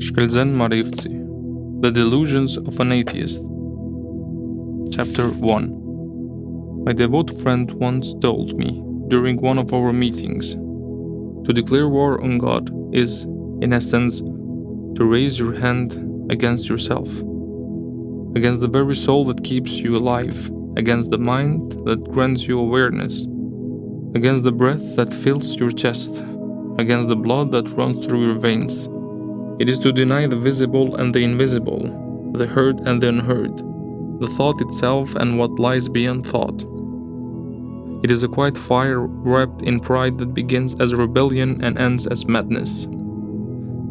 Shkelzen Marevci, The Delusions of an Atheist. Chapter 1. My devout friend once told me, during one of our meetings, to declare war on God is, in essence, to raise your hand against yourself, against the very soul that keeps you alive, against the mind that grants you awareness, against the breath that fills your chest, against the blood that runs through your veins. It is to deny the visible and the invisible, the heard and the unheard, the thought itself and what lies beyond thought. It is a quiet fire wrapped in pride that begins as rebellion and ends as madness.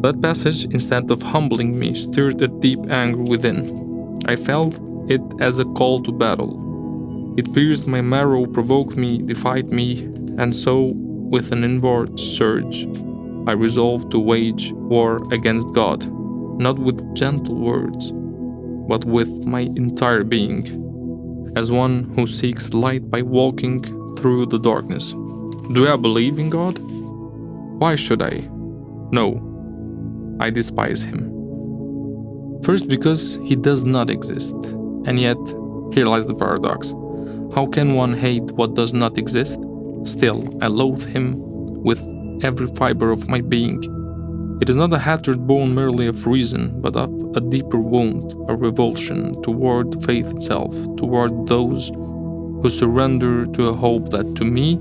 That passage, instead of humbling me, stirred a deep anger within. I felt it as a call to battle. It pierced my marrow, provoked me, defied me, and so, with an inward surge, I resolved to wage war against God, not with gentle words, but with my entire being, as one who seeks light by walking through the darkness. Do I believe in God? Why should I? No, I despise him. First, because he does not exist, and yet, here lies the paradox. How can one hate what does not exist? Still, I loathe him with every fiber of my being. It is not a hatred born merely of reason, but of a deeper wound, a revulsion toward faith itself, toward those who surrender to a hope that, to me,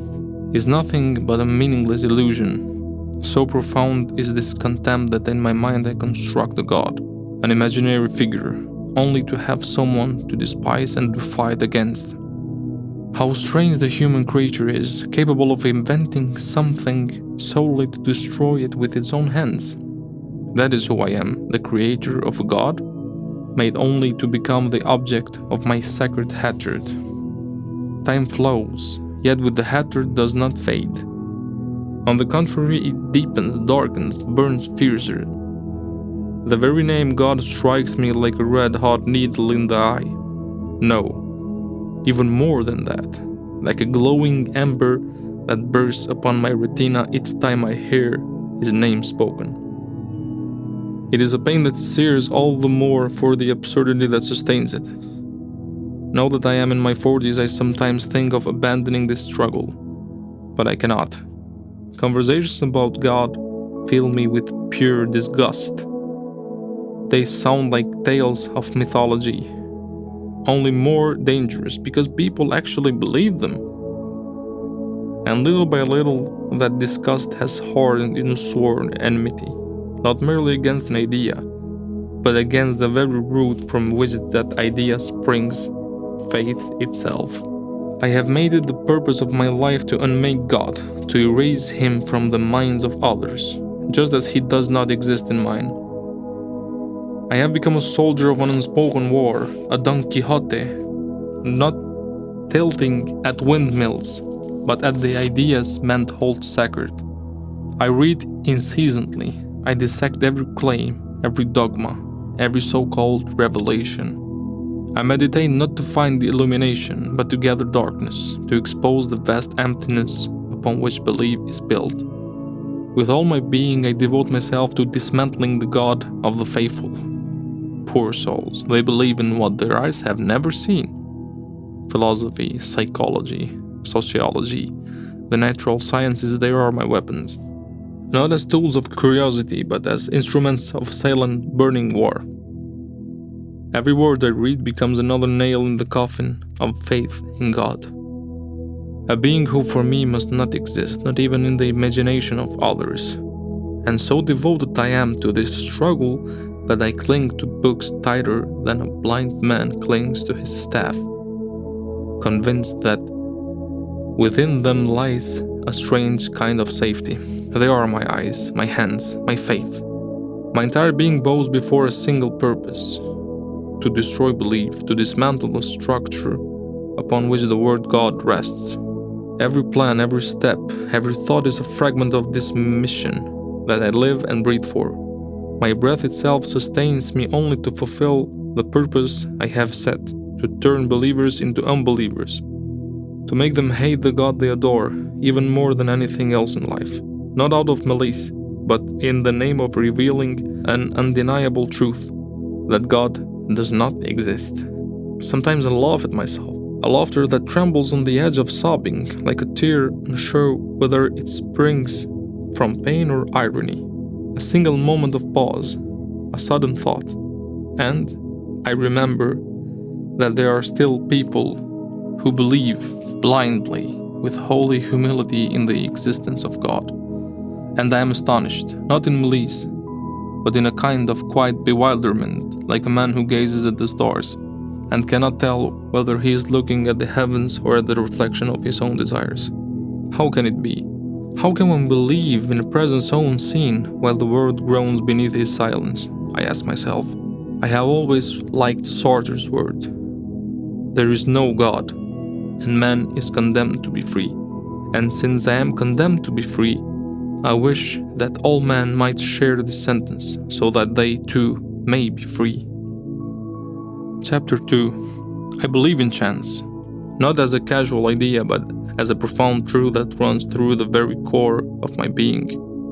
is nothing but a meaningless illusion. So profound is this contempt that in my mind I construct a god, an imaginary figure, only to have someone to despise and to fight against. How strange the human creature is, capable of inventing something solely to destroy it with its own hands. That is who I am, the creator of a god, made only to become the object of my sacred hatred. Time flows, yet with the hatred does not fade. On the contrary, it deepens, darkens, burns fiercer. The very name God strikes me like a red-hot needle in the eye. No, even more than that, like a glowing ember that bursts upon my retina each time I hear his name spoken. It is a pain that sears all the more for the absurdity that sustains it. Now that I am in my 40s, I sometimes think of abandoning this struggle, but I cannot. Conversations about God fill me with pure disgust. They sound like tales of mythology, only more dangerous because people actually believe them. And little by little, that disgust has hardened into sworn enmity, not merely against an idea, but against the very root from which that idea springs, faith itself. I have made it the purpose of my life to unmake God, to erase him from the minds of others, just as he does not exist in mine. I have become a soldier of an unspoken war, a Don Quixote, not tilting at windmills, but at the ideas men hold sacred. I read incessantly, I dissect every claim, every dogma, every so-called revelation. I meditate not to find the illumination, but to gather darkness, to expose the vast emptiness upon which belief is built. With all my being, I devote myself to dismantling the God of the faithful. Poor souls, they believe in what their eyes have never seen. Philosophy, psychology, sociology, the natural sciences, they are my weapons. Not as tools of curiosity, but as instruments of silent, burning war. Every word I read becomes another nail in the coffin of faith in God. A being who for me must not exist, not even in the imagination of others. And so devoted I am to this struggle that I cling to books tighter than a blind man clings to his staff, convinced that within them lies a strange kind of safety. They are my eyes, my hands, my faith. My entire being bows before a single purpose: to destroy belief, to dismantle the structure upon which the word God rests. Every plan, every step, every thought is a fragment of this mission that I live and breathe for. My breath itself sustains me only to fulfill the purpose I have set, to turn believers into unbelievers, to make them hate the God they adore, even more than anything else in life, not out of malice, but in the name of revealing an undeniable truth that God does not exist. Sometimes I laugh at myself, a laughter that trembles on the edge of sobbing, like a tear unsure whether it springs from pain or irony. A single moment of pause, a sudden thought, and I remember that there are still people who believe blindly with holy humility in the existence of God. And I am astonished, not in malice, but in a kind of quiet bewilderment, like a man who gazes at the stars and cannot tell whether he is looking at the heavens or at the reflection of his own desires. How can it be? How can one believe in a presence so unseen while the world groans beneath his silence? I ask myself. I have always liked Sartre's word. There is no God, and man is condemned to be free. And since I am condemned to be free, I wish that all men might share this sentence, so that they too may be free. Chapter 2. I believe in chance, not as a casual idea, but as a profound truth that runs through the very core of my being.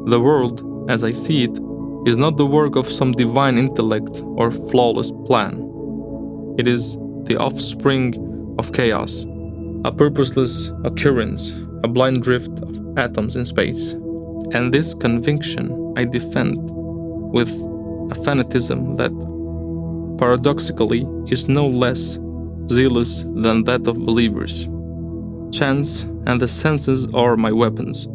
The world, as I see it, is not the work of some divine intellect or flawless plan. It is the offspring of chaos, a purposeless occurrence, a blind drift of atoms in space. And this conviction I defend with a fanatism that, paradoxically, is no less zealous than that of believers. Chance and the senses are my weapons.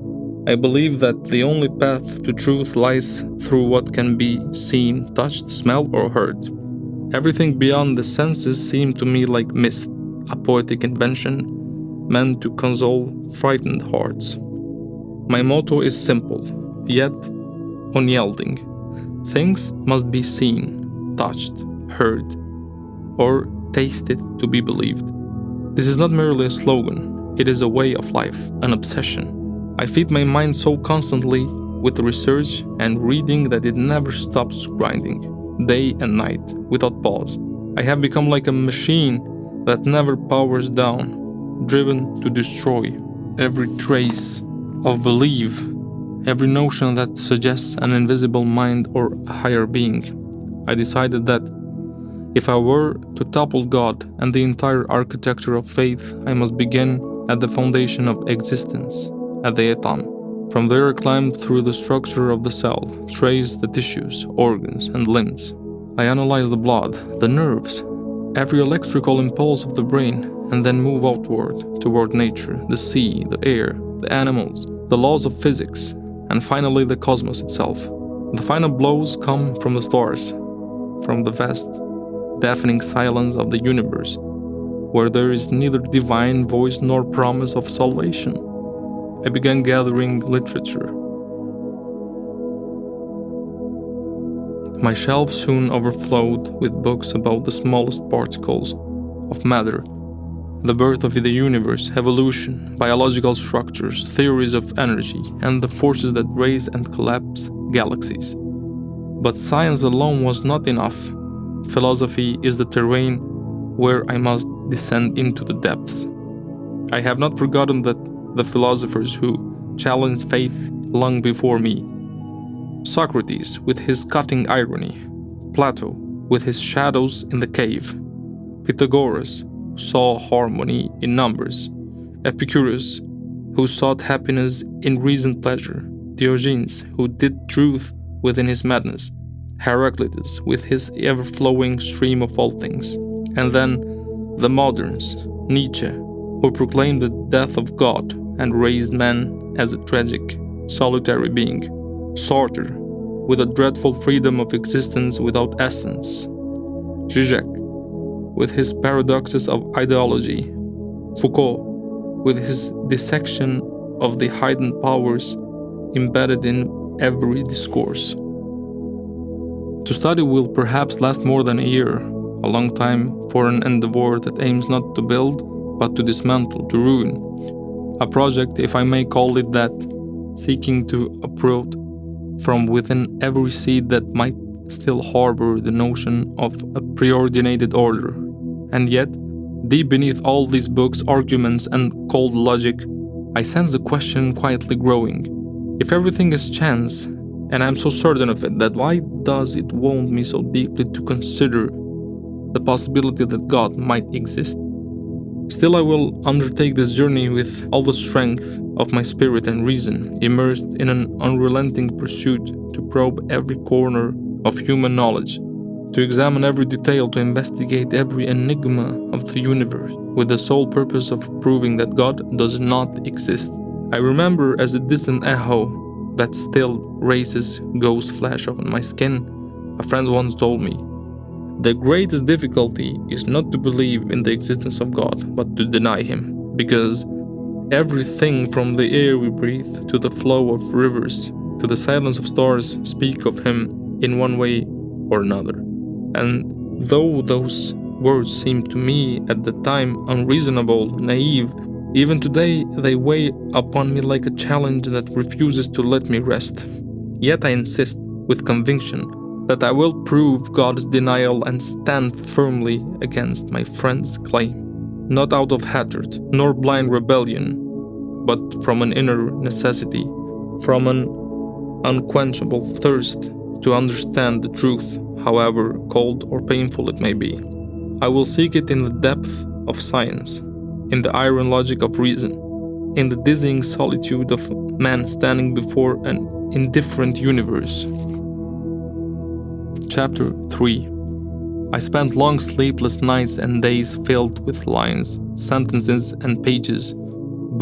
I believe that the only path to truth lies through what can be seen, touched, smelled, or heard. Everything beyond the senses seemed to me like mist, a poetic invention meant to console frightened hearts. My motto is simple, yet unyielding. Things must be seen, touched, heard, or tasted to be believed. This is not merely a slogan, it is a way of life, an obsession. I feed my mind so constantly with research and reading that it never stops grinding, day and night, without pause. I have become like a machine that never powers down, driven to destroy every trace of belief, every notion that suggests an invisible mind or a higher being. I decided that if I were to topple God and the entire architecture of faith, I must begin at the foundation of existence, at the atom. From there I climbed through the structure of the cell, traced the tissues, organs, and limbs. I analyzed the blood, the nerves, every electrical impulse of the brain, and then move outward, toward nature, the sea, the air, the animals, the laws of physics, and finally the cosmos itself. The final blows come from the stars, from the vast, deafening silence of the universe, where there is neither divine voice nor promise of salvation. I began gathering literature. My shelf soon overflowed with books about the smallest particles of matter, the birth of the universe, evolution, biological structures, theories of energy, and the forces that raise and collapse galaxies. But science alone was not enough. Philosophy is the terrain where I must descend into the depths. I have not forgotten that the philosophers who challenged faith long before me. Socrates with his cutting irony, Plato with his shadows in the cave, Pythagoras who saw harmony in numbers, Epicurus who sought happiness in reasoned pleasure, Diogenes who did truth within his madness, Heraclitus with his ever-flowing stream of all things, and then the moderns, Nietzsche, who proclaimed the death of God and raised man as a tragic, solitary being, Sartre, with a dreadful freedom of existence without essence, Zizek, with his paradoxes of ideology, Foucault, with his dissection of the hidden powers embedded in every discourse. To study will perhaps last more than a year, a long time for an endeavor that aims not to build, but to dismantle, to ruin. A project, if I may call it that, seeking to uproot from within every seed that might still harbor the notion of a preordinated order. And yet, deep beneath all these books, arguments, and cold logic, I sense the question quietly growing. If everything is chance, And I'm so certain of it that why does it wound me so deeply to consider the possibility that God might exist? Still, I will undertake this journey with all the strength of my spirit and reason, immersed in an unrelenting pursuit to probe every corner of human knowledge, to examine every detail, to investigate every enigma of the universe, with the sole purpose of proving that God does not exist. I remember as a distant echo that still races ghost flash on my skin. A friend once told me, "The greatest difficulty is not to believe in the existence of God, but to deny Him, because everything from the air we breathe to the flow of rivers to the silence of stars speak of Him in one way or another." And though those words seemed to me at the time unreasonable, naive, even today they weigh upon me like a challenge that refuses to let me rest. Yet I insist with conviction that I will prove God's denial and stand firmly against my friend's claim, not out of hatred nor blind rebellion, but from an inner necessity, from an unquenchable thirst to understand the truth, however cold or painful it may be. I will seek it in the depth of science, in the iron logic of reason, in the dizzying solitude of man standing before an indifferent universe. Chapter 3. I spent long sleepless nights and days filled with lines, sentences, and pages.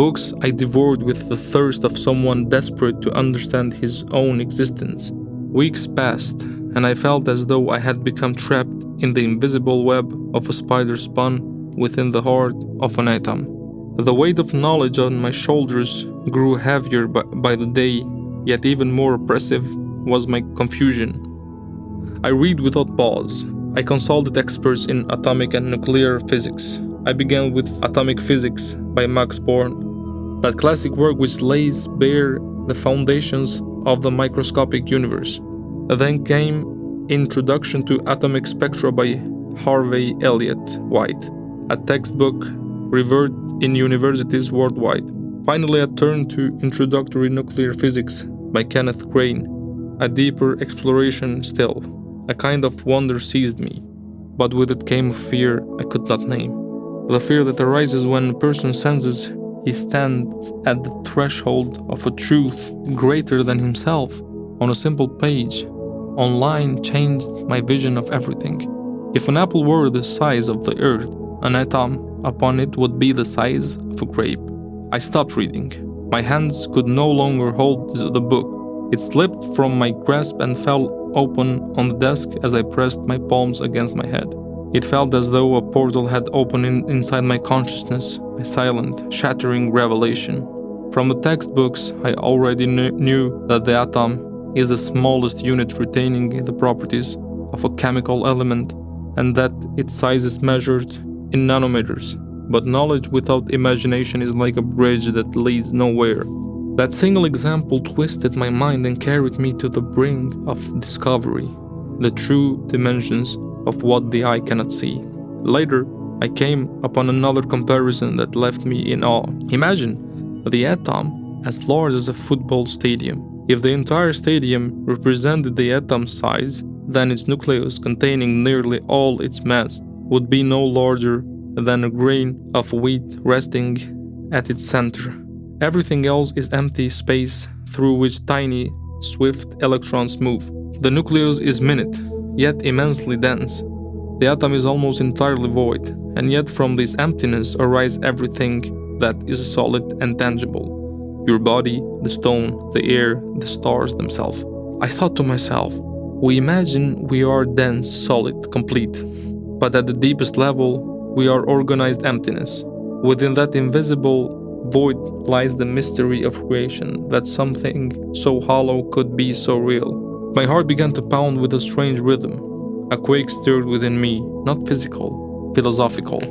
Books I devoured with the thirst of someone desperate to understand his own existence. Weeks passed, and I felt as though I had become trapped in the invisible web of a spider spun within the heart of an atom. The weight of knowledge on my shoulders grew heavier by the day, yet even more oppressive was my confusion. I read without pause. I consulted experts in atomic and nuclear physics. I began with Atomic Physics by Max Born, that classic work which lays bare the foundations of the microscopic universe. Then came Introduction to Atomic Spectra by Harvey Elliott White, a textbook revered in universities worldwide. Finally, I turned to Introductory Nuclear Physics by Kenneth Crane, a deeper exploration still. A kind of wonder seized me, but with it came a fear I could not name. The fear that arises when a person senses he stands at the threshold of a truth greater than himself. On a simple page online changed my vision of everything. If an apple were the size of the earth, an atom upon it would be the size of a grape. I stopped reading. My hands could no longer hold the book. It slipped from my grasp and fell open on the desk as I pressed my palms against my head. It felt as though a portal had opened inside my consciousness, a silent, shattering revelation. From the textbooks, I already knew that the atom is the smallest unit retaining the properties of a chemical element, and that its size is measured in nanometers. But knowledge without imagination is like a bridge that leads nowhere. That single example twisted my mind and carried me to the brink of discovery, the true dimensions of what the eye cannot see. Later, I came upon another comparison that left me in awe. Imagine the atom as large as a football stadium. If the entire stadium represented the atom's size, then its nucleus, containing nearly all its mass, would be no larger than a grain of wheat resting at its center. Everything else is empty space through which tiny, swift electrons move. The nucleus is minute, yet immensely dense. The atom is almost entirely void, and yet from this emptiness arises everything that is solid and tangible. Your body, the stone, the air, the stars themselves. I thought to myself, we imagine we are dense, solid, complete. But at the deepest level, we are organized emptiness. Within that invisible void lies the mystery of creation, that something so hollow could be so real. My heart began to pound with a strange rhythm. A quake stirred within me, not physical, philosophical.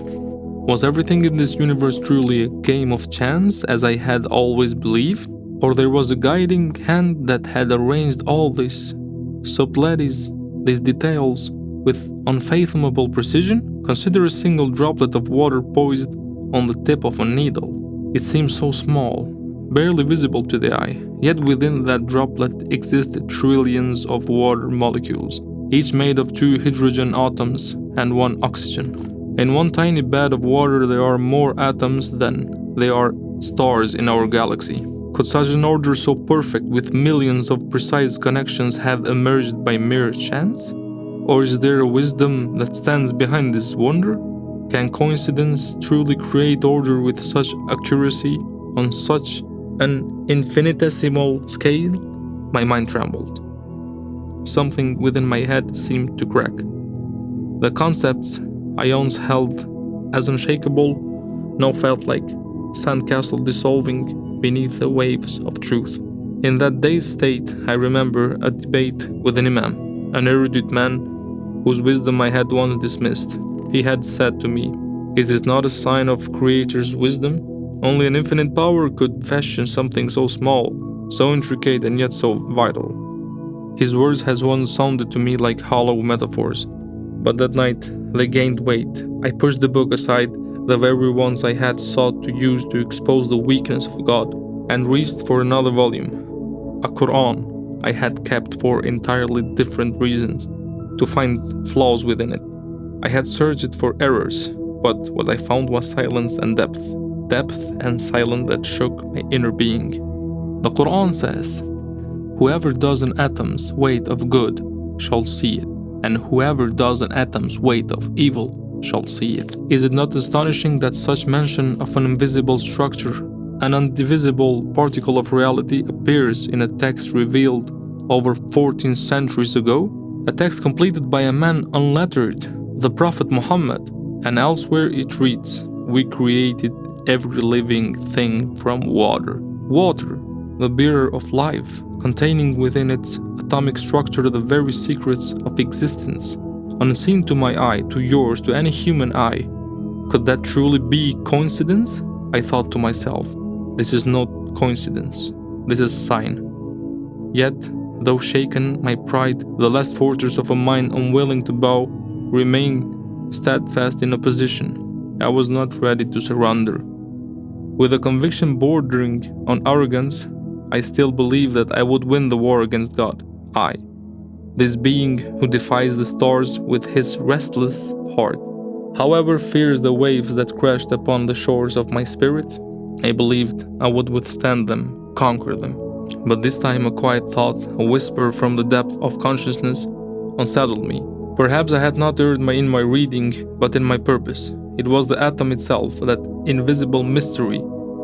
Was everything in this universe truly a game of chance, as I had always believed? Or there was a guiding hand that had arranged all these subtleties, these details, with unfathomable precision? Consider a single droplet of water poised on the tip of a needle. It seems so small, barely visible to the eye, yet within that droplet existed trillions of water molecules, each made of 2 hydrogen atoms and 1 oxygen. In one tiny bed of water there are more atoms than there are stars in our galaxy. Could such an order so perfect with millions of precise connections have emerged by mere chance? Or is there a wisdom that stands behind this wonder? Can coincidence truly create order with such accuracy on such an infinitesimal scale? My mind trembled. Something within my head seemed to crack. The concepts I once held as unshakable now felt like sandcastle dissolving beneath the waves of truth. In that dazed state, I remember a debate with an imam, an erudite man whose wisdom I had once dismissed. He had said to me, "Is this not a sign of Creator's wisdom? Only an infinite power could fashion something so small, so intricate and yet so vital." His words has once sounded to me like hollow metaphors, but that night they gained weight. I pushed the book aside, the very ones I had sought to use to expose the weakness of God, and reached for another volume, a Quran I had kept for entirely different reasons, to find flaws within it. I had searched for errors, but what I found was silence and depth and silence that shook my inner being. The Quran says, "Whoever does an atom's weight of good shall see it, and whoever does an atom's weight of evil shall see it." Is it not astonishing that such mention of an invisible structure, an indivisible particle of reality, appears in a text revealed over 14 centuries ago? A text completed by a man unlettered, the Prophet Muhammad, and elsewhere it reads, "We created every living thing from water." Water, the bearer of life, containing within its atomic structure the very secrets of existence, unseen to my eye, to yours, to any human eye. Could that truly be coincidence? I thought to myself, this is not coincidence, this is sign. Yet, though shaken, my pride, the last fortress of a mind unwilling to bow, remained steadfast in opposition. I was not ready to surrender. With a conviction bordering on arrogance, I still believed that I would win the war against God. I, this being who defies the stars with his restless heart. However fierce the waves that crashed upon the shores of my spirit, I believed I would withstand them, conquer them. But this time a quiet thought, a whisper from the depth of consciousness, unsettled me. Perhaps I had not erred in my reading, but in my purpose. It was the atom itself, that invisible mystery,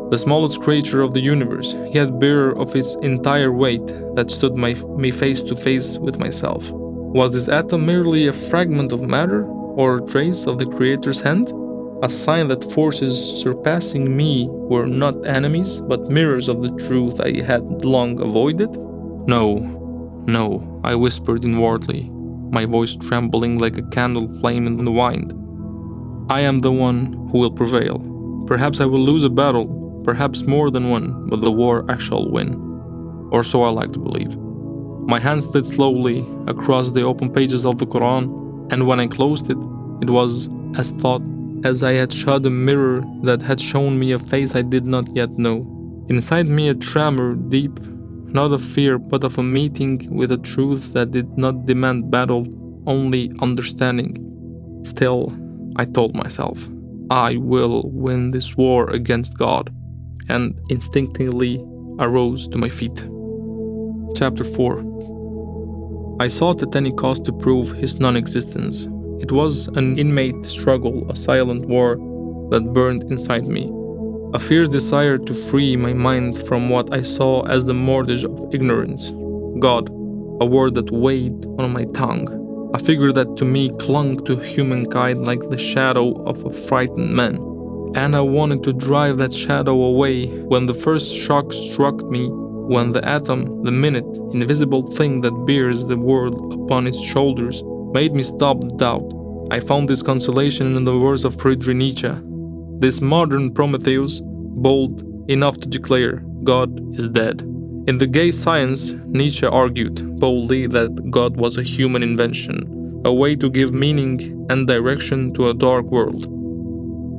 the smallest creature of the universe, yet bearer of its entire weight, that stood me face to face with myself. Was this atom merely a fragment of matter, or a trace of the Creator's hand? A sign that forces surpassing me were not enemies, but mirrors of the truth I had long avoided? No, I whispered inwardly, my voice trembling like a candle flame in the wind. I am the one who will prevail. Perhaps I will lose a battle, perhaps more than one, but the war I shall win. Or so I like to believe. My hand slid slowly across the open pages of the Quran, and when I closed it, it was as I had shut a mirror that had shown me a face I did not yet know. Inside me a tremor deep, not of fear, but of a meeting with a truth that did not demand battle, only understanding. Still, I told myself, I will win this war against God, and instinctively arose to my feet. Chapter 4. I sought at any cost to prove his non-existence. It was an inmate struggle, a silent war that burned inside me. A fierce desire to free my mind from what I saw as the mortgage of ignorance. God, a word that weighed on my tongue. A figure that to me clung to humankind like the shadow of a frightened man. And I wanted to drive that shadow away when the first shock struck me, when the atom, the minute, invisible thing that bears the world upon its shoulders, made me stop doubt. I found this consolation in the words of Friedrich Nietzsche. This modern Prometheus, bold enough to declare, God is dead. In The Gay Science, Nietzsche argued boldly that God was a human invention, a way to give meaning and direction to a dark world.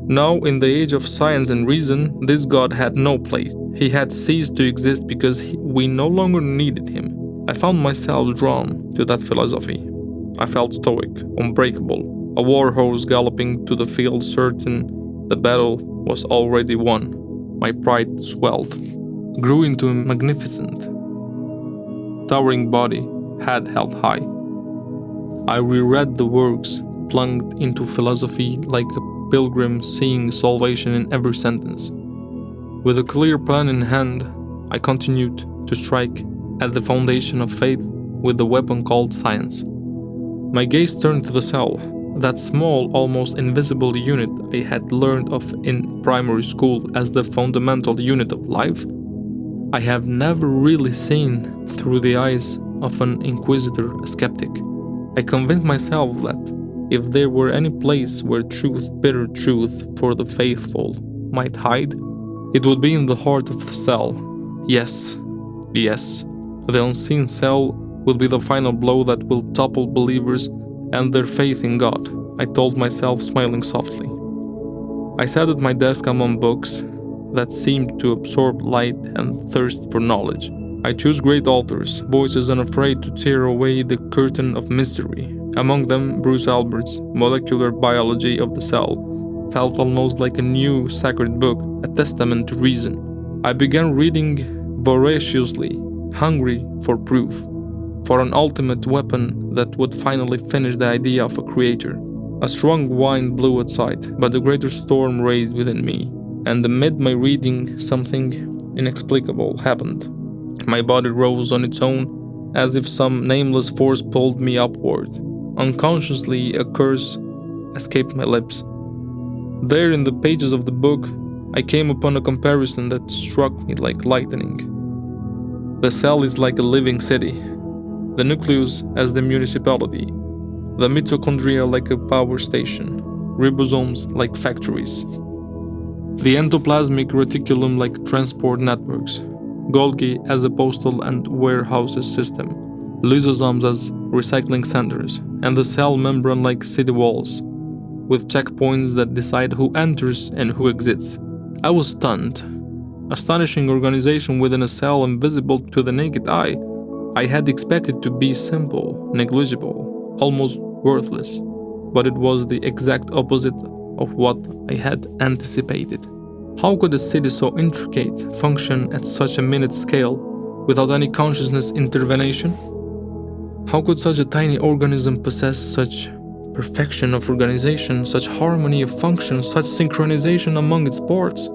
Now, in the age of science and reason, this God had no place. He had ceased to exist because we no longer needed him. I found myself drawn to that philosophy. I felt stoic, unbreakable, a war horse galloping to the field, certain the battle was already won. My pride swelled, grew into a magnificent, towering body, head held high. I reread the works, plunged into philosophy like a pilgrim seeing salvation in every sentence. With a clear plan in hand, I continued to strike at the foundation of faith with the weapon called science. My gaze turned to the cell, that small, almost invisible unit I had learned of in primary school as the fundamental unit of life. I have never really seen through the eyes of an inquisitor, a skeptic. I convinced myself that if there were any place where truth, bitter truth for the faithful, might hide, it would be in the heart of the cell. Yes, the unseen cell will be the final blow that will topple believers and their faith in God, I told myself, smiling softly. I sat at my desk among books that seemed to absorb light and thirst for knowledge. I chose great authors, voices unafraid to tear away the curtain of mystery. Among them, Bruce Albert's Molecular Biology of the Cell felt almost like a new sacred book, a testament to reason. I began reading voraciously, hungry for proof, for an ultimate weapon that would finally finish the idea of a creator. A strong wind blew outside, but a greater storm raged within me, and amid my reading, something inexplicable happened. My body rose on its own, as if some nameless force pulled me upward. Unconsciously, a curse escaped my lips. There, in the pages of the book, I came upon a comparison that struck me like lightning. The cell is like a living city, the nucleus as the municipality, the mitochondria like a power station, ribosomes like factories, the endoplasmic reticulum like transport networks, Golgi as a postal and warehouses system, lysosomes as recycling centers, and the cell membrane like city walls, with checkpoints that decide who enters and who exits. I was stunned. Astonishing organization within a cell invisible to the naked eye. I had expected to be simple, negligible, almost worthless, but it was the exact opposite of what I had anticipated. How could a city so intricate function at such a minute scale without any consciousness intervention? How could such a tiny organism possess such perfection of organization, such harmony of function, such synchronization among its parts?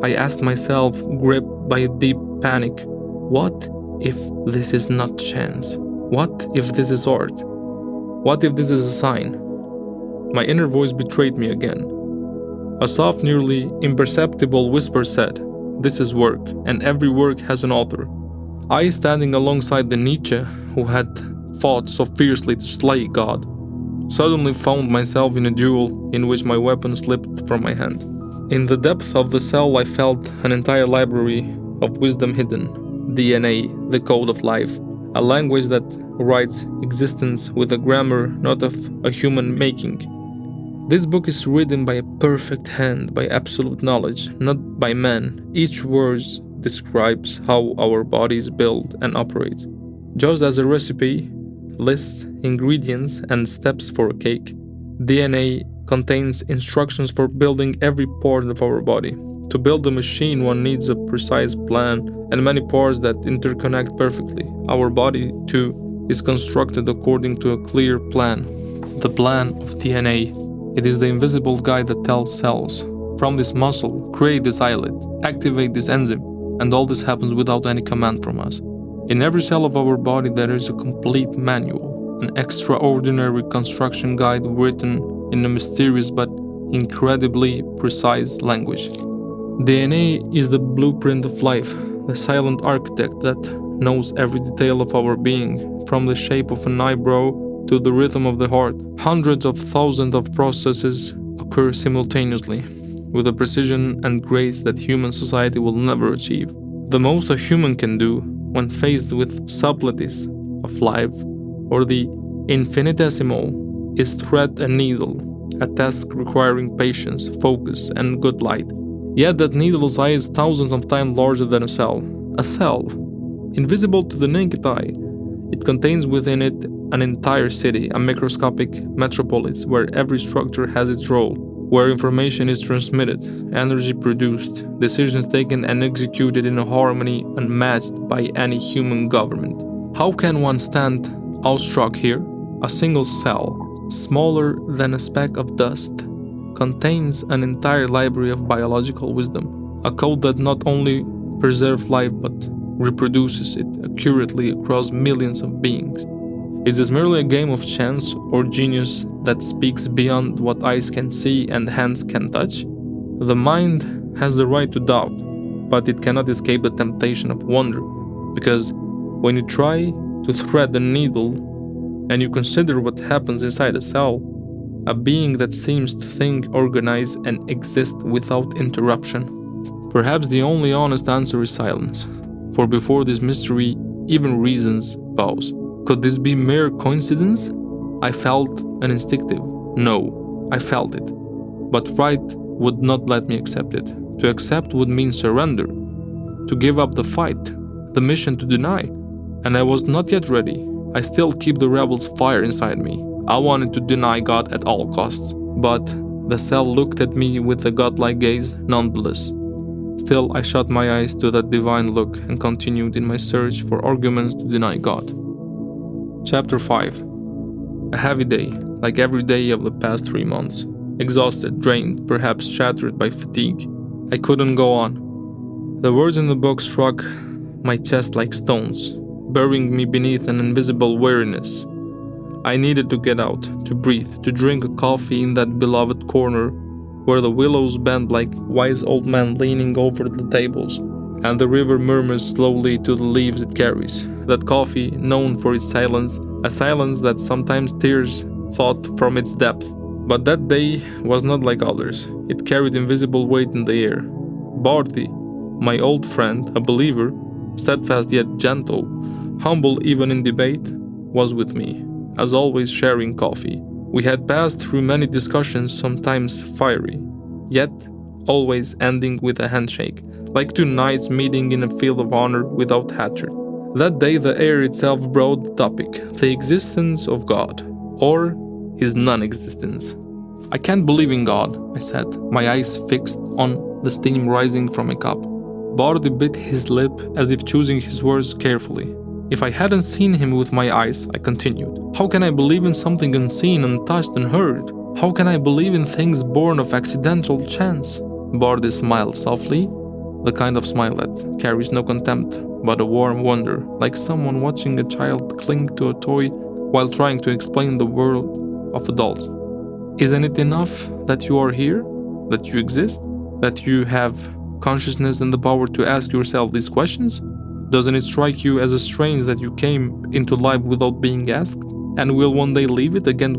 I asked myself, gripped by a deep panic, what if this is not chance? What if this is art? What if this is a sign? My inner voice betrayed me again. A soft, nearly imperceptible whisper said, "This is work, and every work has an author." I, standing alongside the Nietzsche who had fought so fiercely to slay God, suddenly found myself in a duel in which my weapon slipped from my hand. In the depth of the cell I felt an entire library of wisdom hidden, DNA, the code of life, a language that writes existence with a grammar not of a human making. This book is written by a perfect hand, by absolute knowledge, not by man. Each word describes how our body is built and operates. Just as a recipe lists ingredients and steps for a cake, DNA contains instructions for building every part of our body. To build a machine, one needs a precise plan and many parts that interconnect perfectly. Our body, too, is constructed according to a clear plan, the plan of DNA. It is the invisible guide that tells cells, from this muscle, create this islet, activate this enzyme, and all this happens without any command from us. In every cell of our body there is a complete manual, an extraordinary construction guide written in a mysterious but incredibly precise language. DNA is the blueprint of life, the silent architect that knows every detail of our being, from the shape of an eyebrow to the rhythm of the heart. Hundreds of thousands of processes occur simultaneously, with a precision and grace that human society will never achieve. The most a human can do, when faced with subtleties of life, or the infinitesimal, is thread a needle a task requiring patience, focus, and good light. Yet that needle's eye is thousands of times larger than a cell. A cell, invisible to the naked eye. It contains within it an entire city, a microscopic metropolis where every structure has its role, where information is transmitted, energy produced, decisions taken and executed in a harmony unmatched by any human government. How can one stand awestruck here? A single cell, smaller than a speck of dust, contains an entire library of biological wisdom, a code that not only preserves life but reproduces it accurately across millions of beings. Is this merely a game of chance or genius that speaks beyond what eyes can see and hands can touch? The mind has the right to doubt, but it cannot escape the temptation of wonder, because when you try to thread the needle and you consider what happens inside a cell, a being that seems to think, organize, and exist without interruption, perhaps the only honest answer is silence. For before this mystery, even reasons bows. Could this be mere coincidence? I felt an instinctive no. I felt it. But right would not let me accept it. To accept would mean surrender. To give up the fight, the mission to deny. And I was not yet ready. I still keep the rebel's fire inside me. I wanted to deny God at all costs. But the cell looked at me with a godlike gaze nonetheless. Still, I shut my eyes to that divine look and continued in my search for arguments to deny God. Chapter 5. A heavy day, like every day of the past 3 months. Exhausted, drained, perhaps shattered by fatigue. I couldn't go on. The words in the book struck my chest like stones, burying me beneath an invisible weariness. I needed to get out, to breathe, to drink a coffee in that beloved corner where the willows bend like wise old men leaning over the tables, and the river murmurs slowly to the leaves it carries. That coffee, known for its silence, a silence that sometimes tears thought from its depth. But that day was not like others. It carried invisible weight in the air. Bardi, my old friend, a believer, steadfast yet gentle, humble even in debate, was with me, as always sharing coffee. We had passed through many discussions, sometimes fiery, yet always ending with a handshake, like two knights meeting in a field of honor without hatred. That day the air itself brought the topic, the existence of God, or his non-existence. I can't believe in God, I said, my eyes fixed on the steam rising from a cup. Bardi bit his lip as if choosing his words carefully. If I hadn't seen him with my eyes, I continued, how can I believe in something unseen, untouched, unheard? How can I believe in things born of accidental chance? Bardi smiled softly, the kind of smile that carries no contempt, but a warm wonder, like someone watching a child cling to a toy while trying to explain the world of adults. Isn't it enough that you are here, that you exist, that you have consciousness and the power to ask yourself these questions? Doesn't it strike you as strange that you came into life without being asked, and will one day leave it again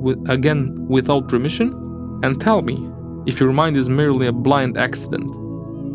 without permission? And tell me, if your mind is merely a blind accident,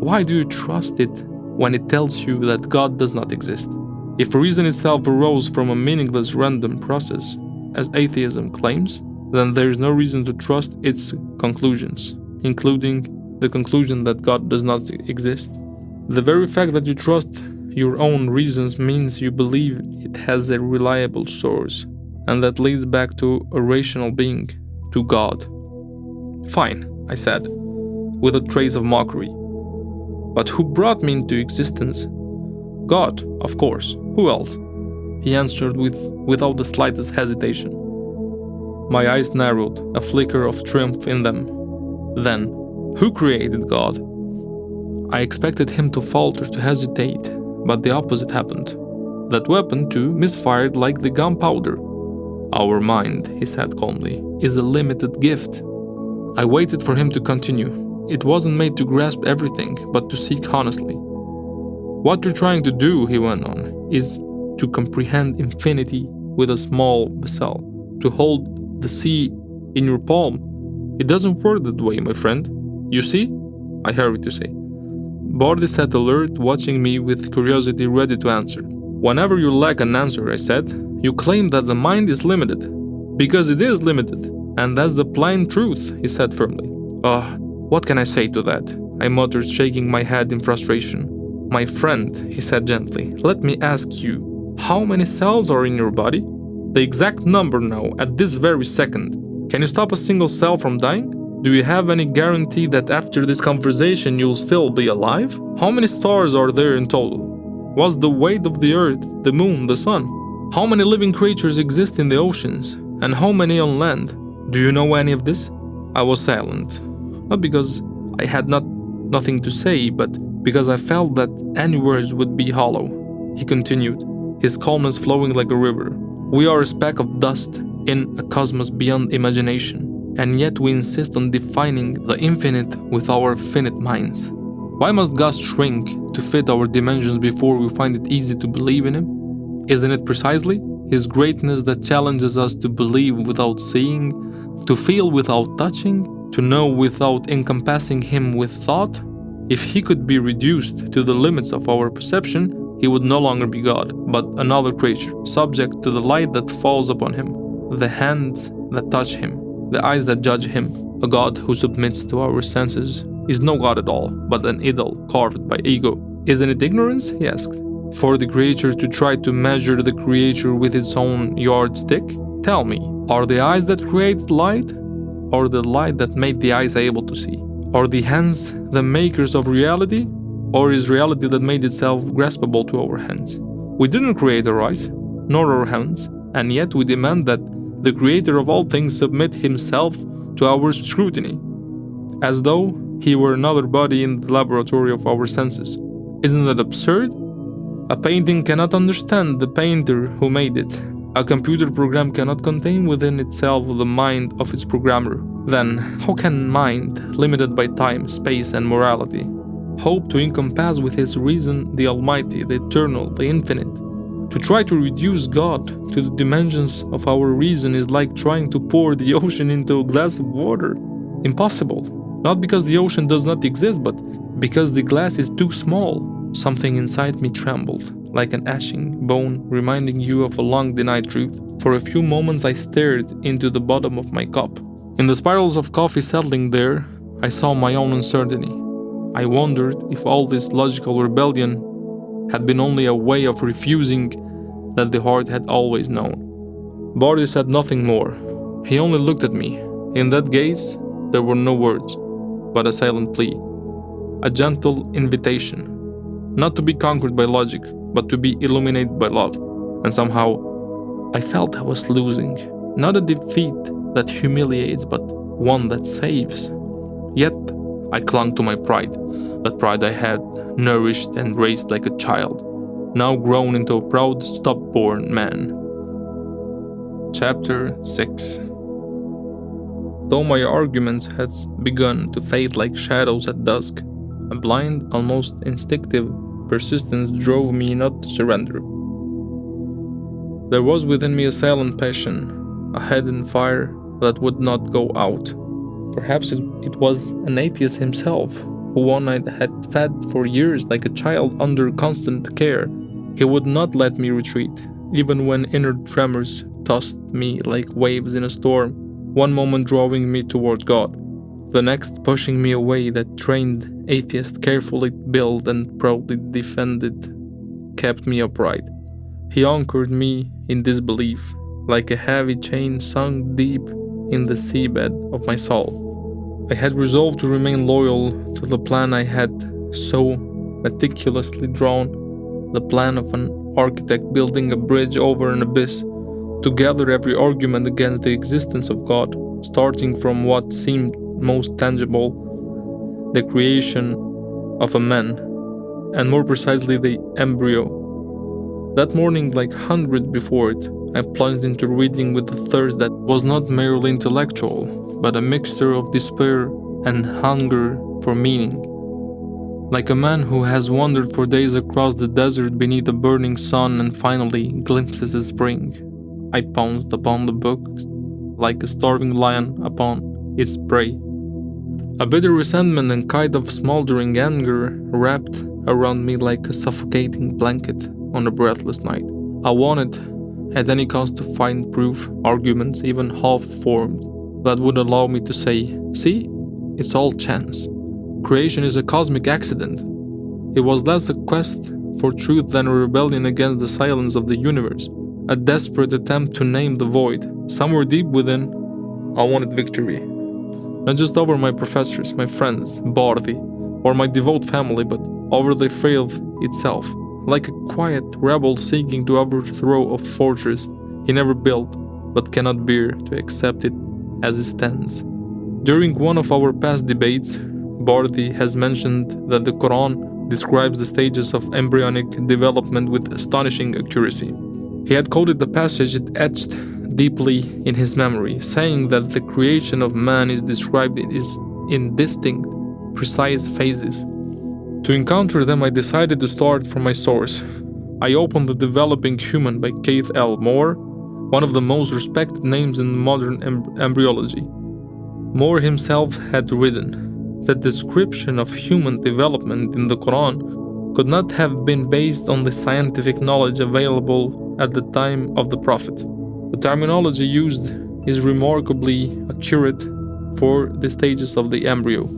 why do you trust it when it tells you that God does not exist? If reason itself arose from a meaningless random process, as atheism claims, then there is no reason to trust its conclusions, including the conclusion that God does not exist. The very fact that you trust your own reasons means you believe it has a reliable source, and that leads back to a rational being, to God. Fine, I said, with a trace of mockery. But who brought me into existence? God, of course. Who else? He answered without the slightest hesitation. My eyes narrowed, a flicker of triumph in them. Then, who created God? I expected him to falter, to hesitate, but the opposite happened. That weapon, too, misfired like the gunpowder. Our mind, he said calmly, is a limited gift. I waited for him to continue. It wasn't made to grasp everything, but to seek honestly. What you're trying to do, he went on, is to comprehend infinity with a small vessel, to hold the sea in your palm. It doesn't work that way, my friend. You see? I hurried to say. Bardi sat alert, watching me with curiosity, ready to answer. Whenever you lack an answer, I said, you claim that the mind is limited. Because it is limited. And that's the plain truth, he said firmly. What can I say to that? I muttered, shaking my head in frustration. My friend, he said gently, let me ask you, how many cells are in your body? The exact number now, at this very second. Can you stop a single cell from dying? Do you have any guarantee that after this conversation you'll still be alive? How many stars are there in total? What's the weight of the earth, the moon, the sun? How many living creatures exist in the oceans? And how many on land? Do you know any of this? I was silent. Not because I had nothing to say, but because I felt that any words would be hollow. He continued, his calmness flowing like a river. We are a speck of dust in a cosmos beyond imagination, and yet we insist on defining the infinite with our finite minds. Why must God shrink to fit our dimensions before we find it easy to believe in Him? Isn't it precisely His greatness that challenges us to believe without seeing, to feel without touching, to know without encompassing Him with thought? If He could be reduced to the limits of our perception, He would no longer be God, but another creature, subject to the light that falls upon Him, the hands that touch Him, the eyes that judge Him. A God who submits to our senses is no God at all, but an idol carved by ego. Isn't it ignorance? He asked. For the creature to try to measure the creature with its own yardstick? Tell me, are the eyes that create light, or the light that made the eyes able to see? Are the hands the makers of reality, or is reality that made itself graspable to our hands? We didn't create our eyes, nor our hands, and yet we demand that the creator of all things submit himself to our scrutiny, as though he were another body in the laboratory of our senses. Isn't that absurd? A painting cannot understand the painter who made it. A computer program cannot contain within itself the mind of its programmer. Then, how can mind, limited by time, space, and morality, hope to encompass with its reason the Almighty, the Eternal, the Infinite? To try to reduce God to the dimensions of our reason is like trying to pour the ocean into a glass of water. Impossible. Not because the ocean does not exist, but because the glass is too small. Something inside me trembled, like an ashing bone reminding you of a long-denied truth. For a few moments I stared into the bottom of my cup. In the spirals of coffee settling there, I saw my own uncertainty. I wondered if all this logical rebellion had been only a way of refusing that the heart had always known. Bardi said nothing more. He only looked at me. In that gaze, there were no words, but a silent plea, a gentle invitation, not to be conquered by logic, but to be illuminated by love. And somehow, I felt I was losing, not a defeat that humiliates, but one that saves. Yet, I clung to my pride, that pride I had nourished and raised like a child, now grown into a proud, stop-born man. Chapter 6. Though my arguments had begun to fade like shadows at dusk, a blind, almost instinctive persistence drove me not to surrender. There was within me a silent passion, a hidden fire that would not go out. Perhaps it was an atheist himself, who one I had fed for years like a child under constant care. He would not let me retreat, even when inner tremors tossed me like waves in a storm, one moment drawing me toward God, the next pushing me away. That trained atheist, carefully built and proudly defended, kept me upright. He anchored me in disbelief, like a heavy chain sunk deep in the seabed of my soul. I had resolved to remain loyal to the plan I had so meticulously drawn, the plan of an architect building a bridge over an abyss, to gather every argument against the existence of God, starting from what seemed most tangible, the creation of a man, and more precisely the embryo. That morning, like hundreds before it, I plunged into reading with a thirst that was not merely intellectual, but a mixture of despair and hunger for meaning. Like a man who has wandered for days across the desert beneath a burning sun and finally glimpses a spring, I pounced upon the book like a starving lion upon its prey. A bitter resentment and kind of smoldering anger wrapped around me like a suffocating blanket on a breathless night. I wanted, at any cost, to find proof, arguments, even half-formed, that would allow me to say, see, it's all chance. Creation is a cosmic accident. It was less a quest for truth than a rebellion against the silence of the universe, a desperate attempt to name the void. Somewhere deep within, I wanted victory. Not just over my professors, my friends, Bardhi, or my devout family, but over the faith itself, like a quiet rebel seeking to overthrow a fortress he never built, but cannot bear to accept it as it stands. During one of our past debates, Bardhi has mentioned that the Quran describes the stages of embryonic development with astonishing accuracy. He had quoted the passage it etched deeply in his memory, saying that the creation of man is described in distinct, precise phases. To encounter them, I decided to start from my source. I opened The Developing Human by Keith L. Moore, one of the most respected names in modern embryology. Moore himself had written that the description of human development in the Quran could not have been based on the scientific knowledge available at the time of the Prophet. The terminology used is remarkably accurate for the stages of the embryo.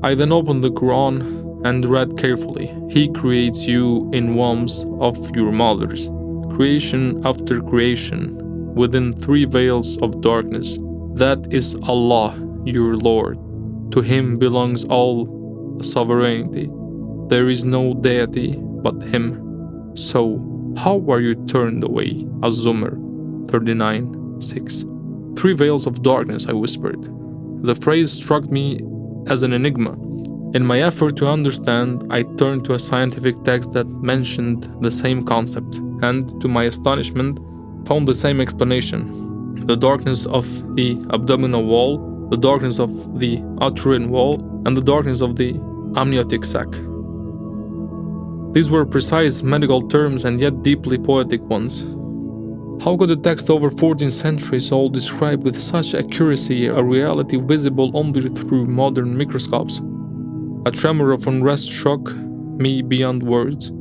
I then opened the Quran and read carefully. He creates you in wombs of your mothers, creation after creation, within 3 veils of darkness. That is Allah, your Lord. To Him belongs all sovereignty. There is no deity but Him. So, how are you turned away? Az-Zumar 39:6. 3 veils of darkness, I whispered. The phrase struck me as an enigma. In my effort to understand, I turned to a scientific text that mentioned the same concept, and, to my astonishment, found the same explanation. The darkness of the abdominal wall, the darkness of the uterine wall, and the darkness of the amniotic sac. These were precise medical terms and yet deeply poetic ones. How could a text over 14 centuries old describe with such accuracy a reality visible only through modern microscopes? A tremor of unrest shook me beyond words.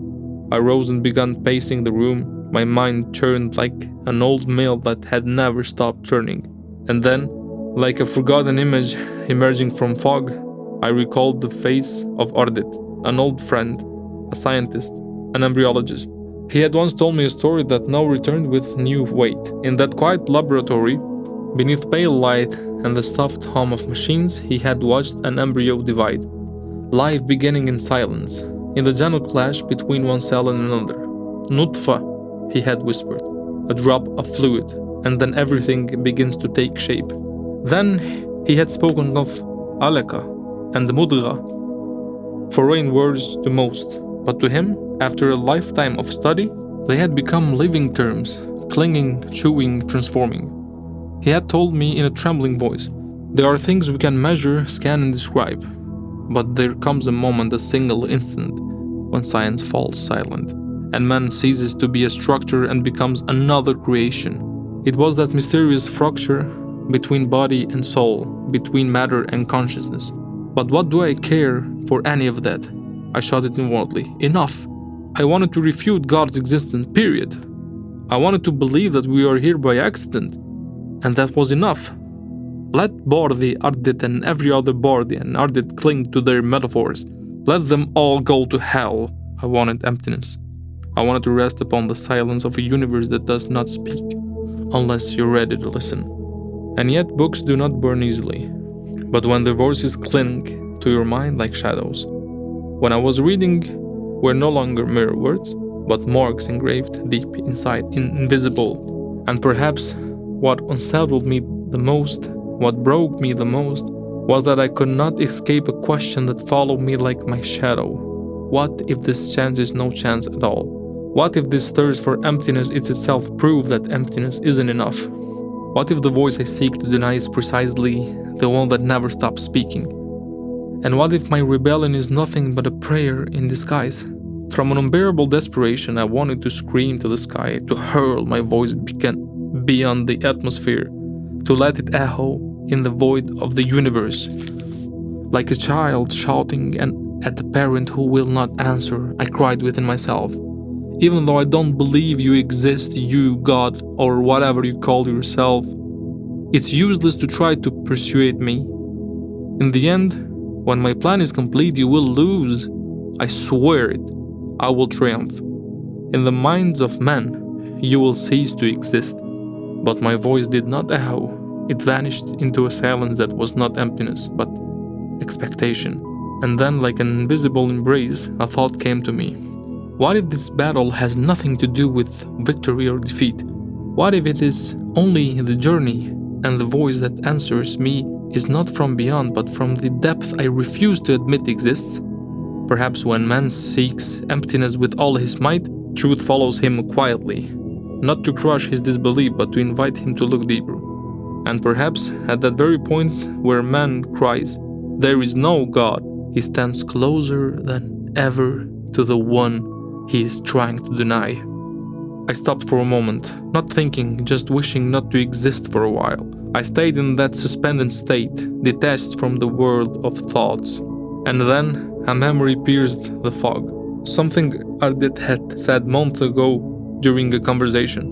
I rose and began pacing the room. My mind churned like an old mill that had never stopped turning. And then, like a forgotten image emerging from fog, I recalled the face of Ardit, an old friend, a scientist, an embryologist. He had once told me a story that now returned with new weight. In that quiet laboratory, beneath pale light and the soft hum of machines, he had watched an embryo divide. Life beginning in silence, in the gentle clash between one cell and another. Nutfa, he had whispered, a drop of fluid, and then everything begins to take shape. Then he had spoken of alaka and mudgha, foreign words to most, but to him, after a lifetime of study, they had become living terms, clinging, chewing, transforming. He had told me in a trembling voice, there are things we can measure, scan and describe, but there comes a moment, a single instant, when science falls silent, and man ceases to be a structure and becomes another creation. It was that mysterious fracture between body and soul, between matter and consciousness. But what do I care for any of that? I shouted inwardly, enough! I wanted to refute God's existence, period. I wanted to believe that we are here by accident, and that was enough. Let Bardhi, Ardit and every other Bardhi and Ardit cling to their metaphors. Let them all go to hell. I wanted emptiness. I wanted to rest upon the silence of a universe that does not speak, unless you're ready to listen. And yet books do not burn easily, but when their voices cling to your mind like shadows. When I was reading were no longer mere words, but marks engraved deep inside, invisible. And perhaps what unsettled me the most, what broke me the most, was that I could not escape a question that followed me like my shadow. What if this chance is no chance at all? What if this thirst for emptiness is itself proof that emptiness isn't enough? What if the voice I seek to deny is precisely the one that never stops speaking? And what if my rebellion is nothing but a prayer in disguise? From an unbearable desperation, I wanted to scream to the sky, to hurl my voice beyond the atmosphere, to let it echo in the void of the universe. Like a child shouting at the parent who will not answer, I cried within myself. Even though I don't believe you exist, you, God, or whatever you call yourself, It's useless to try to persuade me. In the end, when my plan is complete, you will lose. I swear it. I will triumph. In the minds of men, you will cease to exist. But my voice did not echo. It vanished into a silence that was not emptiness, but expectation. And then, like an invisible embrace, a thought came to me. What if this battle has nothing to do with victory or defeat? What if it is only the journey, and the voice that answers me is not from beyond, but from the depth I refuse to admit exists? Perhaps when man seeks emptiness with all his might, truth follows him quietly, not to crush his disbelief, but to invite him to look deeper. And perhaps at that very point where man cries, "There is no God," he stands closer than ever to the one he is trying to deny. I stopped for a moment, not thinking, just wishing not to exist for a while. I stayed in that suspended state, detached from the world of thoughts. And then a memory pierced the fog. Something Ardit had said months ago during a conversation.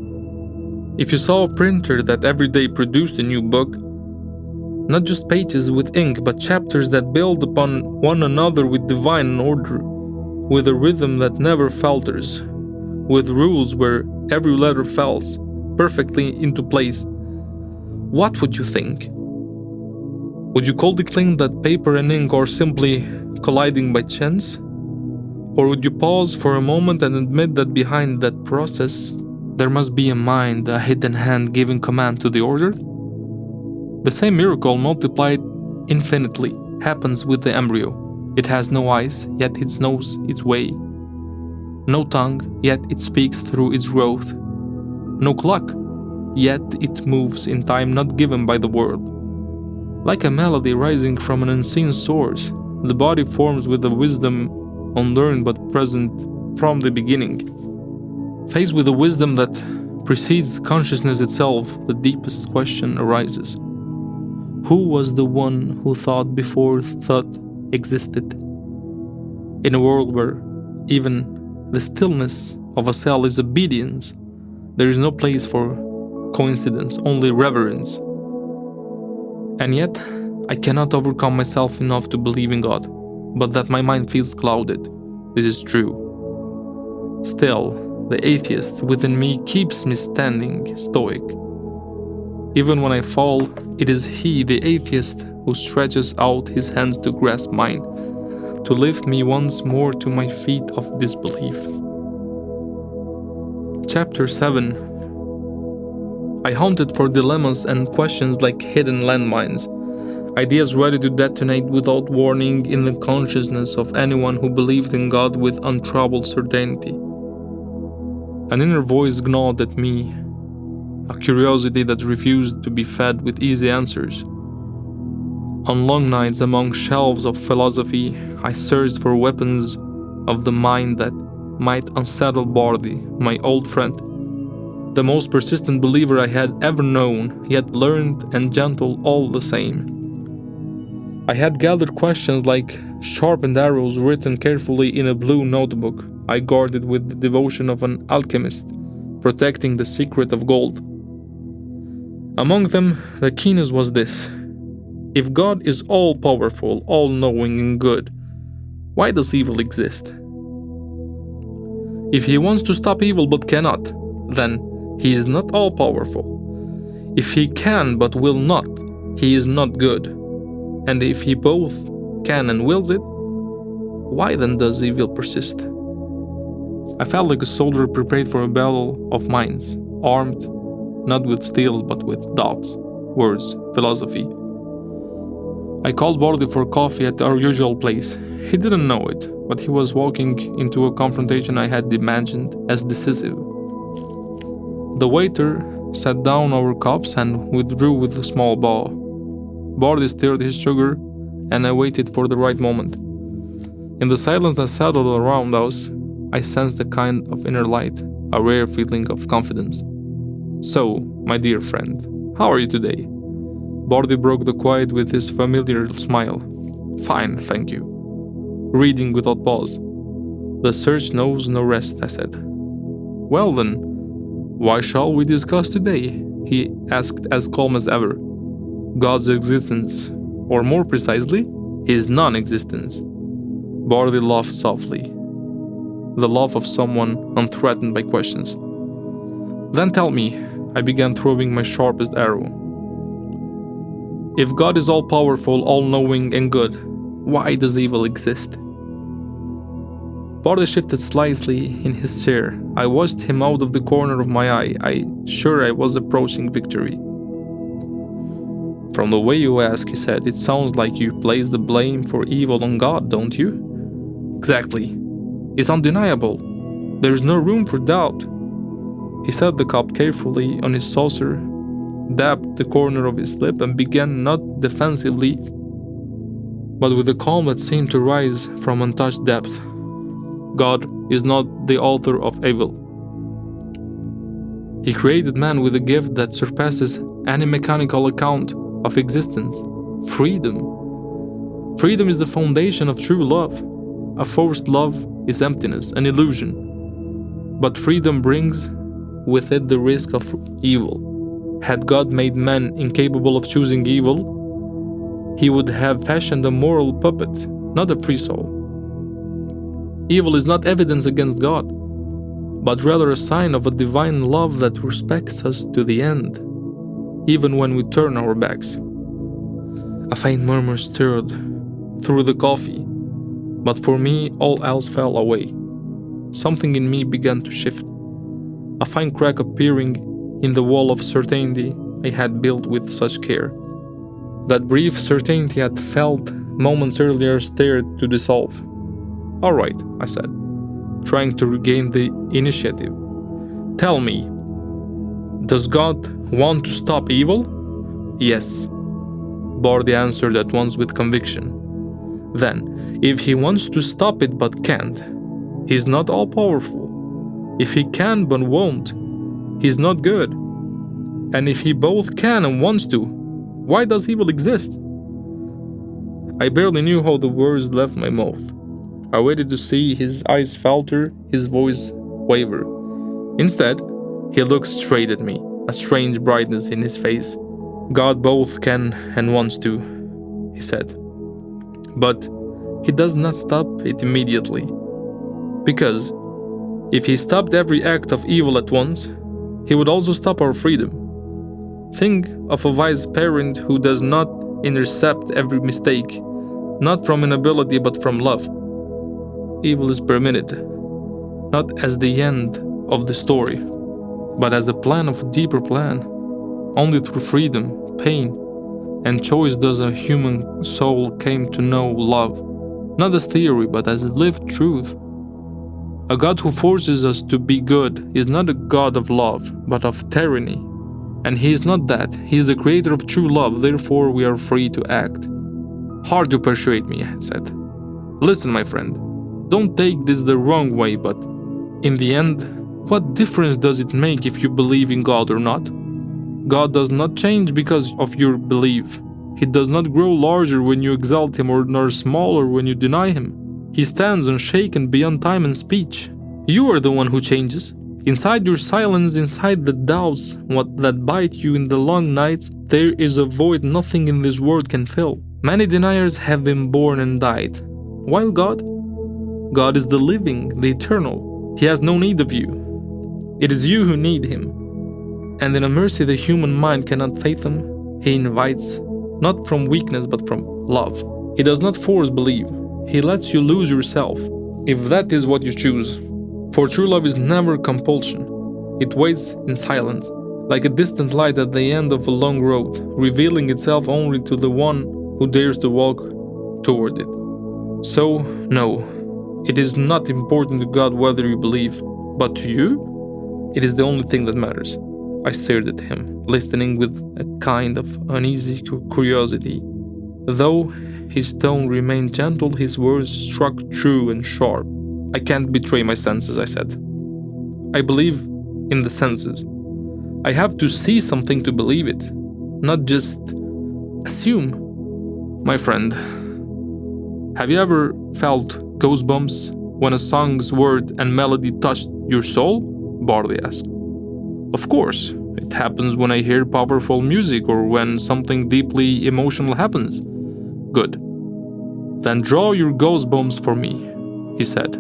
If you saw a printer that every day produced a new book, not just pages with ink, but chapters that build upon one another with divine order, with a rhythm that never falters, with rules where every letter falls perfectly into place, what would you think? Would you call the cling that paper and ink are simply colliding by chance? Or would you pause for a moment and admit that behind that process, there must be a mind, a hidden hand giving command to the order? The same miracle multiplied infinitely happens with the embryo. It has no eyes, yet it knows its way. No tongue, yet it speaks through its growth. No clock, yet it moves in time not given by the world. Like a melody rising from an unseen source, the body forms with a wisdom unlearned but present from the beginning. Faced with a wisdom that precedes consciousness itself, the deepest question arises. Who was the one who thought before thought existed? In a world where even the stillness of a cell is obedience, there is no place for coincidence, only reverence. And yet, I cannot overcome myself enough to believe in God, but that my mind feels clouded. This is true. Still, the atheist within me keeps me standing stoic. Even when I fall, it is he, the atheist, who stretches out his hands to grasp mine, to lift me once more to my feet of disbelief. Chapter 7. I hunted for dilemmas and questions like hidden landmines, ideas ready to detonate without warning in the consciousness of anyone who believed in God with untroubled certainty. An inner voice gnawed at me, a curiosity that refused to be fed with easy answers. On long nights among shelves of philosophy, I searched for weapons of the mind that might unsettle Bardi, my old friend, the most persistent believer I had ever known, yet learned and gentle all the same. I had gathered questions like sharpened arrows written carefully in a blue notebook I guarded with the devotion of an alchemist, protecting the secret of gold. Among them, the keenest was this. If God is all-powerful, all-knowing and good, why does evil exist? If he wants to stop evil but cannot, then he is not all-powerful. If he can but will not, he is not good. And if he both can and wills it, why then does evil persist? I felt like a soldier prepared for a battle of minds, armed not with steel but with doubts, words, philosophy. I called Bardi for coffee at our usual place. He didn't know it, but he was walking into a confrontation I had imagined as decisive. The waiter set down our cups and withdrew with a small bow. Bardi stirred his sugar, and I waited for the right moment. In the silence that settled around us, I sensed a kind of inner light, a rare feeling of confidence. So, my dear friend, how are you today? Bardi broke the quiet with his familiar smile. Fine, thank you. Reading without pause. The search knows no rest, I said. Well then, why shall we discuss today? He asked as calm as ever. God's existence, or more precisely, his non-existence. Bardi laughed softly, the laugh of someone unthreatened by questions. Then tell me, I began throwing my sharpest arrow. If God is all-powerful, all-knowing and good, why does evil exist? Bardi shifted slightly in his chair. I watched him out of the corner of my eye, sure I was approaching victory. From the way you ask, he said, it sounds like you place the blame for evil on God, don't you? Exactly. It's undeniable. There's no room for doubt. He set the cup carefully on his saucer, dabbed the corner of his lip, and began not defensively, but with a calm that seemed to rise from untouched depth. God is not the author of evil. He created man with a gift that surpasses any mechanical account of existence: freedom. Freedom is the foundation of true love. A forced love is emptiness, an illusion. But freedom brings with it the risk of evil. Had God made man incapable of choosing evil, he would have fashioned a moral puppet, not a free soul. Evil is not evidence against God, but rather a sign of a divine love that respects us to the end, even when we turn our backs. A faint murmur stirred through the coffee, but for me all else fell away. Something in me began to shift, a fine crack appearing in the wall of certainty I had built with such care. That brief certainty I had felt moments earlier started to dissolve. "All right," I said, trying to regain the initiative. "Tell me, does God want to stop evil?" "Yes," Bardi answered at once with conviction. "Then, if he wants to stop it but can't, he's not all-powerful. If he can but won't, he's not good. And if he both can and wants to, why does evil exist?" I barely knew how the words left my mouth. I waited to see his eyes falter, his voice waver. Instead, he looked straight at me, a strange brightness in his face. "God both can and wants to," he said. "But he does not stop it immediately. Because if he stopped every act of evil at once, he would also stop our freedom. Think of a wise parent who does not intercept every mistake, not from inability but from love. Evil is permitted, not as the end of the story, but as a plan of a deeper plan. Only through freedom, pain, and choice does a human soul came to know love, not as theory, but as a lived truth. A God who forces us to be good is not a God of love, but of tyranny. And he is not that. He is the creator of true love, therefore we are free to act." "Hard to persuade me," I said. "Listen, my friend. Don't take this the wrong way, but in the end, what difference does it make if you believe in God or not? God does not change because of your belief. He does not grow larger when you exalt him, or nor smaller when you deny him. He stands unshaken beyond time and speech. You are the one who changes. Inside your silence, inside the doubts that bite you in the long nights, there is a void nothing in this world can fill. Many deniers have been born and died. While God is the living, the eternal. He has no need of you. It is you who need him. And in a mercy the human mind cannot fathom, he invites, not from weakness but from love. He does not force belief. He lets you lose yourself, if that is what you choose. For true love is never compulsion. It waits in silence, like a distant light at the end of a long road, revealing itself only to the one who dares to walk toward it. So, no. It is not important to God whether you believe, but to you, it is the only thing that matters. I stared at him, listening with a kind of uneasy curiosity. Though his tone remained gentle, his words struck true and sharp. "I can't betray my senses," I said. "I believe in the senses. I have to see something to believe it, not just assume." "My friend, have you ever felt goosebumps when a song's word and melody touched your soul?" Bardi asked. "Of course, It happens when I hear powerful music or when something deeply emotional happens. Good. Then draw your goosebumps for me, he said.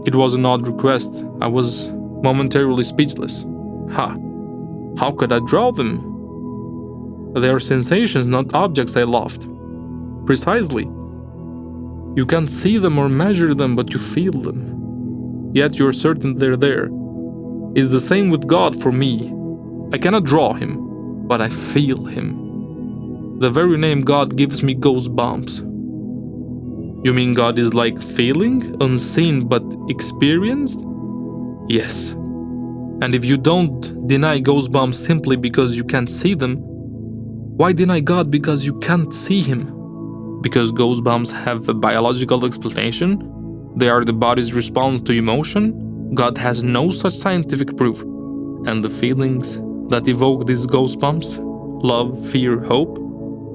It was an odd request. I was momentarily speechless. How could I draw them? They are sensations, not objects, I laughed. Precisely. You can't see them or measure them, but you feel them. Yet you're certain they're there. It's the same with God for me. I cannot draw him, but I feel him. The very name God gives me goosebumps. You mean God is like feeling, unseen but experienced? Yes. And if you don't deny goosebumps simply because you can't see them, why deny God because you can't see him? Because goosebumps have a biological explanation? They are the body's response to emotion? God has no such scientific proof. And the feelings that evoke these goosebumps, love, fear, hope,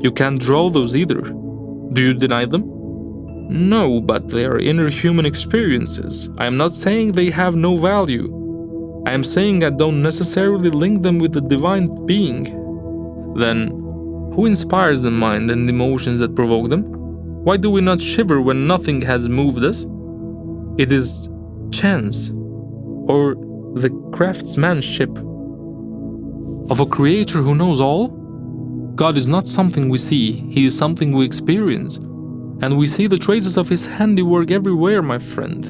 you can't draw those either. Do you deny them? No, but they are inner human experiences. I am not saying they have no value. I am saying I don't necessarily link them with the divine being. Then, who inspires the mind and the emotions that provoke them? Why do we not shiver when nothing has moved us? It is chance, or the craftsmanship of a creator who knows all. God is not something we see, he is something we experience. And we see the traces of his handiwork everywhere, my friend.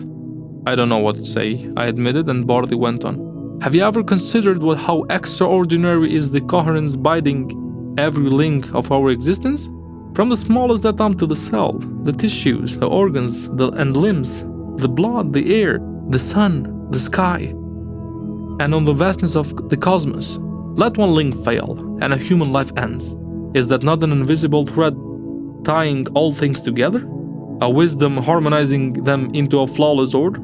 I don't know what to say, I admitted, and Barty went on. Have you ever considered how extraordinary is the coherence binding every link of our existence? From the smallest atom to the cell, the tissues, the organs, and limbs, the blood, the air, the sun, the sky, and on the vastness of the cosmos. Let one link fail, and a human life ends. Is that not an invisible thread tying all things together? A wisdom harmonizing them into a flawless order?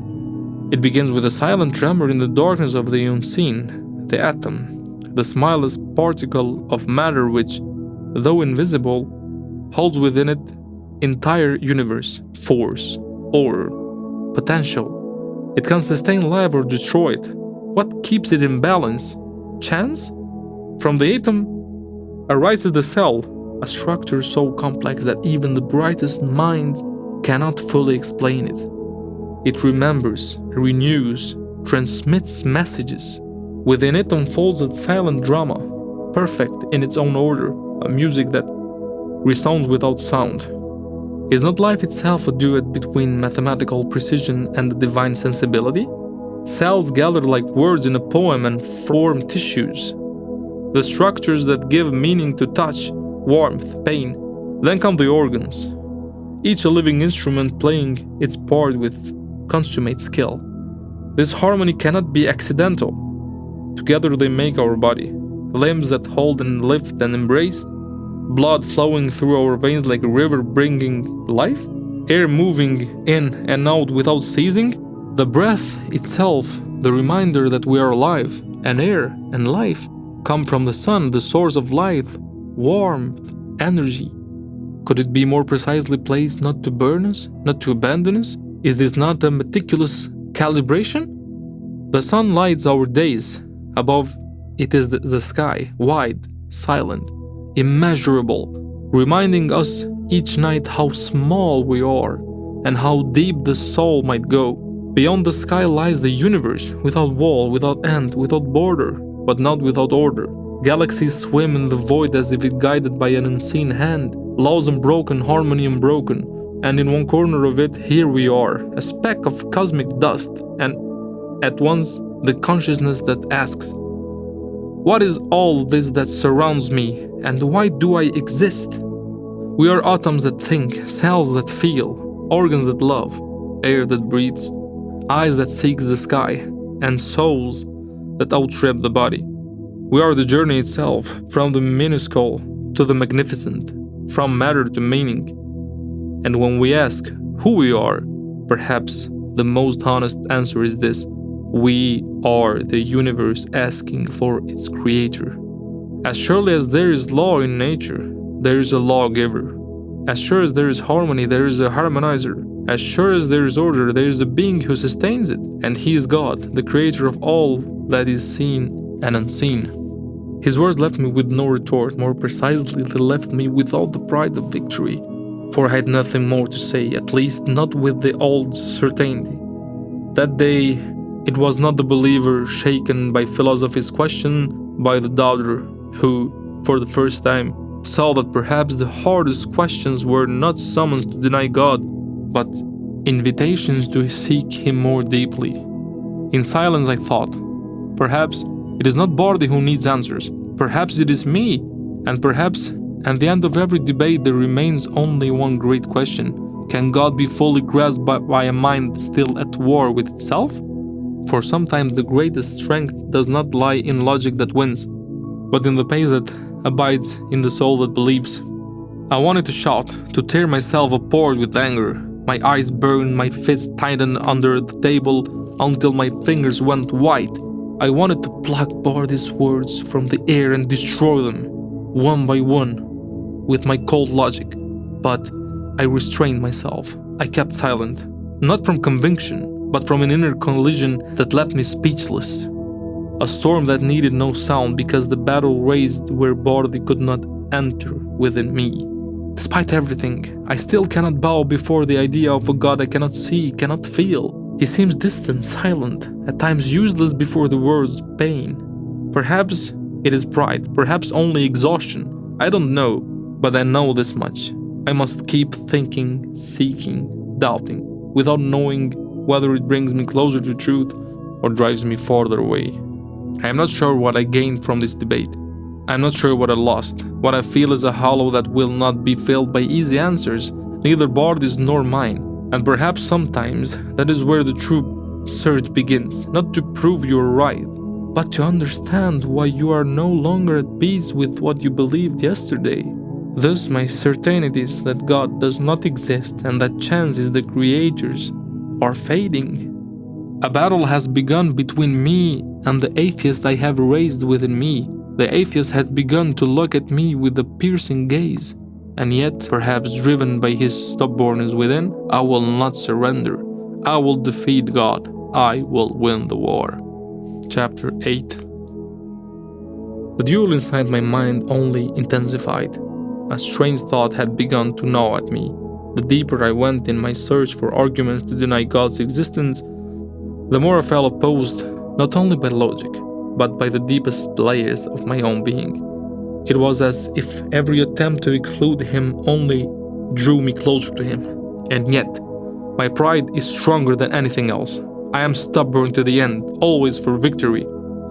It begins with a silent tremor in the darkness of the unseen, the atom, the smallest particle of matter which, though invisible, holds within it entire universe, force, order, potential. It can sustain life or destroy it. What keeps it in balance? Chance? From the atom arises the cell, a structure so complex that even the brightest mind cannot fully explain it. It remembers, renews, transmits messages. Within it unfolds a silent drama, perfect in its own order, a music that resounds without sound. Is not life itself a duet between mathematical precision and the divine sensibility? Cells gather like words in a poem and form tissues, the structures that give meaning to touch, warmth, pain. Then come the organs, each a living instrument playing its part with consummate skill. This harmony cannot be accidental. Together they make our body, limbs that hold and lift and embrace, blood flowing through our veins like a river bringing life, air moving in and out without ceasing, the breath itself, the reminder that we are alive, and air and life come from the sun, the source of light, warmth, energy. Could it be more precisely placed not to burn us, not to abandon us? Is this not a meticulous calibration? The sun lights our days. Above it is the sky, wide, silent, immeasurable, reminding us each night how small we are and how deep the soul might go. Beyond the sky lies the universe, without wall, without end, without border, but not without order. Galaxies swim in the void as if guided by an unseen hand, laws unbroken, harmony unbroken, and in one corner of it, here we are, a speck of cosmic dust, and at once the consciousness that asks, what is all this that surrounds me, and why do I exist? We are atoms that think, cells that feel, organs that love, air that breathes, eyes that seek the sky, and souls that outstrip the body. We are the journey itself, from the minuscule to the magnificent, from matter to meaning. And when we ask who we are, perhaps the most honest answer is this: we are the universe asking for its creator. As surely as there is law in nature, there is a lawgiver. As sure as there is harmony, there is a harmonizer. As sure as there is order, there is a being who sustains it. And he is God, the creator of all that is seen and unseen. His words left me with no retort. More precisely, they left me without the pride of victory. For I had nothing more to say, at least not with the old certainty. That day, it was not the believer shaken by philosophy's question, by the doubter who, for the first time, saw that perhaps the hardest questions were not summons to deny God, but invitations to seek Him more deeply. In silence I thought, perhaps it is not Bardi who needs answers, perhaps it is me, and perhaps at the end of every debate there remains only one great question: can God be fully grasped by a mind still at war with itself? For sometimes the greatest strength does not lie in logic that wins, but in the pace that abides in the soul that believes. I wanted to shout, to tear myself apart with anger. My eyes burned, my fists tightened under the table until my fingers went white. I wanted to pluck Bardi's words from the air and destroy them, one by one, with my cold logic. But I restrained myself. I kept silent, not from conviction, but from an inner collision that left me speechless. A storm that needed no sound because the battle raged where Bardi could not enter within me. Despite everything, I still cannot bow before the idea of a God I cannot see, cannot feel. He seems distant, silent, at times useless before the words pain. Perhaps it is pride, perhaps only exhaustion. I don't know, but I know this much. I must keep thinking, seeking, doubting, without knowing whether it brings me closer to truth or drives me farther away. I am not sure what I gained from this debate. I am not sure what I lost. What I feel is a hollow that will not be filled by easy answers, neither Bardi's nor mine. And perhaps sometimes that is where the true search begins, not to prove you are right, but to understand why you are no longer at peace with what you believed yesterday. Thus my certainty is that God does not exist and that chance is the creators are fading. A battle has begun between me and the atheist I have raised within me. The atheist has begun to look at me with a piercing gaze, and yet, perhaps driven by his stubbornness within, I will not surrender. I will defeat God. I will win the war. Chapter 8. The duel inside my mind only intensified. A strange thought had begun to gnaw at me. The deeper I went in my search for arguments to deny God's existence, the more I felt opposed, not only by logic, but by the deepest layers of my own being. It was as if every attempt to exclude Him only drew me closer to Him. And yet, my pride is stronger than anything else. I am stubborn to the end, always for victory.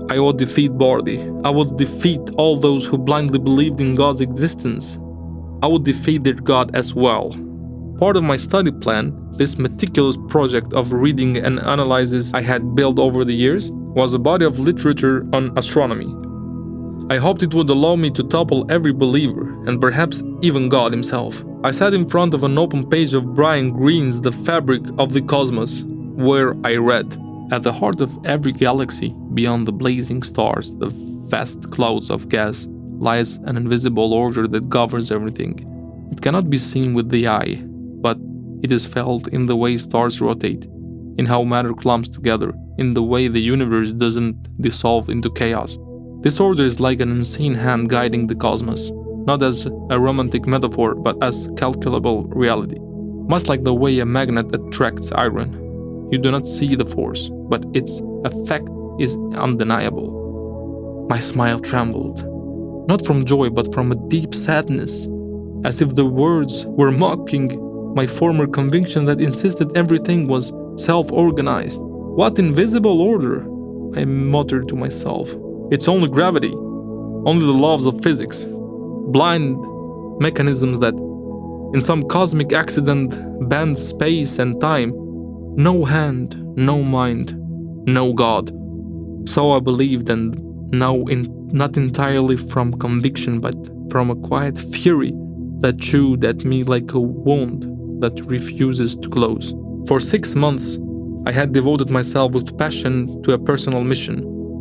I will defeat Bardi. I will defeat all those who blindly believed in God's existence. I will defeat their God as well. Part of my study plan, this meticulous project of reading and analysis I had built over the years, was a body of literature on astronomy. I hoped it would allow me to topple every believer, and perhaps even God Himself. I sat in front of an open page of Brian Greene's The Fabric of the Cosmos, where I read, "At the heart of every galaxy, beyond the blazing stars, the vast clouds of gas, lies an invisible order that governs everything. It cannot be seen with the eye, but it is felt in the way stars rotate, in how matter clumps together, in the way the universe doesn't dissolve into chaos. This order is like an unseen hand guiding the cosmos, not as a romantic metaphor, but as calculable reality. Much like the way a magnet attracts iron. You do not see the force, but its effect is undeniable." My smile trembled, not from joy, but from a deep sadness, as if the words were mocking my former conviction that insisted everything was self-organized. "What invisible order?" I muttered to myself. "It's only gravity, only the laws of physics, blind mechanisms that, in some cosmic accident, bend space and time. No hand, no mind, no God." So I believed, and now not entirely from conviction, but from a quiet fury that chewed at me like a wound that refuses to close. For 6 months, I had devoted myself with passion to a personal mission,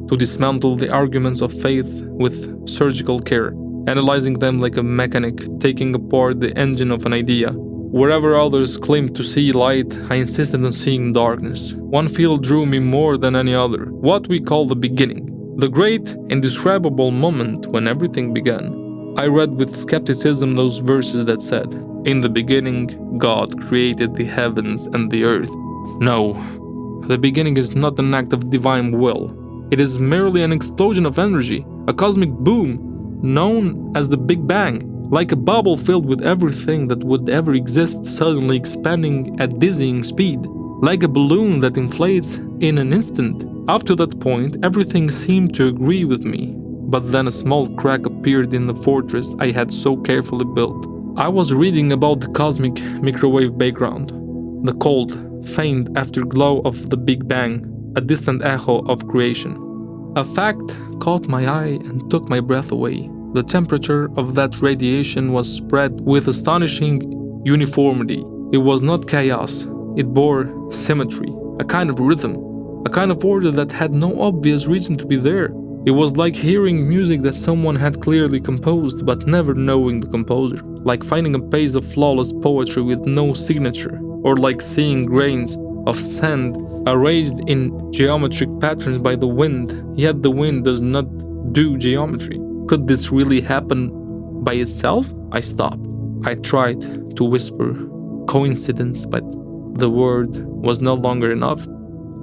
to dismantle the arguments of faith with surgical care, analyzing them like a mechanic taking apart the engine of an idea. Wherever others claimed to see light, I insisted on seeing darkness. One field drew me more than any other, what we call the beginning. The great, indescribable moment when everything began. I read with skepticism those verses that said, "In the beginning, God created the heavens and the earth." No, the beginning is not an act of divine will. It is merely an explosion of energy, a cosmic boom, known as the Big Bang, like a bubble filled with everything that would ever exist suddenly expanding at dizzying speed, like a balloon that inflates in an instant. Up to that point, everything seemed to agree with me, but then a small crack appeared in the fortress I had so carefully built. I was reading about the cosmic microwave background, the cold, faint afterglow of the Big Bang, a distant echo of creation. A fact caught my eye and took my breath away. The temperature of that radiation was spread with astonishing uniformity. It was not chaos, it bore symmetry, a kind of rhythm, a kind of order that had no obvious reason to be there. It was like hearing music that someone had clearly composed but never knowing the composer, like finding a page of flawless poetry with no signature, or like seeing grains of sand arranged in geometric patterns by the wind, yet the wind does not do geometry. Could this really happen by itself? I stopped. I tried to whisper coincidence, but the word was no longer enough.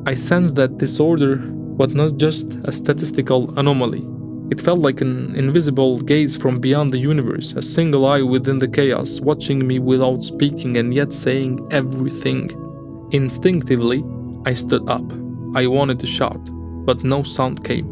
I sensed that disorder was not just a statistical anomaly. It felt like an invisible gaze from beyond the universe, a single eye within the chaos, watching me without speaking and yet saying everything. Instinctively, I stood up. I wanted to shout, but no sound came.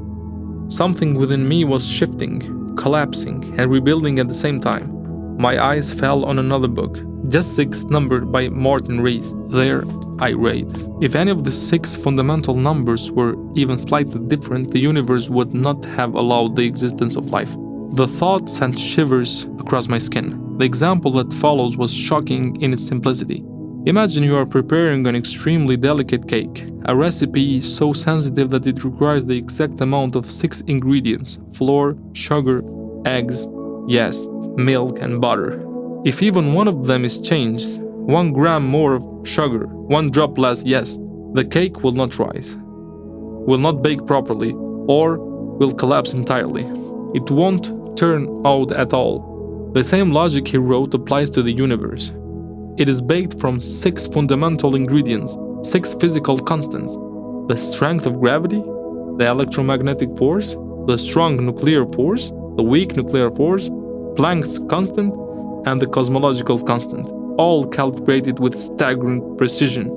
Something within me was shifting, collapsing, and rebuilding at the same time. My eyes fell on another book, Just 6, numbered by Martin Rees. There, I read, if any of the 6 fundamental numbers were even slightly different, the universe would not have allowed the existence of life. The thought sent shivers across my skin. The example that follows was shocking in its simplicity. Imagine you are preparing an extremely delicate cake, a recipe so sensitive that it requires the exact amount of 6 ingredients: flour, sugar, eggs, yeast, milk, and butter. If even one of them is changed, 1 gram more of sugar, 1 drop less yeast, the cake will not rise, will not bake properly, or will collapse entirely. It won't turn out at all. The same logic he wrote applies to the universe. It is baked from 6 fundamental ingredients, 6 physical constants: the strength of gravity, the electromagnetic force, the strong nuclear force, the weak nuclear force, Planck's constant, and the cosmological constant, all calibrated with staggering precision.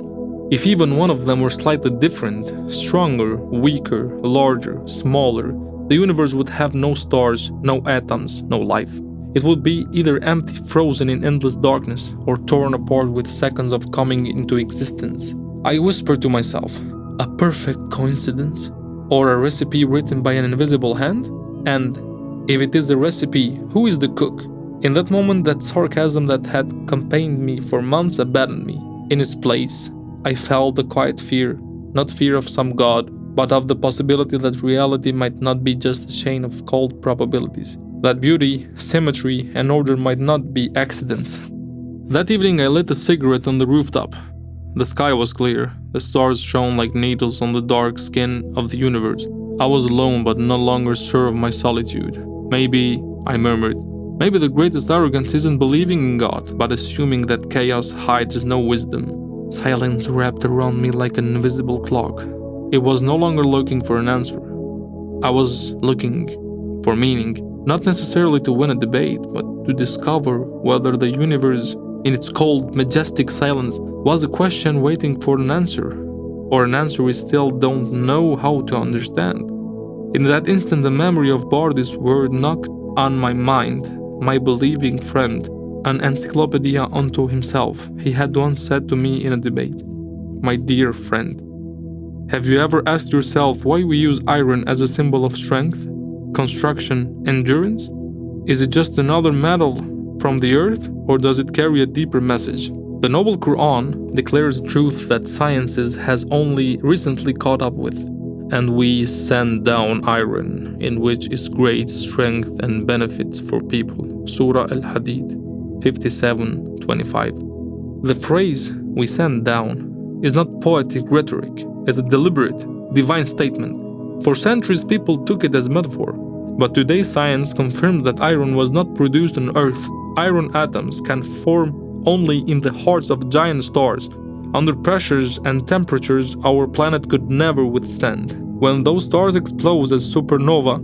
If even one of them were slightly different, stronger, weaker, larger, smaller, the universe would have no stars, no atoms, no life. It would be either empty, frozen in endless darkness, or torn apart with seconds of coming into existence. I whispered to myself, a perfect coincidence? Or a recipe written by an invisible hand? And if it is a recipe, who is the cook? In that moment, that sarcasm that had accompanied me for months abandoned me. In its place, I felt a quiet fear, not fear of some god, but of the possibility that reality might not be just a chain of cold probabilities. That beauty, symmetry, and order might not be accidents. That evening I lit a cigarette on the rooftop. The sky was clear. The stars shone like needles on the dark skin of the universe. I was alone but no longer sure of my solitude. Maybe, I murmured, maybe the greatest arrogance isn't believing in God, but assuming that chaos hides no wisdom. Silence wrapped around me like an invisible cloak. It was no longer looking for an answer. I was looking for meaning. Not necessarily to win a debate, but to discover whether the universe, in its cold, majestic silence, was a question waiting for an answer, or an answer we still don't know how to understand. In that instant, the memory of Barthes' word knocked on my mind, my believing friend, an encyclopedia unto himself. He had once said to me in a debate, "My dear friend, have you ever asked yourself why we use iron as a symbol of strength, construction, endurance? Is it just another metal from the earth, or does it carry a deeper message?" The Noble Quran declares a truth that sciences has only recently caught up with. And we send down iron, in which is great strength and benefits for people. Surah Al-Hadid 57:25. The phrase, "we send down," is not poetic rhetoric, it's a deliberate, divine statement. For centuries people took it as metaphor. But today science confirms that iron was not produced on Earth. Iron atoms can form only in the hearts of giant stars, under pressures and temperatures our planet could never withstand. When those stars explode as supernova,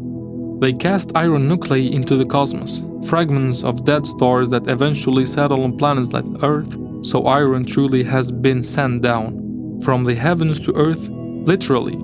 they cast iron nuclei into the cosmos, fragments of dead stars that eventually settle on planets like Earth. So iron truly has been sent down from the heavens to Earth, literally.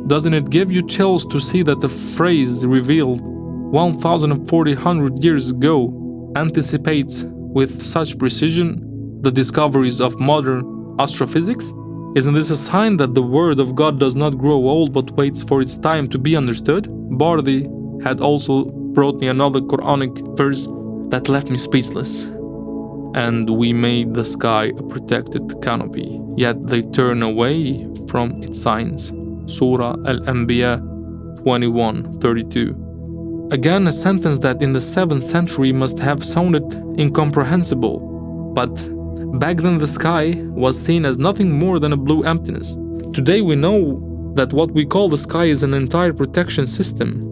Doesn't it give you chills to see that the phrase revealed 1,400 years ago anticipates with such precision the discoveries of modern astrophysics? Isn't this a sign that the word of God does not grow old but waits for its time to be understood? Bardi had also brought me another Quranic verse that left me speechless. And we made the sky a protected canopy, yet they turn away from its signs. Surah Al-Anbiya 21:32. Again, a sentence that in the 7th century must have sounded incomprehensible, but back then the sky was seen as nothing more than a blue emptiness. Today we know that what we call the sky is an entire protection system.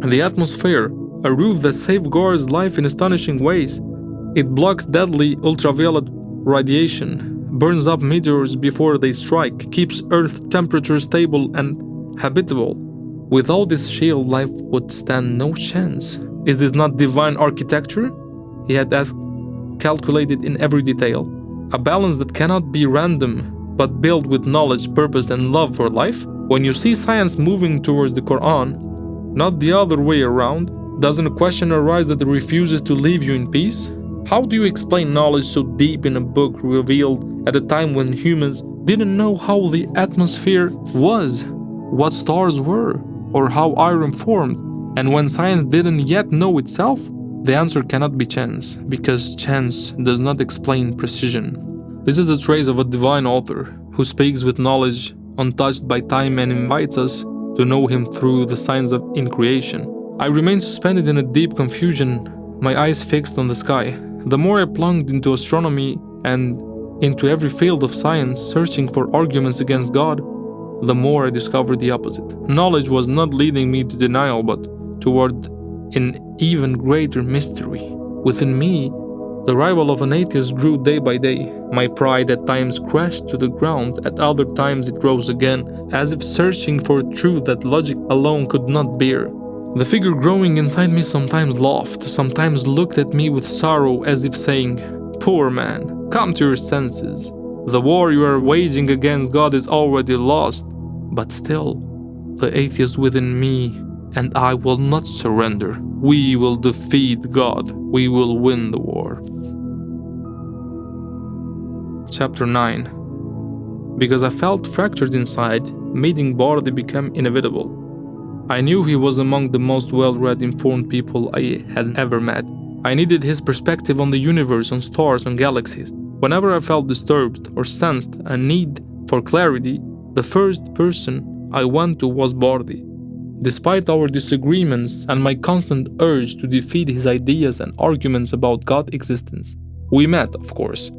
The atmosphere, a roof that safeguards life in astonishing ways. It blocks deadly ultraviolet radiation, burns up meteors before they strike, keeps Earth temperature stable and habitable. Without this shield, life would stand no chance. Is this not divine architecture? He had asked, calculated in every detail. A balance that cannot be random, but built with knowledge, purpose, and love for life? When you see science moving towards the Quran, not the other way around, doesn't a question arise that refuses to leave you in peace? How do you explain knowledge so deep in a book revealed at a time when humans didn't know how the atmosphere was, what stars were, or how iron formed, and when science didn't yet know itself? The answer cannot be chance, because chance does not explain precision. This is the trace of a divine author who speaks with knowledge untouched by time and invites us to know him through the signs in creation. I remained suspended in a deep confusion, my eyes fixed on the sky. The more I plunged into astronomy and into every field of science, searching for arguments against God, the more I discovered the opposite. Knowledge was not leading me to denial, but toward an even greater mystery. Within me, the rival of an atheist grew day by day. My pride at times crashed to the ground, at other times it rose again, as if searching for a truth that logic alone could not bear. The figure growing inside me sometimes laughed, sometimes looked at me with sorrow as if saying, "Poor man, come to your senses. The war you are waging against God is already lost." But still, the atheist within me and I will not surrender. We will defeat God. We will win the war. Chapter 9. Because I felt fractured inside, meeting Bardi became inevitable. I knew he was among the most well-read, informed people I had ever met. I needed his perspective on the universe, on stars, on galaxies. Whenever I felt disturbed or sensed a need for clarity, the first person I went to was Bardi. Despite our disagreements and my constant urge to defeat his ideas and arguments about God's existence, we met, of course.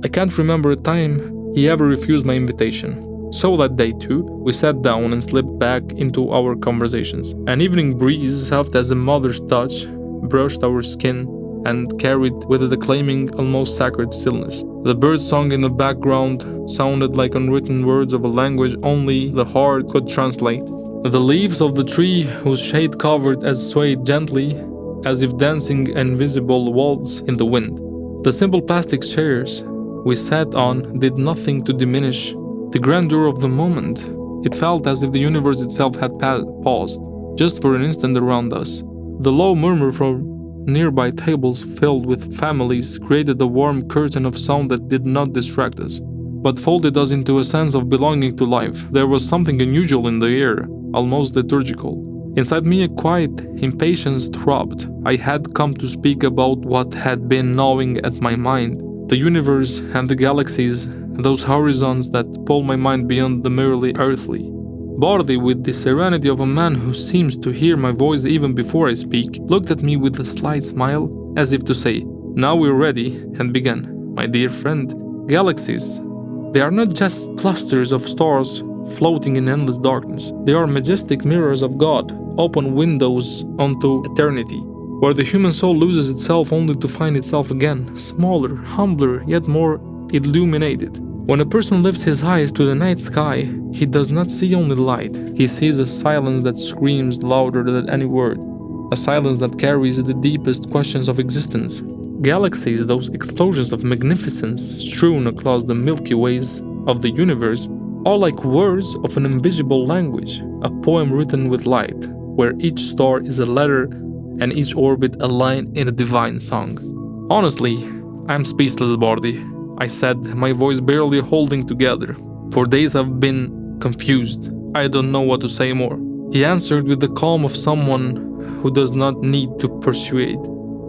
I can't remember a time he ever refused my invitation. So that day too, we sat down and slipped back into our conversations. An evening breeze, soft as a mother's touch, brushed our skin and carried with it a claiming, almost sacred stillness. The birds song in the background sounded like unwritten words of a language only the heart could translate. The leaves of the tree, whose shade covered as swayed gently, as if dancing invisible waltz in the wind. The simple plastic chairs we sat on did nothing to diminish the grandeur of the moment. It felt as if the universe itself had paused, just for an instant around us. The low murmur from nearby tables filled with families created a warm curtain of sound that did not distract us, but folded us into a sense of belonging to life. There was something unusual in the air, almost liturgical. Inside me a quiet impatience throbbed. I had come to speak about what had been gnawing at my mind. The universe and the galaxies, those horizons that pull my mind beyond the merely earthly. Bardi, with the serenity of a man who seems to hear my voice even before I speak, looked at me with a slight smile, as if to say, "Now we're ready," and began, "My dear friend, galaxies, they are not just clusters of stars floating in endless darkness. They are majestic mirrors of God, open windows onto eternity, where the human soul loses itself only to find itself again, smaller, humbler, yet more illuminated. When a person lifts his eyes to the night sky, he does not see only light. He sees a silence that screams louder than any word, a silence that carries the deepest questions of existence. Galaxies, those explosions of magnificence strewn across the Milky Ways of the universe, are like words of an invisible language, a poem written with light, where each star is a letter and each orbit a line in a divine song. Honestly, I'm speechless, Bardi, I said, my voice barely holding together. For days I've been confused. I don't know what to say more. He answered with the calm of someone who does not need to persuade,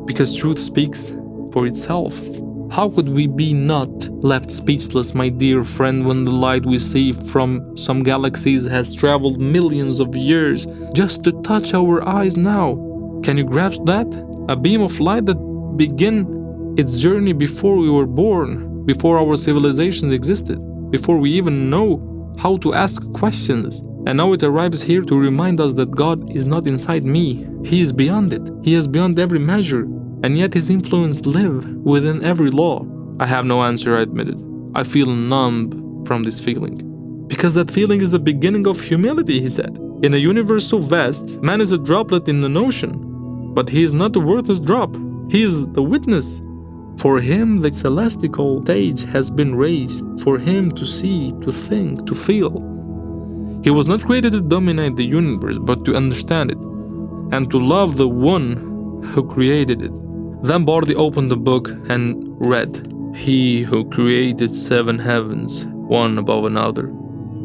because truth speaks for itself. How could we be not left speechless, my dear friend, when the light we see from some galaxies has traveled millions of years just to touch our eyes now? Can you grasp that? A beam of light that began its journey before we were born, before our civilizations existed, before we even know how to ask questions. And now it arrives here to remind us that God is not inside me. He is beyond it. He is beyond every measure. And yet his influence lives within every law. I have no answer, I admitted. I feel numb from this feeling. Because that feeling is the beginning of humility, he said. In a universe so vast, man is a droplet in an ocean. But he is not a worthless drop. He is the witness. For him, the celestial stage has been raised, for him to see, to think, to feel. He was not created to dominate the universe, but to understand it, and to love the one who created it. Then Bardi opened the book and read, "He who created 7 heavens, one above another.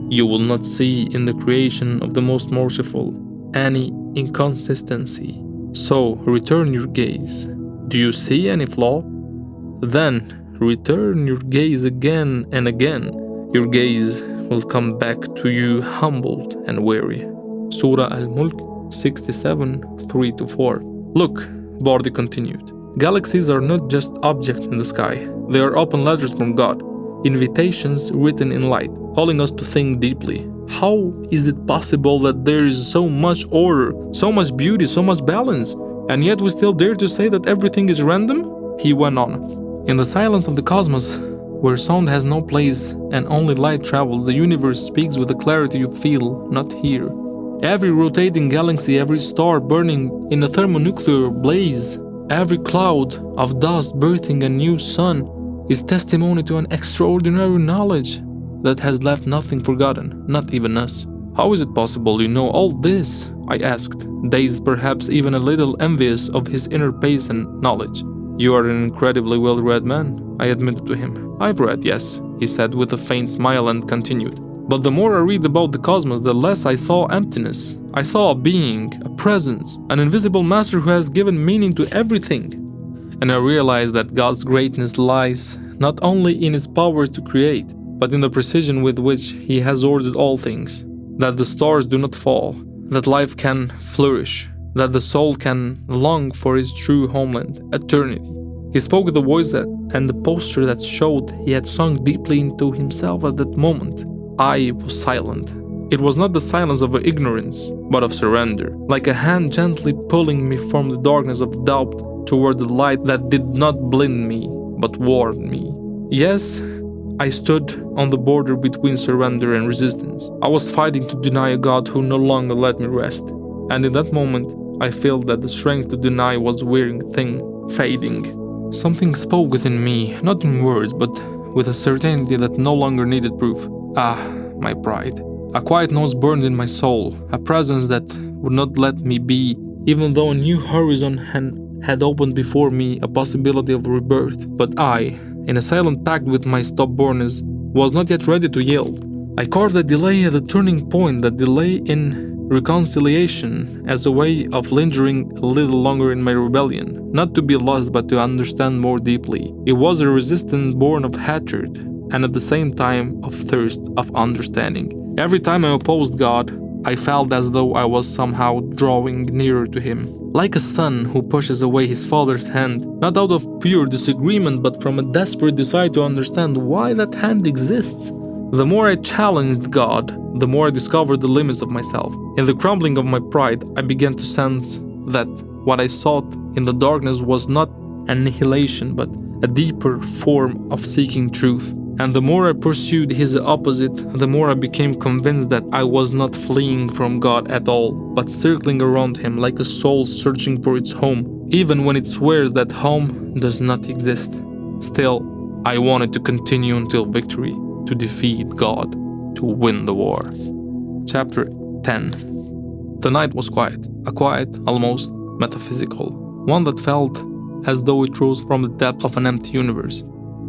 You will not see in the creation of the most merciful any inconsistency. So return your gaze. Do you see any flaw? Then return your gaze again and again. Your gaze will come back to you humbled and weary." Surah Al-Mulk 67, 3-4. Look, Bardi continued, galaxies are not just objects in the sky. They are open letters from God, invitations written in light, calling us to think deeply. How is it possible that there is so much order, so much beauty, so much balance, and yet we still dare to say that everything is random? He went on. In the silence of the cosmos, where sound has no place and only light travels, the universe speaks with a clarity you feel, not hear. Every rotating galaxy, every star burning in a thermonuclear blaze, every cloud of dust birthing a new sun is testimony to an extraordinary knowledge that has left nothing forgotten, not even us. How is it possible you know all this? I asked, dazed, perhaps even a little envious of his inner pace and knowledge. You are an incredibly well-read man, I admitted to him. I've read, yes, he said with a faint smile and continued. But the more I read about the cosmos, the less I saw emptiness. I saw a being, a presence, an invisible master who has given meaning to everything. And I realized that God's greatness lies not only in his powers to create, but in the precision with which he has ordered all things. That the stars do not fall, that life can flourish, that the soul can long for its true homeland, eternity. He spoke with a voice and the posture that showed he had sunk deeply into himself at that moment. I was silent. It was not the silence of ignorance, but of surrender, like a hand gently pulling me from the darkness of doubt toward the light that did not blind me, but warmed me. Yes, I stood on the border between surrender and resistance. I was fighting to deny a God who no longer let me rest. And in that moment, I felt that the strength to deny was wearing thin, fading. Something spoke within me, not in words, but with a certainty that no longer needed proof. My pride. A quiet noise burned in my soul, a presence that would not let me be, even though a new horizon had opened before me, a possibility of rebirth. But I, in a silent pact with my stubbornness, was not yet ready to yield. I carved the delay at a turning point, the delay in reconciliation, as a way of lingering a little longer in my rebellion, not to be lost but to understand more deeply. It was a resistance born of hatred, and at the same time of thirst of understanding. Every time I opposed God, I felt as though I was somehow drawing nearer to him. Like a son who pushes away his father's hand, not out of pure disagreement but from a desperate desire to understand why that hand exists. The more I challenged God, the more I discovered the limits of myself. In the crumbling of my pride, I began to sense that what I sought in the darkness was not annihilation, but a deeper form of seeking truth. And the more I pursued his opposite, the more I became convinced that I was not fleeing from God at all, but circling around him like a soul searching for its home, even when it swears that home does not exist. Still, I wanted to continue until victory, to defeat God, to win the war. Chapter 10. The night was quiet, a quiet, almost metaphysical, one that felt as though it rose from the depths of an empty universe.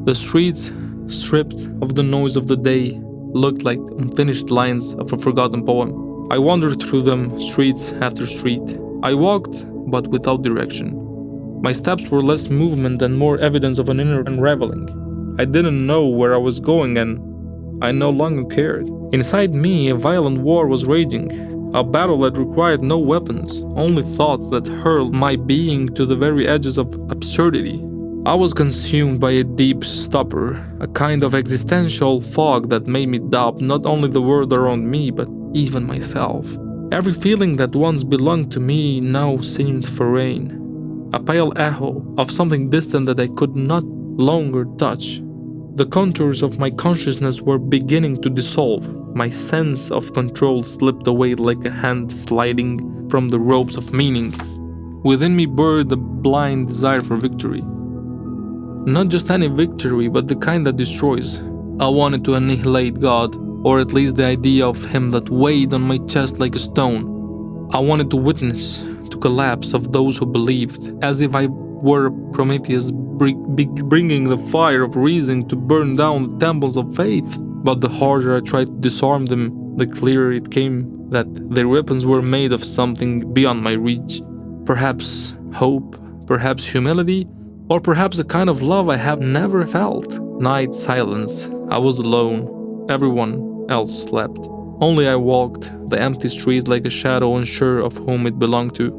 The streets, stripped of the noise of the day, looked like unfinished lines of a forgotten poem. I wandered through them, streets after street. I walked, but without direction. My steps were less movement and more evidence of an inner unraveling. I didn't know where I was going, and I no longer cared. Inside me, a violent war was raging, a battle that required no weapons, only thoughts that hurled my being to the very edges of absurdity. I was consumed by a deep stupor, a kind of existential fog that made me doubt not only the world around me, but even myself. Every feeling that once belonged to me now seemed foreign, a pale echo of something distant that I could not longer touch. The contours of my consciousness were beginning to dissolve. My sense of control slipped away like a hand sliding from the ropes of meaning. Within me burned a blind desire for victory. Not just any victory, but the kind that destroys. I wanted to annihilate God, or at least the idea of him that weighed on my chest like a stone. I wanted to witness the collapse of those who believed, as if I were Prometheus bringing the fire of reason to burn down the temples of faith. But the harder I tried to disarm them, the clearer it came that their weapons were made of something beyond my reach. Perhaps hope, perhaps humility, or perhaps a kind of love I have never felt. Night silence. I was alone. Everyone else slept. Only I walked the empty streets like a shadow, unsure of whom it belonged to.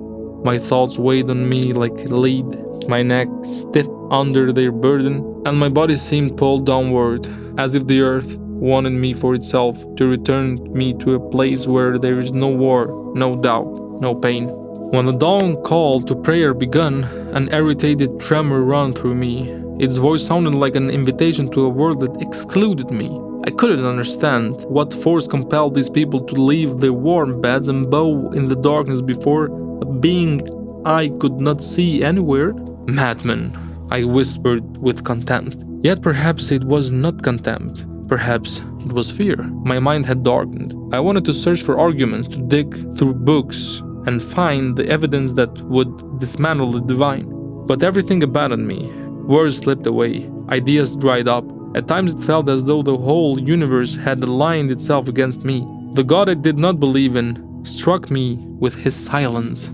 My thoughts weighed on me like a lead, my neck stiff under their burden, and my body seemed pulled downward, as if the earth wanted me for itself, to return me to a place where there is no war, no doubt, no pain. When the dawn call to prayer began, an irritated tremor ran through me. Its voice sounded like an invitation to a world that excluded me. I couldn't understand what force compelled these people to leave their warm beds and bow in the darkness before a being I could not see anywhere. Madman, I whispered with contempt. Yet perhaps it was not contempt. Perhaps it was fear. My mind had darkened. I wanted to search for arguments, to dig through books, and find the evidence that would dismantle the divine. But everything abandoned me. Words slipped away. Ideas dried up. At times it felt as though the whole universe had aligned itself against me. The God I did not believe in struck me with his silence.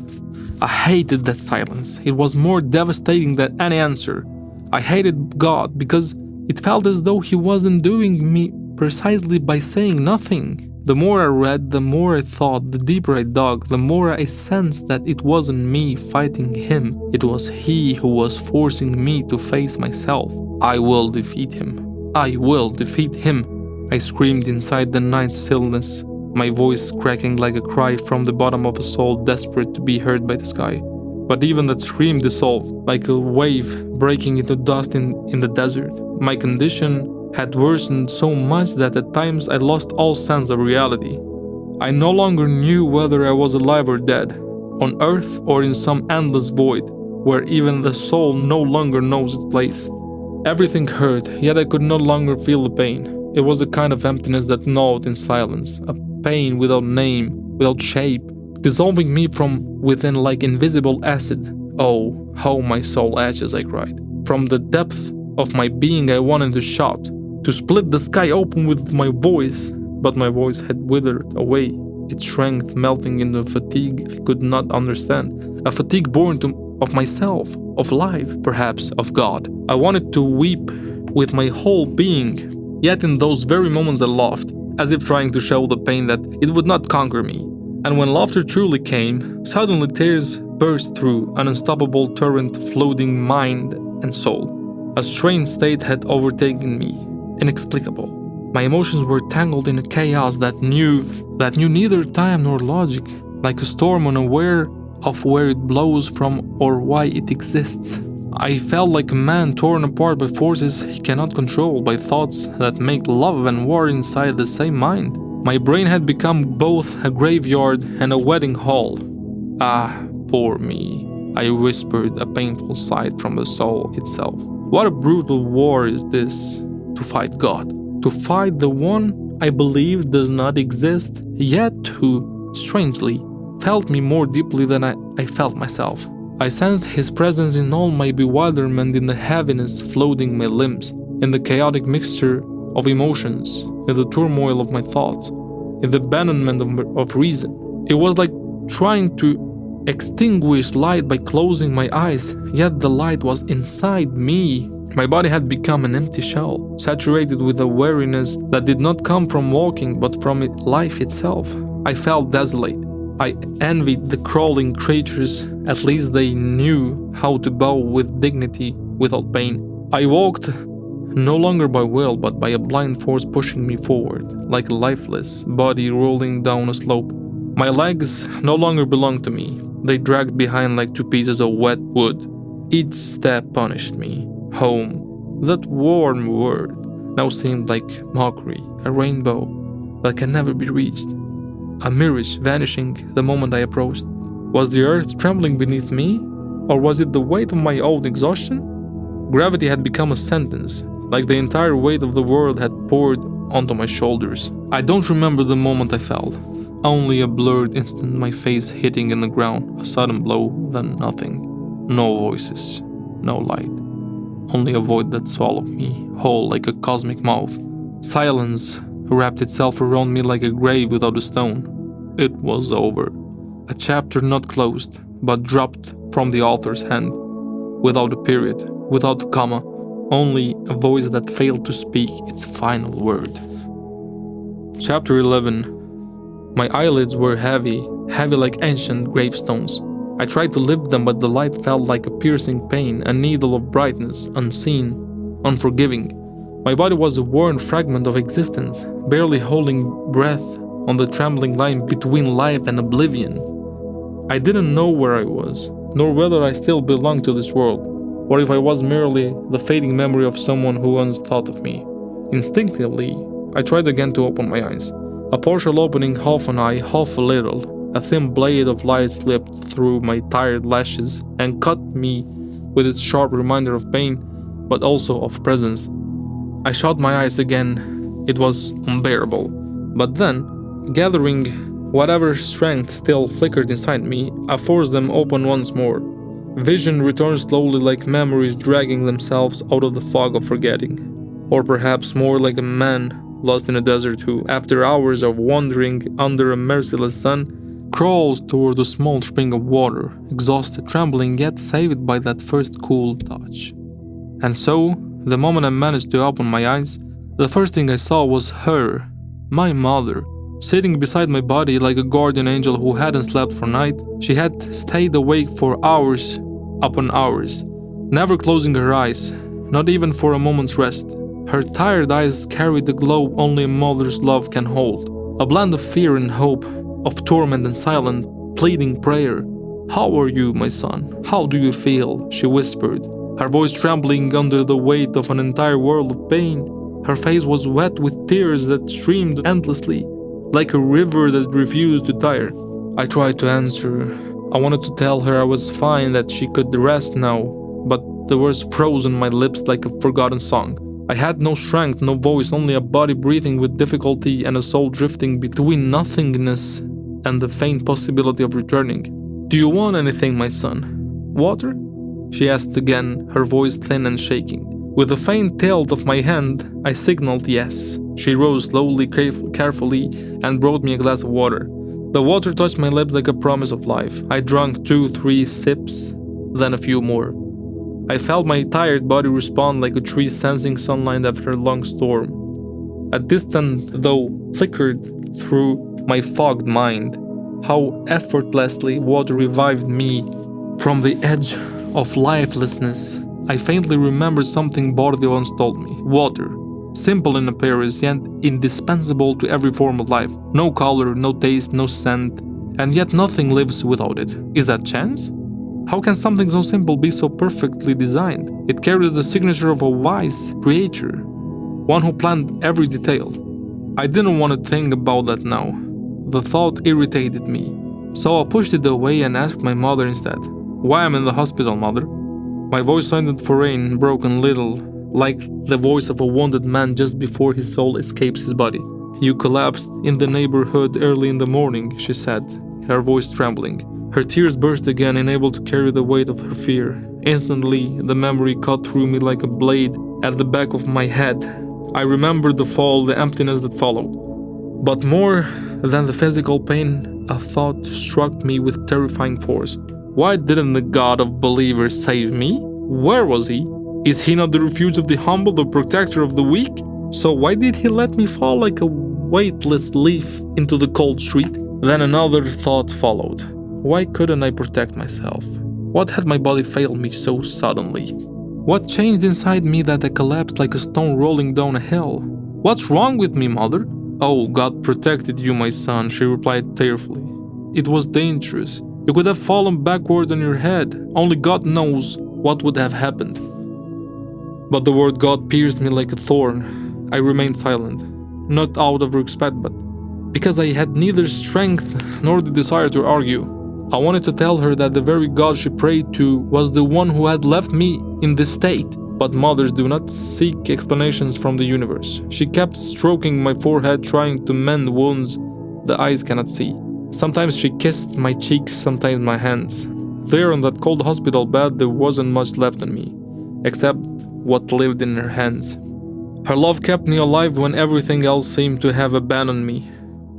I hated that silence. It was more devastating than any answer. I hated God because it felt as though he wasn't doing me precisely by saying nothing. The more I read, the more I thought, the deeper I dug, the more I sensed that it wasn't me fighting him. It was he who was forcing me to face myself. I will defeat him. I will defeat him. I screamed inside the night stillness, my voice cracking like a cry from the bottom of a soul desperate to be heard by the sky. But even that scream dissolved, like a wave breaking into dust in the desert. My condition had worsened so much that at times I lost all sense of reality. I no longer knew whether I was alive or dead, on earth or in some endless void, where even the soul no longer knows its place. Everything hurt, yet I could no longer feel the pain. It was a kind of emptiness that gnawed in silence, a pain without name, without shape, dissolving me from within like invisible acid. Oh, how my soul aches, I cried. From the depth of my being I wanted to shout, to split the sky open with my voice, but my voice had withered away, its strength melting into fatigue I could not understand, a fatigue born of myself, of life, perhaps of God. I wanted to weep with my whole being, yet in those very moments I laughed, as if trying to show the pain that it would not conquer me. And when laughter truly came, suddenly tears burst through, an unstoppable torrent flooding mind and soul. A strange state had overtaken me, inexplicable. My emotions were tangled in a chaos that knew neither time nor logic, like a storm unaware of where it blows from or why it exists. I felt like a man torn apart by forces he cannot control, by thoughts that make love and war inside the same mind. My brain had become both a graveyard and a wedding hall. Ah, poor me, I whispered, a painful sight from the soul itself. What a brutal war is this, to fight God, to fight the one I believe does not exist, yet who, strangely, felt me more deeply than I felt myself. I sensed his presence in all my bewilderment, in the heaviness flooding my limbs, in the chaotic mixture of emotions, in the turmoil of my thoughts, in the abandonment of reason. It was like trying to extinguish light by closing my eyes, yet the light was inside me. My body had become an empty shell, saturated with a weariness that did not come from walking but from life itself. I felt desolate. I envied the crawling creatures. At least they knew how to bow with dignity without pain. I walked no longer by will, but by a blind force pushing me forward, like a lifeless body rolling down a slope. My legs no longer belonged to me. They dragged behind like two pieces of wet wood. Each step punished me. Home, that warm word, now seemed like mockery, a rainbow that can never be reached. A mirage vanishing the moment I approached. Was the earth trembling beneath me? Or was it the weight of my own exhaustion? Gravity had become a sentence, like the entire weight of the world had poured onto my shoulders. I don't remember the moment I fell. Only a blurred instant, my face hitting in the ground, a sudden blow, then nothing. No voices, no light. Only a void that swallowed me, whole like a cosmic mouth. Silence wrapped itself around me like a grave without a stone. It was over. A chapter not closed, but dropped from the author's hand. Without a period, without a comma, only a voice that failed to speak its final word. Chapter 11. My eyelids were heavy like ancient gravestones. I tried to lift them, but the light felt like a piercing pain, a needle of brightness, unseen, unforgiving. My body was a worn fragment of existence, barely holding breath on the trembling line between life and oblivion. I didn't know where I was, nor whether I still belonged to this world, or if I was merely the fading memory of someone who once thought of me. Instinctively, I tried again to open my eyes. A partial opening, half an eye, half a little. A thin blade of light slipped through my tired lashes and cut me with its sharp reminder of pain, but also of presence. I shut my eyes again. It was unbearable. But then, gathering whatever strength still flickered inside me, I forced them open once more. Vision returned slowly, like memories dragging themselves out of the fog of forgetting. Or perhaps more like a man lost in a desert who, after hours of wandering under a merciless sun, crawls toward a small spring of water, exhausted, trembling, yet saved by that first cool touch. And so, the moment I managed to open my eyes, the first thing I saw was her, my mother, sitting beside my body like a guardian angel who hadn't slept for night. She had stayed awake for hours upon hours, never closing her eyes, not even for a moment's rest. Her tired eyes carried the glow only a mother's love can hold, a blend of fear and hope, of torment and silent, pleading prayer. "How are you, my son? How do you feel?" she whispered, her voice trembling under the weight of an entire world of pain. Her face was wet with tears that streamed endlessly, like a river that refused to tire. I tried to answer. I wanted to tell her I was fine, that she could rest now, but the words froze on my lips like a forgotten song. I had no strength, no voice, only a body breathing with difficulty and a soul drifting between nothingness and the faint possibility of returning. "Do you want anything, my son? Water?" she asked again, her voice thin and shaking. With a faint tilt of my hand, I signaled yes. She rose slowly, carefully, and brought me a glass of water. The water touched my lips like a promise of life. I drank 2-3 sips, then a few more. I felt my tired body respond like a tree sensing sunlight after a long storm. A distant though flickered through my fogged mind. How effortlessly water revived me from the edge of lifelessness. I faintly remembered something Bordi once told me. Water, simple in appearance, yet indispensable to every form of life. No color, no taste, no scent, and yet nothing lives without it. Is that chance? How can something so simple be so perfectly designed? It carries the signature of a wise creator, one who planned every detail. I didn't want to think about that now. The thought irritated me, so I pushed it away and asked my mother instead. Why am I in the hospital, mother? My voice sounded foreign, broken, little, like the voice of a wounded man just before his soul escapes his body. You collapsed in the neighborhood early in the morning, she said, her voice trembling. Her tears burst again, unable to carry the weight of her fear. Instantly, the memory cut through me like a blade at the back of my head. I remembered the fall, the emptiness that followed. But more than the physical pain, a thought struck me with terrifying force. Why didn't the God of believers save me? Where was he? Is he not the refuge of the humble, the protector of the weak? So why did he let me fall like a weightless leaf into the cold street? Then another thought followed. Why couldn't I protect myself? What had my body failed me so suddenly? What changed inside me that I collapsed like a stone rolling down a hill? What's wrong with me, mother? Oh, God protected you, my son, she replied tearfully. It was dangerous. You could have fallen backward on your head. Only God knows what would have happened. But the word God pierced me like a thorn. I remained silent, not out of respect, but because I had neither strength nor the desire to argue. I wanted to tell her that the very God she prayed to was the one who had left me in this state. But mothers do not seek explanations from the universe. She kept stroking my forehead, trying to mend wounds the eyes cannot see. Sometimes she kissed my cheeks, sometimes my hands. There on that cold hospital bed, there wasn't much left in me, except what lived in her hands. Her love kept me alive when everything else seemed to have abandoned me.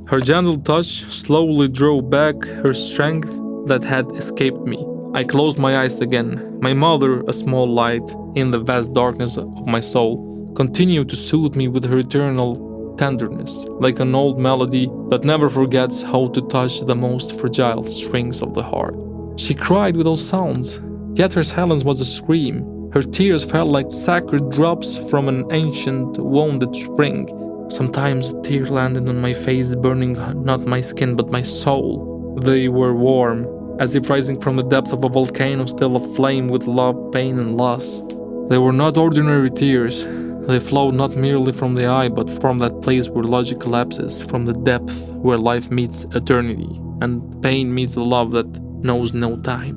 Her gentle touch slowly drove back her strength that had escaped me. I closed my eyes again. My mother, a small light in the vast darkness of my soul, continued to soothe me with her eternal tenderness, like an old melody that never forgets how to touch the most fragile strings of the heart. She cried without sounds, yet her silence was a scream. Her tears felt like sacred drops from an ancient, wounded spring. Sometimes a tear landed on my face, burning not my skin but my soul. They were warm, as if rising from the depth of a volcano still aflame with love, pain, and loss. They were not ordinary tears. They flowed not merely from the eye, but from that place where logic collapses, from the depth where life meets eternity, and pain meets the love that knows no time.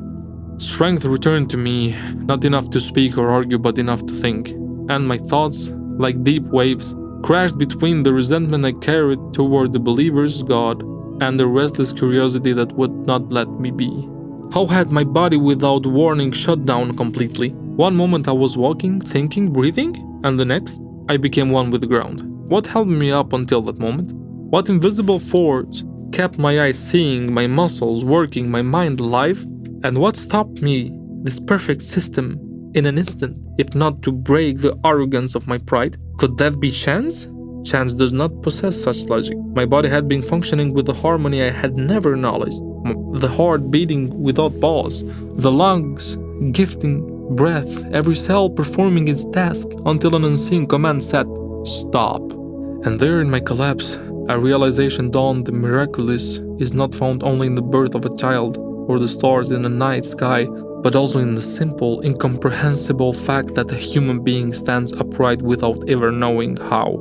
Strength returned to me, not enough to speak or argue, but enough to think. And my thoughts, like deep waves, crashed between the resentment I carried toward the believer's God and the restless curiosity that would not let me be. How had my body without warning shut down completely? One moment I was walking, thinking, breathing, and the next, I became one with the ground. What held me up until that moment? What invisible force kept my eyes seeing, my muscles working, my mind alive? And what stopped me, this perfect system, in an instant, if not to break the arrogance of my pride? Could that be chance? Chance does not possess such logic. My body had been functioning with a harmony I had never acknowledged. The heart beating without pause, the lungs gifting breath, every cell performing its task until an unseen command said, "Stop." And there in my collapse, a realization dawned: the miraculous is not found only in the birth of a child or the stars in the night sky, but also in the simple, incomprehensible fact that a human being stands upright without ever knowing how.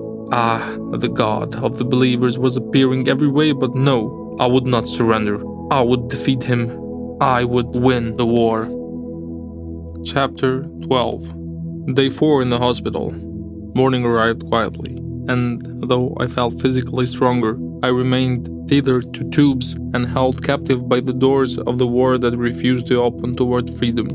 The God of the believers was appearing every way, but no, I would not surrender. I would defeat him. I would win the war. Chapter 12. Day 4 in the hospital. Morning arrived quietly, and though I felt physically stronger, I remained tethered to tubes and held captive by the doors of the ward that refused to open toward freedom.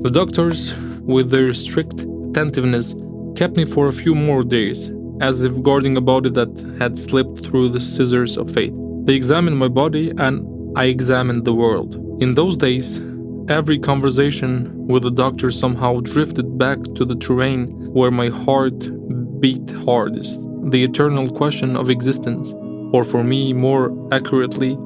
The doctors, with their strict attentiveness, kept me for a few more days, as if guarding a body that had slipped through the scissors of fate. They examined my body, and I examined the world. In those days, every conversation with the doctor somehow drifted back to the terrain where my heart beat hardest, the eternal question of existence, or for me, more accurately,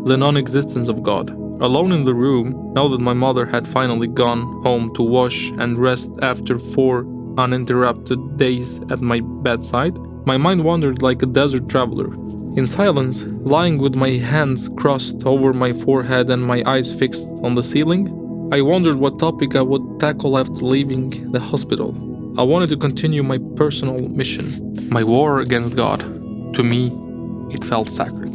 the non-existence of God. Alone in the room, now that my mother had finally gone home to wash and rest after 4 uninterrupted days at my bedside, my mind wandered like a desert traveler. In silence, lying with my hands crossed over my forehead and my eyes fixed on the ceiling, I wondered what topic I would tackle after leaving the hospital. I wanted to continue my personal mission, my war against God. To me, it felt sacred.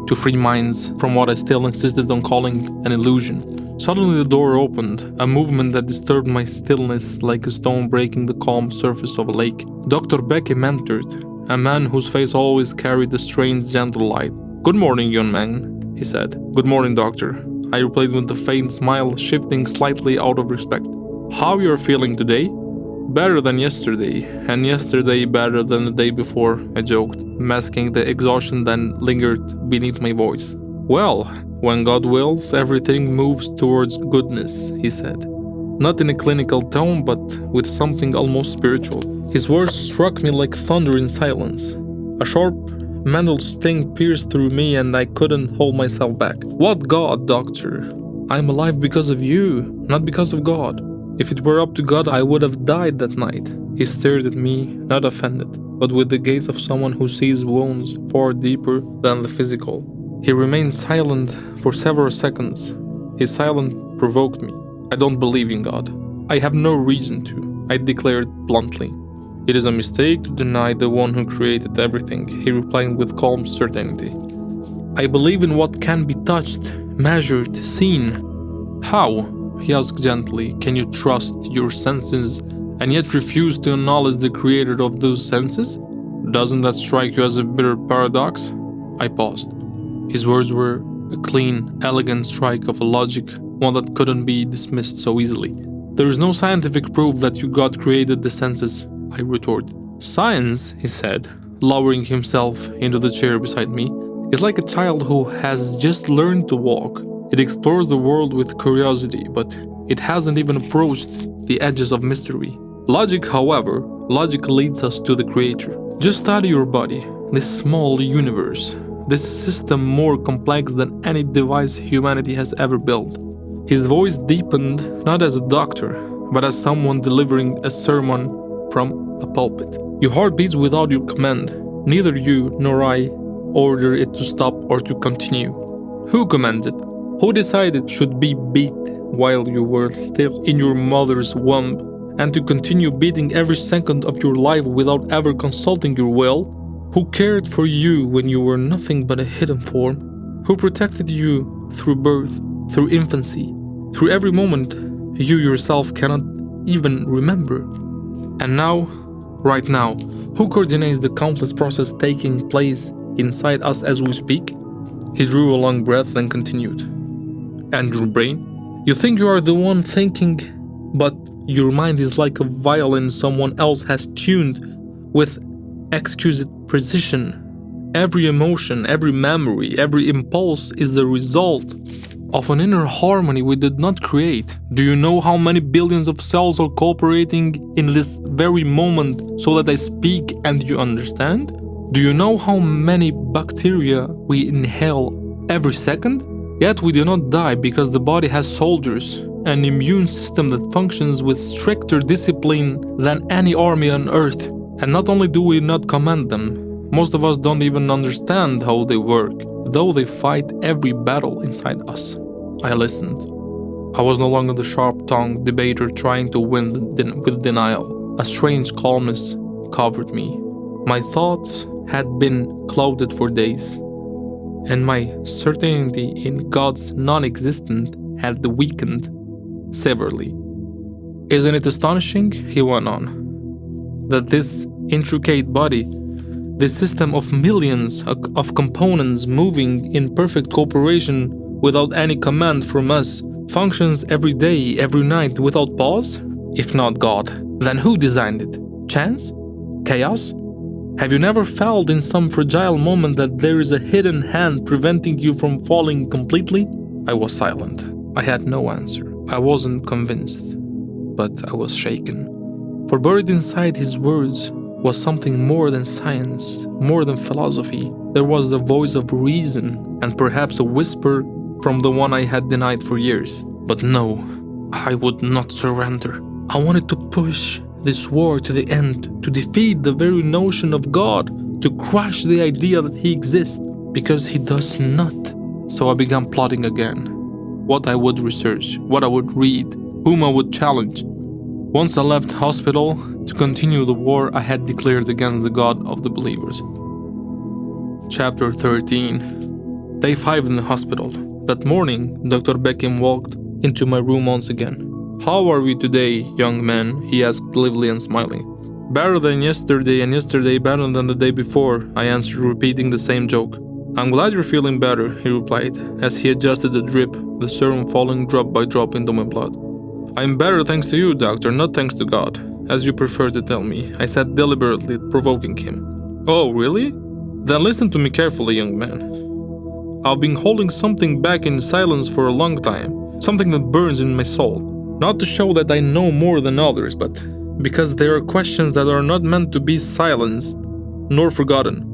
To free minds from what I still insisted on calling an illusion. Suddenly the door opened, a movement that disturbed my stillness like a stone breaking the calm surface of a lake. Dr. Beckham entered, a man whose face always carried a strange, gentle light. "Good morning, young man," he said. "Good morning, doctor," I replied with a faint smile, shifting slightly out of respect. "How you're feeling today?" "Better than yesterday, and yesterday better than the day before," I joked, masking the exhaustion that lingered beneath my voice. "Well, when God wills, everything moves towards goodness," he said. Not in a clinical tone, but with something almost spiritual. His words struck me like thunder in silence. A sharp mental sting pierced through me and I couldn't hold myself back. "What God, doctor? I'm alive because of you, not because of God. If it were up to God, I would have died that night." He stared at me, not offended, but with the gaze of someone who sees wounds far deeper than the physical. He remained silent for several seconds. His silence provoked me. "I don't believe in God. I have no reason to," I declared bluntly. "It is a mistake to deny the one who created everything," he replied with calm certainty. "I believe in what can be touched, measured, seen." "How?" he asked gently. "Can you trust your senses and yet refuse to acknowledge the creator of those senses? Doesn't that strike you as a bitter paradox?" I paused. His words were a clean, elegant strike of a logic, one that couldn't be dismissed so easily. "There is no scientific proof that you God created the senses," I retorted. "Science," he said, lowering himself into the chair beside me, "is like a child who has just learned to walk. It explores the world with curiosity, but it hasn't even approached the edges of mystery. Logic, however, logic leads us to the Creator. Just study your body, this small universe, this system more complex than any device humanity has ever built." His voice deepened, not as a doctor, but as someone delivering a sermon from a pulpit. "Your heart beats without your command. Neither you nor I order it to stop or to continue. Who commanded? Who decided it should be beat while you were still in your mother's womb, and to continue beating every second of your life without ever consulting your will? Who cared for you when you were nothing but a hidden form? Who protected you through birth, through infancy, through every moment you yourself cannot even remember? And now, right now, who coordinates the countless process taking place inside us as we speak?" He drew a long breath and continued. "And your brain? You think you are the one thinking, but your mind is like a violin someone else has tuned with exquisite precision. Every emotion, every memory, every impulse is the result of an inner harmony we did not create. Do you know how many billions of cells are cooperating in this very moment so that I speak and you understand? Do you know how many bacteria we inhale every second? Yet we do not die because the body has soldiers, an immune system that functions with stricter discipline than any army on earth. And not only do we not command them, most of us don't even understand how they work, though they fight every battle inside us." I listened. I was no longer the sharp-tongued debater trying to win with denial. A strange calmness covered me. My thoughts had been clouded for days, and my certainty in God's non-existence had weakened severely. "Isn't it astonishing," he went on, "that this intricate body, this system of millions of components moving in perfect cooperation without any command from us, functions every day, every night without pause? If not God, then who designed it? Chance? Chaos? Have you never felt in some fragile moment that there is a hidden hand preventing you from falling completely?" I was silent. I had no answer. I wasn't convinced, but I was shaken. For buried inside his words was something more than science, more than philosophy. There was the voice of reason, and perhaps a whisper from the one I had denied for years. But no, I would not surrender. I wanted to push this war to the end, to defeat the very notion of God, to crush the idea that He exists, because He does not. So I began plotting again. What I would research, what I would read, whom I would challenge. Once I left hospital, to continue the war I had declared against the God of the believers. Chapter 13. Day 5 in the hospital. That morning, Dr. Beckham walked into my room once again. "How are we today, young man?" he asked, lively and smiling. "Better than yesterday, and yesterday better than the day before," I answered, repeating the same joke. "I'm glad you're feeling better," he replied, as he adjusted the drip, the serum falling drop by drop into my blood. "I'm better thanks to you, doctor, not thanks to God, as you prefer to tell me," I said deliberately, provoking him. "Oh, really? Then listen to me carefully, young man. I've been holding something back in silence for a long time, something that burns in my soul. Not to show that I know more than others, but because there are questions that are not meant to be silenced nor forgotten.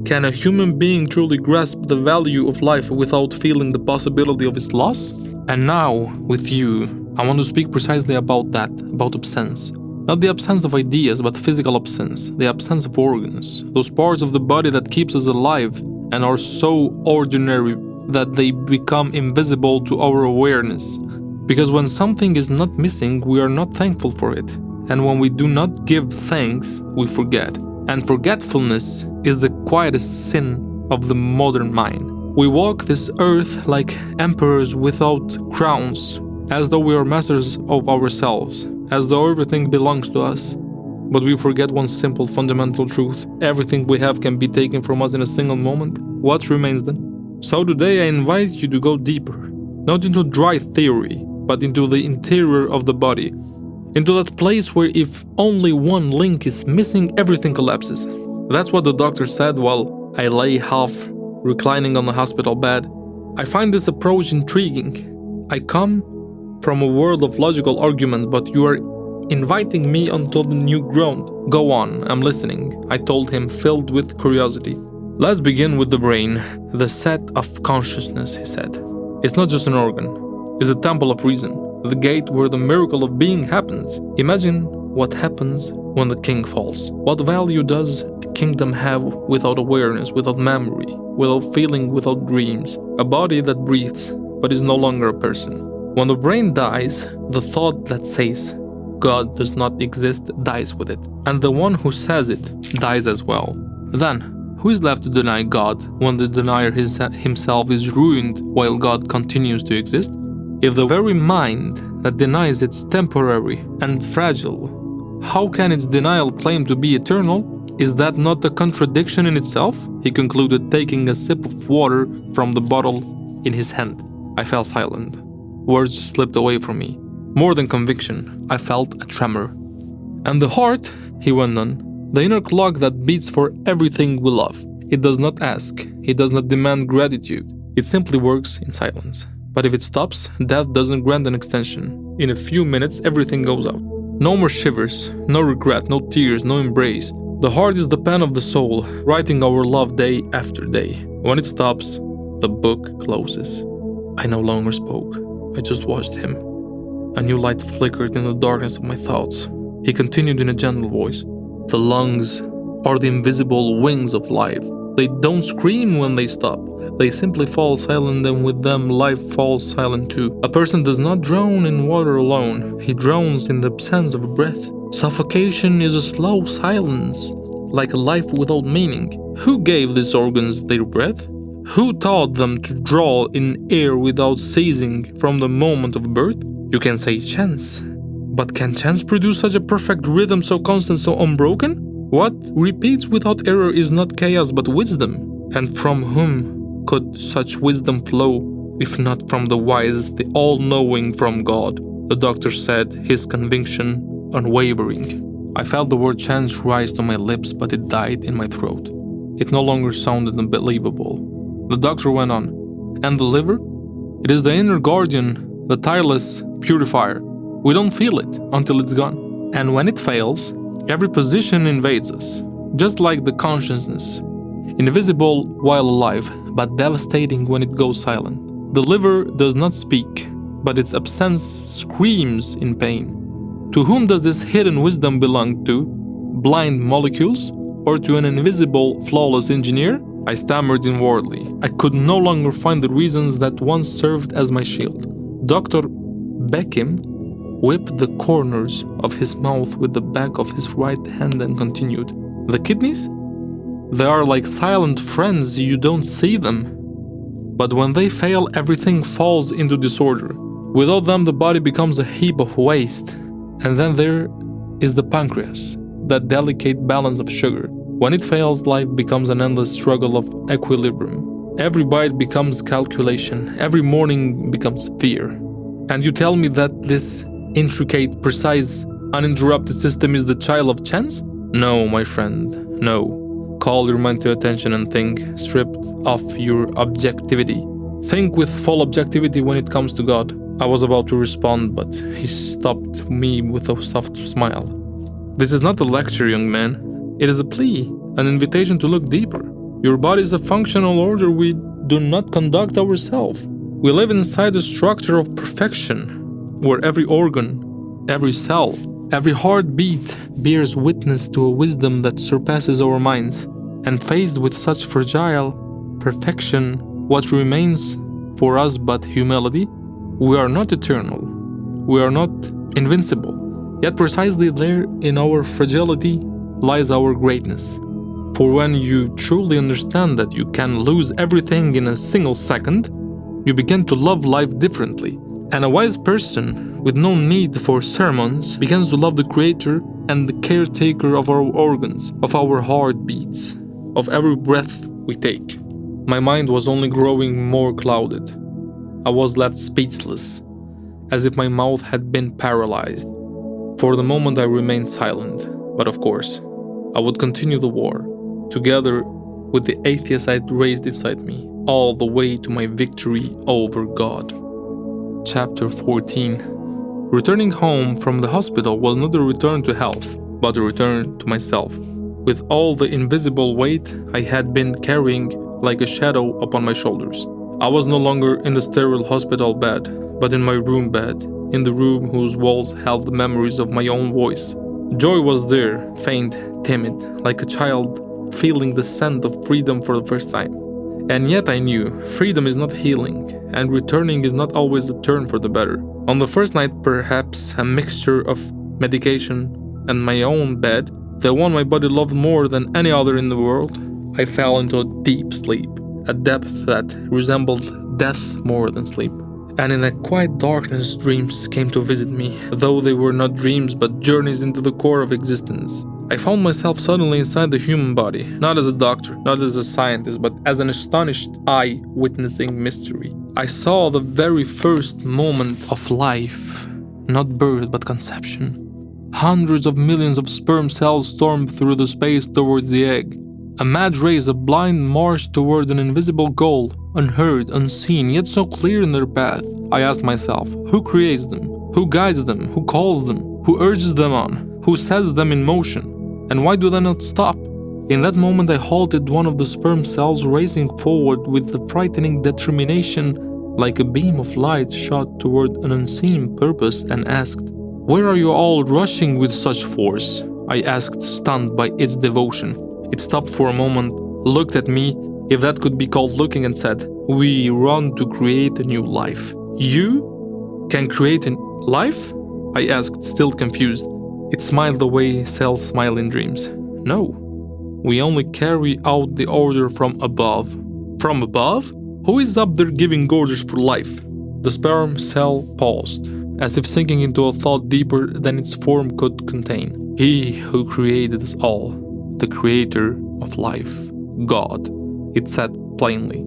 Can a human being truly grasp the value of life without feeling the possibility of its loss? And now, with you, I want to speak precisely about that, about absence. Not the absence of ideas, but physical absence, the absence of organs, those parts of the body that keeps us alive and are so ordinary that they become invisible to our awareness. Because when something is not missing, we are not thankful for it. And when we do not give thanks, we forget. And forgetfulness is the quietest sin of the modern mind. We walk this earth like emperors without crowns, as though we are masters of ourselves, as though everything belongs to us. But we forget one simple fundamental truth: everything we have can be taken from us in a single moment. What remains then? So today I invite you to go deeper, not into dry theory, but into the interior of the body, into that place where if only one link is missing, everything collapses. That's what the doctor said while I lay half reclining on the hospital bed. I find this approach intriguing. I come from a world of logical arguments, but you are inviting me onto the new ground. Go on, I'm listening, I told him, filled with curiosity. Let's begin with the brain, the set of consciousness, he said. It's not just an organ, it's a temple of reason, the gate where the miracle of being happens. Imagine what happens when the king falls. What value does a kingdom have without awareness, without memory, without feeling, without dreams? A body that breathes, but is no longer a person. When the brain dies, the thought that says God does not exist dies with it, and the one who says it dies as well. Then, who is left to deny God when the denier himself is ruined while God continues to exist? If the very mind that denies it's temporary and fragile, how can its denial claim to be eternal? Is that not a contradiction in itself? He concluded, taking a sip of water from the bottle in his hand. I fell silent. Words slipped away from me. More than conviction, I felt a tremor. And the heart, he went on, the inner clock that beats for everything we love. It does not ask, it does not demand gratitude. It simply works in silence. But if it stops, death doesn't grant an extension. In a few minutes, everything goes out. No more shivers, no regret, no tears, no embrace. The heart is the pen of the soul, writing our love day after day. When it stops, the book closes. I no longer spoke. I just watched him. A new light flickered in the darkness of my thoughts. He continued in a gentle voice. The lungs are the invisible wings of life. They don't scream when they stop. They simply fall silent, and with them life falls silent too. A person does not drown in water alone. He drowns in the absence of a breath. Suffocation is a slow silence, like a life without meaning. Who gave these organs their breath? Who taught them to draw in air without ceasing from the moment of birth? You can say chance. But can chance produce such a perfect rhythm, so constant, so unbroken? What repeats without error is not chaos but wisdom. And from whom could such wisdom flow, if not from the wise, the all-knowing, from God? The doctor said, his conviction unwavering. I felt the word chance rise to my lips, but it died in my throat. It no longer sounded unbelievable. The doctor went on. And the liver? It is the inner guardian, the tireless purifier. We don't feel it until it's gone. And when it fails, every position invades us, just like the consciousness. Invisible while alive, but devastating when it goes silent. The liver does not speak, but its absence screams in pain. To whom does this hidden wisdom belong to? Blind molecules? Or to an invisible, flawless engineer? I stammered inwardly. I could no longer find the reasons that once served as my shield. Dr. Beckham whipped the corners of his mouth with the back of his right hand and continued. The kidneys? They are like silent friends, you don't see them. But when they fail, everything falls into disorder. Without them, the body becomes a heap of waste. And then there is the pancreas, that delicate balance of sugar. When it fails, life becomes an endless struggle of equilibrium. Every bite becomes calculation. Every morning becomes fear. And you tell me that this intricate, precise, uninterrupted system is the child of chance? No, my friend, no. Call your mind to attention and think, stripped of your objectivity. Think with full objectivity when it comes to God. I was about to respond, but he stopped me with a soft smile. This is not a lecture, young man. It is a plea, an invitation to look deeper. Your body is a functional order we do not conduct ourselves. We live inside a structure of perfection, where every organ, every cell, every heartbeat bears witness to a wisdom that surpasses our minds. And faced with such fragile perfection, what remains for us but humility? We are not eternal. We are not invincible. Yet precisely there in our fragility lies our greatness. For when you truly understand that you can lose everything in a single second, you begin to love life differently. And a wise person, with no need for sermons, begins to love the Creator and the caretaker of our organs, of our heartbeats, of every breath we take. My mind was only growing more clouded. I was left speechless, as if my mouth had been paralyzed. For the moment I remained silent, but of course, I would continue the war, together with the atheist I had raised inside me, all the way to my victory over God. Chapter 14. Returning home from the hospital was not a return to health, but a return to myself. With all the invisible weight I had been carrying like a shadow upon my shoulders. I was no longer in the sterile hospital bed, but in my room bed, in the room whose walls held the memories of my own voice. Joy was there, faint, timid, like a child feeling the scent of freedom for the first time. And yet I knew freedom is not healing, and returning is not always a turn for the better. On the first night, perhaps a mixture of medication and my own bed, the one my body loved more than any other in the world, I fell into a deep sleep, a depth that resembled death more than sleep. And in that quiet darkness, dreams came to visit me, though they were not dreams but journeys into the core of existence. I found myself suddenly inside the human body, not as a doctor, not as a scientist, but as an astonished eye witnessing mystery. I saw the very first moment of life, not birth but conception. Hundreds of millions of sperm cells stormed through the space towards the egg. A mad race, a blind march toward an invisible goal, unheard, unseen, yet so clear in their path. I asked myself, who creates them? Who guides them? Who calls them? Who urges them on? Who sets them in motion? And why do they not stop? In that moment I halted one of the sperm cells racing forward with a frightening determination, like a beam of light shot toward an unseen purpose, and asked, "Where are you all rushing with such force?" I asked, stunned by its devotion. It stopped for a moment, looked at me, if that could be called looking, and said, "We run to create a new life." "You can create a life?" I asked, still confused. It smiled the way cells smile in dreams. "No, we only carry out the order from above." "From above? Who is up there giving orders for life?" The sperm cell paused, as if sinking into a thought deeper than its form could contain. "He who created us all. The creator of life, God," it said plainly.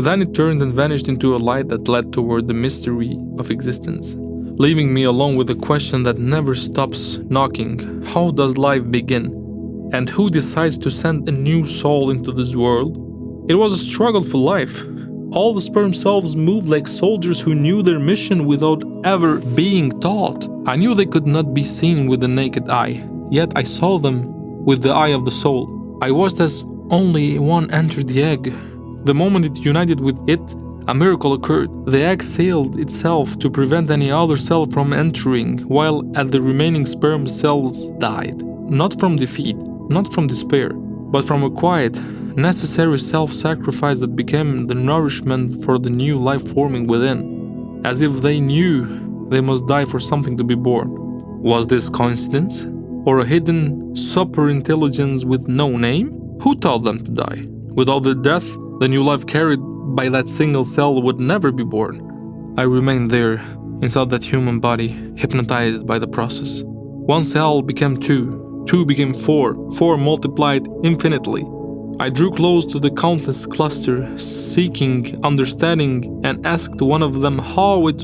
Then it turned and vanished into a light that led toward the mystery of existence, leaving me alone with a question that never stops knocking. How does life begin? And who decides to send a new soul into this world? It was a struggle for life. All the sperm cells moved like soldiers who knew their mission without ever being taught. I knew they could not be seen with the naked eye, yet I saw them with the eye of the soul. I watched as only one entered the egg. The moment it united with it, A miracle occurred. The egg sealed itself to prevent any other cell from entering, while the remaining sperm cells died. Not from defeat, not from despair, but from a quiet, necessary self-sacrifice that became the nourishment for the new life forming within, as if they knew they must die for something to be born. Was this coincidence? Or a hidden super-intelligence with no name? Who taught them to die? Without the death, the new life carried by that single cell would never be born. I remained there, inside that human body, hypnotized by the process. One cell became two, two became four, four multiplied infinitely. I drew close to the countless cluster, seeking understanding, and asked one of them how it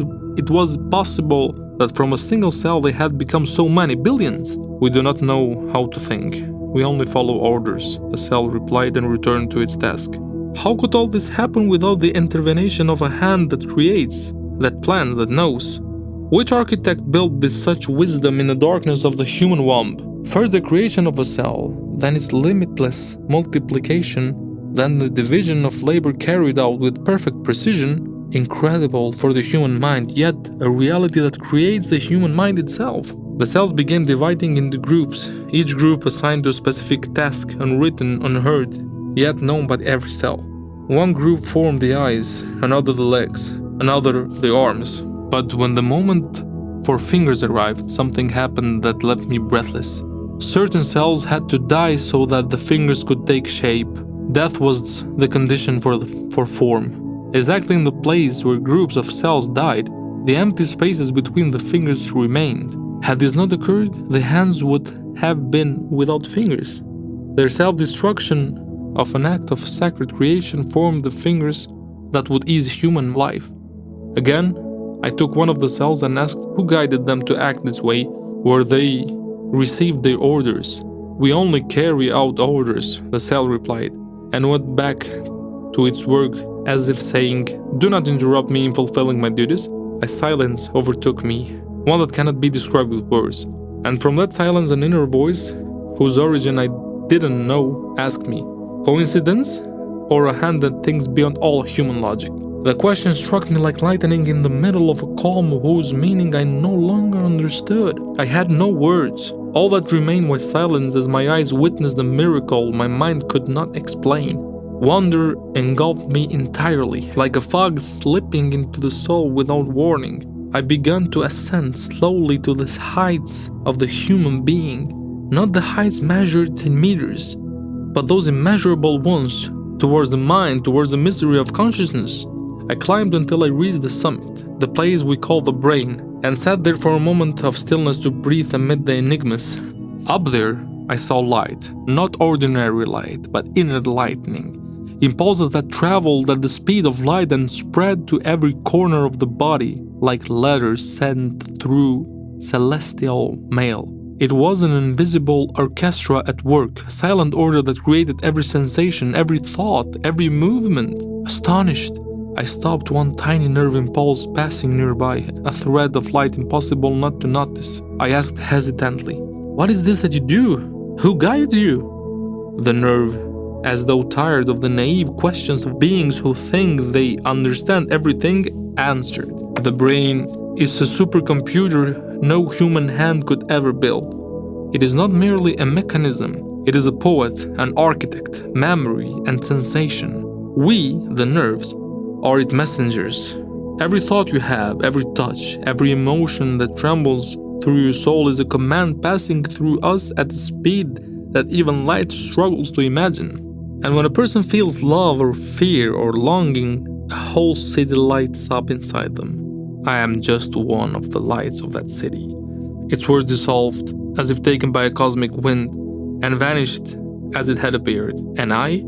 was possible that from a single cell they had become so many billions. We do not know how to think. We only follow orders, the cell replied and returned to its task. How could all this happen without the intervention of a hand that creates, that plans, that knows? Which architect built this such wisdom in the darkness of the human womb? First the creation of a cell, then its limitless multiplication, then the division of labor carried out with perfect precision. Incredible for the human mind, yet a reality that creates the human mind itself. The cells began dividing into groups, each group assigned to a specific task, unwritten, unheard, yet known by every cell. One group formed the eyes, another the legs, another the arms. But when the moment for fingers arrived, something happened that left me breathless. Certain cells had to die so that the fingers could take shape. Death was the condition for form. Exactly in the place where groups of cells died, the empty spaces between the fingers remained. Had this not occurred, the hands would have been without fingers. Their self-destruction of an act of sacred creation formed the fingers that would ease human life. Again, I took one of the cells and asked who guided them to act this way, where they received their orders. We only carry out orders, the cell replied, and went back to its work as if saying, do not interrupt me in fulfilling my duties. A silence overtook me, one that cannot be described with words. And from that silence an inner voice, whose origin I didn't know, asked me, coincidence? Or a hand that thinks beyond all human logic? The question struck me like lightning in the middle of a calm whose meaning I no longer understood. I had no words. All that remained was silence as my eyes witnessed a miracle my mind could not explain. Wonder engulfed me entirely, like a fog slipping into the soul without warning. I began to ascend slowly to the heights of the human being, not the heights measured in meters, but those immeasurable ones, towards the mind, towards the mystery of consciousness. I climbed until I reached the summit, the place we call the brain, and sat there for a moment of stillness to breathe amid the enigmas. Up there, I saw light, not ordinary light, but inner lightning. Impulses that traveled at the speed of light and spread to every corner of the body, like letters sent through celestial mail. It was an invisible orchestra at work, a silent order that created every sensation, every thought, every movement. Astonished, I stopped one tiny nerve impulse passing nearby, a thread of light impossible not to notice. I asked hesitantly, "What is this that you do? Who guides you?" The nerve, as though tired of the naive questions of beings who think they understand everything, answered. The brain is a supercomputer no human hand could ever build. It is not merely a mechanism, it is a poet, an architect, memory and sensation. We, the nerves, are its messengers. Every thought you have, every touch, every emotion that trembles through your soul is a command passing through us at a speed that even light struggles to imagine. And when a person feels love or fear or longing, a whole city lights up inside them. I am just one of the lights of that city. Its words dissolved, as if taken by a cosmic wind, and vanished as it had appeared. And I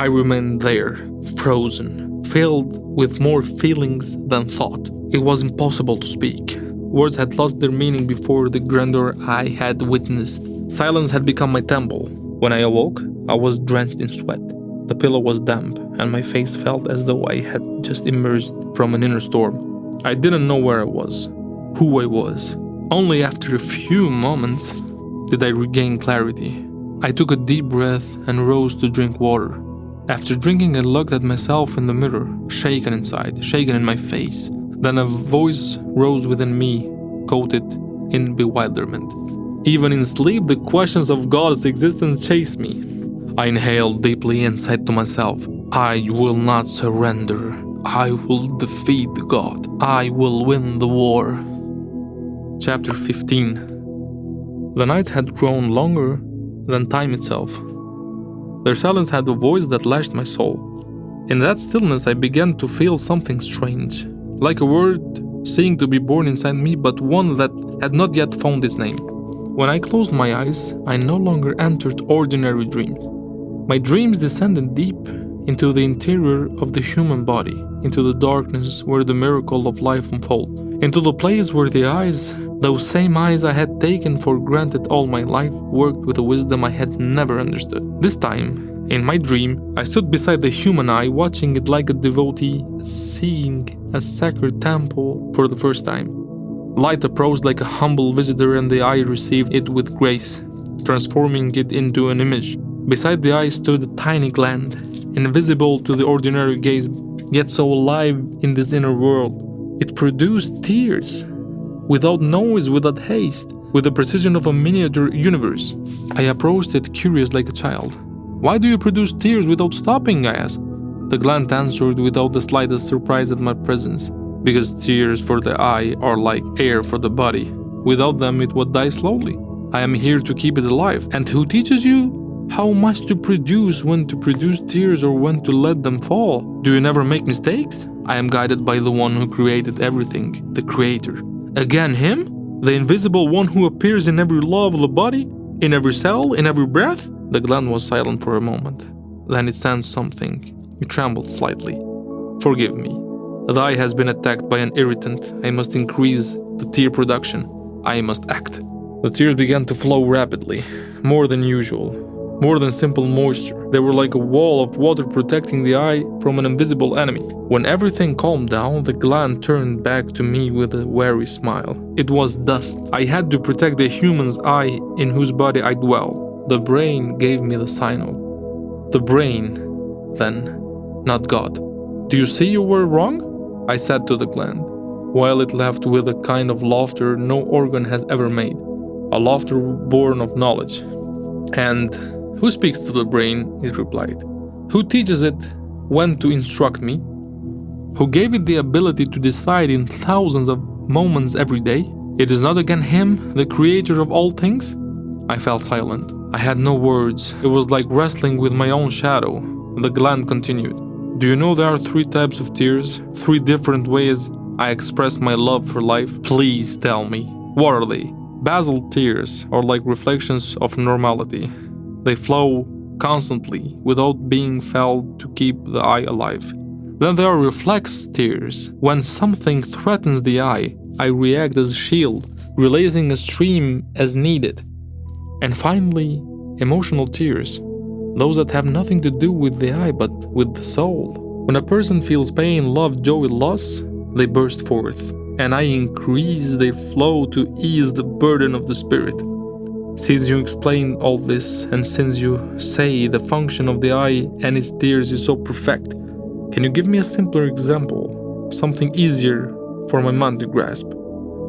remained there, frozen, filled with more feelings than thought. It was impossible to speak. Words had lost their meaning before the grandeur I had witnessed. Silence had become my temple. When I awoke, I was drenched in sweat. The pillow was damp, and my face felt as though I had just emerged from an inner storm. I didn't know where I was, who I was. Only after a few moments did I regain clarity. I took a deep breath and rose to drink water. After drinking, I looked at myself in the mirror, shaken inside, shaken in my face. Then a voice rose within me, coated in bewilderment. Even in sleep, the questions of God's existence chased me. I inhaled deeply and said to myself, I will not surrender. I will defeat God. I will win the war. Chapter 15. The nights had grown longer than time itself. Their silence had a voice that lashed my soul. In that stillness, I began to feel something strange, like a word seeking to be born inside me, but one that had not yet found its name. When I closed my eyes, I no longer entered ordinary dreams. My dreams descended deep into the interior of the human body, into the darkness where the miracle of life unfolds, into the place where the eyes, those same eyes I had taken for granted all my life, worked with a wisdom I had never understood. This time, in my dream, I stood beside the human eye, watching it like a devotee seeing a sacred temple for the first time. Light approached like a humble visitor, and the eye received it with grace, transforming it into an image. Beside the eye stood a tiny gland, invisible to the ordinary gaze, yet so alive in this inner world. It produced tears, without noise, without haste, with the precision of a miniature universe. I approached it curious like a child. Why do you produce tears without stopping? I asked. The gland answered without the slightest surprise at my presence. Because tears for the eye are like air for the body. Without them it would die slowly. I am here to keep it alive. And who teaches you how much to produce, when to produce tears or when to let them fall? Do you never make mistakes? I am guided by the one who created everything, the Creator. Again him? The invisible one who appears in every law of the body, in every cell, in every breath? The gland was silent for a moment. Then it sensed something. It trembled slightly. Forgive me. The eye has been attacked by an irritant. I must increase the tear production. I must act. The tears began to flow rapidly, more than usual, more than simple moisture. They were like a wall of water protecting the eye from an invisible enemy. When everything calmed down, the gland turned back to me with a wary smile. It was dust. I had to protect the human's eye in whose body I dwell. The brain gave me the signal. The brain, then, not God. Do you see you were wrong? I said to the gland, while it laughed with a kind of laughter no organ has ever made, a laughter born of knowledge. And who speaks to the brain? It replied. Who teaches it when to instruct me? Who gave it the ability to decide in thousands of moments every day? It is not again him, the creator of all things? I fell silent. I had no words. It was like wrestling with my own shadow. The gland continued. Do you know there are 3 types of tears? 3 different ways I express my love for life? Please tell me. What are they? Basal tears are like reflections of normality. They flow constantly without being felt to keep the eye alive. Then there are reflex tears. When something threatens the eye, I react as a shield, releasing a stream as needed. And finally, emotional tears. Those that have nothing to do with the eye but with the soul. When a person feels pain, love, joy, loss, they burst forth, and I increase their flow to ease the burden of the spirit. Since you explain all this, and since you say the function of the eye and its tears is so perfect, can you give me a simpler example, something easier for my mind to grasp?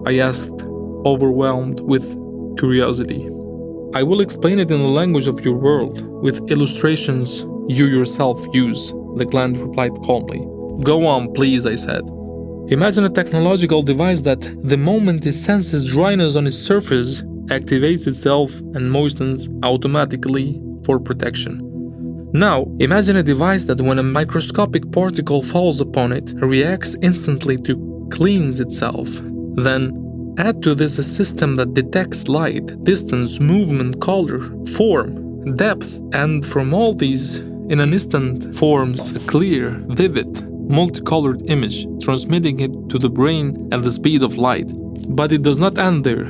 I asked, overwhelmed with curiosity. I will explain it in the language of your world, with illustrations you yourself use, the gland replied calmly. Go on, please, I said. Imagine a technological device that, the moment it senses dryness on its surface, activates itself and moistens automatically for protection. Now, imagine a device that when a microscopic particle falls upon it, reacts instantly to cleanse itself. Then, add to this a system that detects light, distance, movement, color, form, depth, and from all these, in an instant, forms a clear, vivid, multicolored image, transmitting it to the brain at the speed of light. But it does not end there.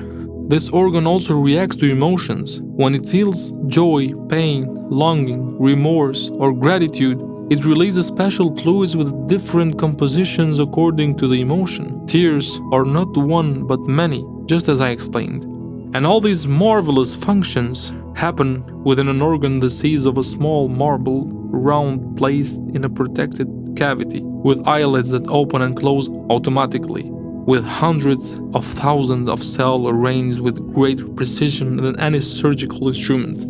This organ also reacts to emotions. When it feels joy, pain, longing, remorse, or gratitude, it releases special fluids with different compositions according to the emotion. Tears are not one but many, just as I explained. And all these marvelous functions happen within an organ the size of a small marble round placed in a protected cavity, with eyelids that open and close automatically, with hundreds of thousands of cells arranged with greater precision than any surgical instrument.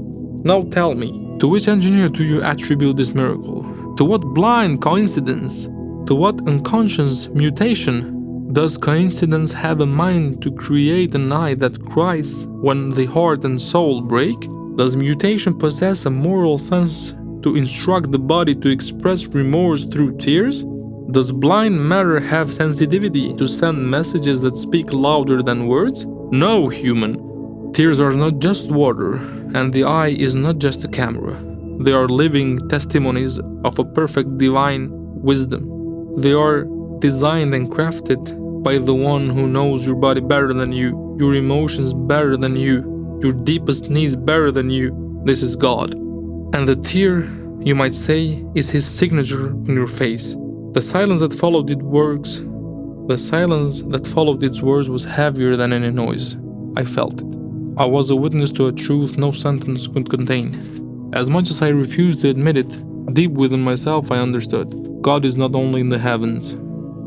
Now tell me, to which engineer do you attribute this miracle? To what blind coincidence? To what unconscious mutation? Does coincidence have a mind to create an eye that cries when the heart and soul break? Does mutation possess a moral sense to instruct the body to express remorse through tears? Does blind matter have sensitivity to send messages that speak louder than words? No, human. Tears are not just water, and the eye is not just a camera. They are living testimonies of a perfect divine wisdom. They are designed and crafted by the one who knows your body better than you, your emotions better than you, your deepest needs better than you. This is God. And the tear, you might say, is his signature on your face. The silence that followed its words was heavier than any noise. I felt it. I was a witness to a truth no sentence could contain. As much as I refused to admit it, deep within myself I understood. God is not only in the heavens.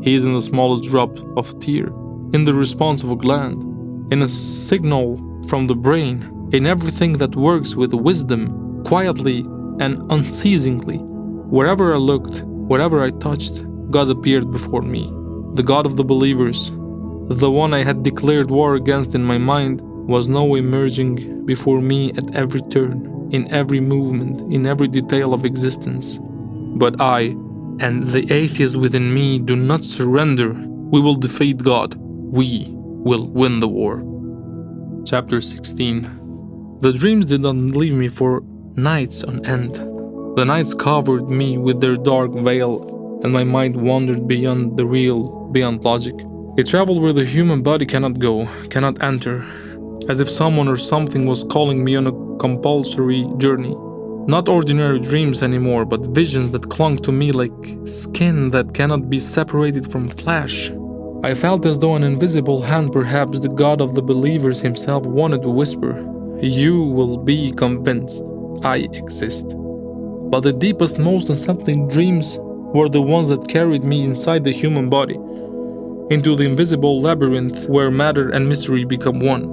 He is in the smallest drop of a tear, in the response of a gland, in a signal from the brain, in everything that works with wisdom, quietly and unceasingly. Wherever I looked, wherever I touched, God appeared before me. The God of the believers, the one I had declared war against in my mind, was now emerging before me at every turn, in every movement, in every detail of existence. But I, and the atheist within me, do not surrender. We will defeat God. We will win the war. Chapter 16. The dreams did not leave me for nights on end. The nights covered me with their dark veil, and my mind wandered beyond the real, beyond logic. It traveled where the human body cannot go, cannot enter, as if someone or something was calling me on a compulsory journey. Not ordinary dreams anymore, but visions that clung to me like skin that cannot be separated from flesh. I felt as though an invisible hand, perhaps the God of the believers himself, wanted to whisper, "You will be convinced I exist." But the deepest, most unsettling dreams were the ones that carried me inside the human body, into the invisible labyrinth where matter and mystery become one.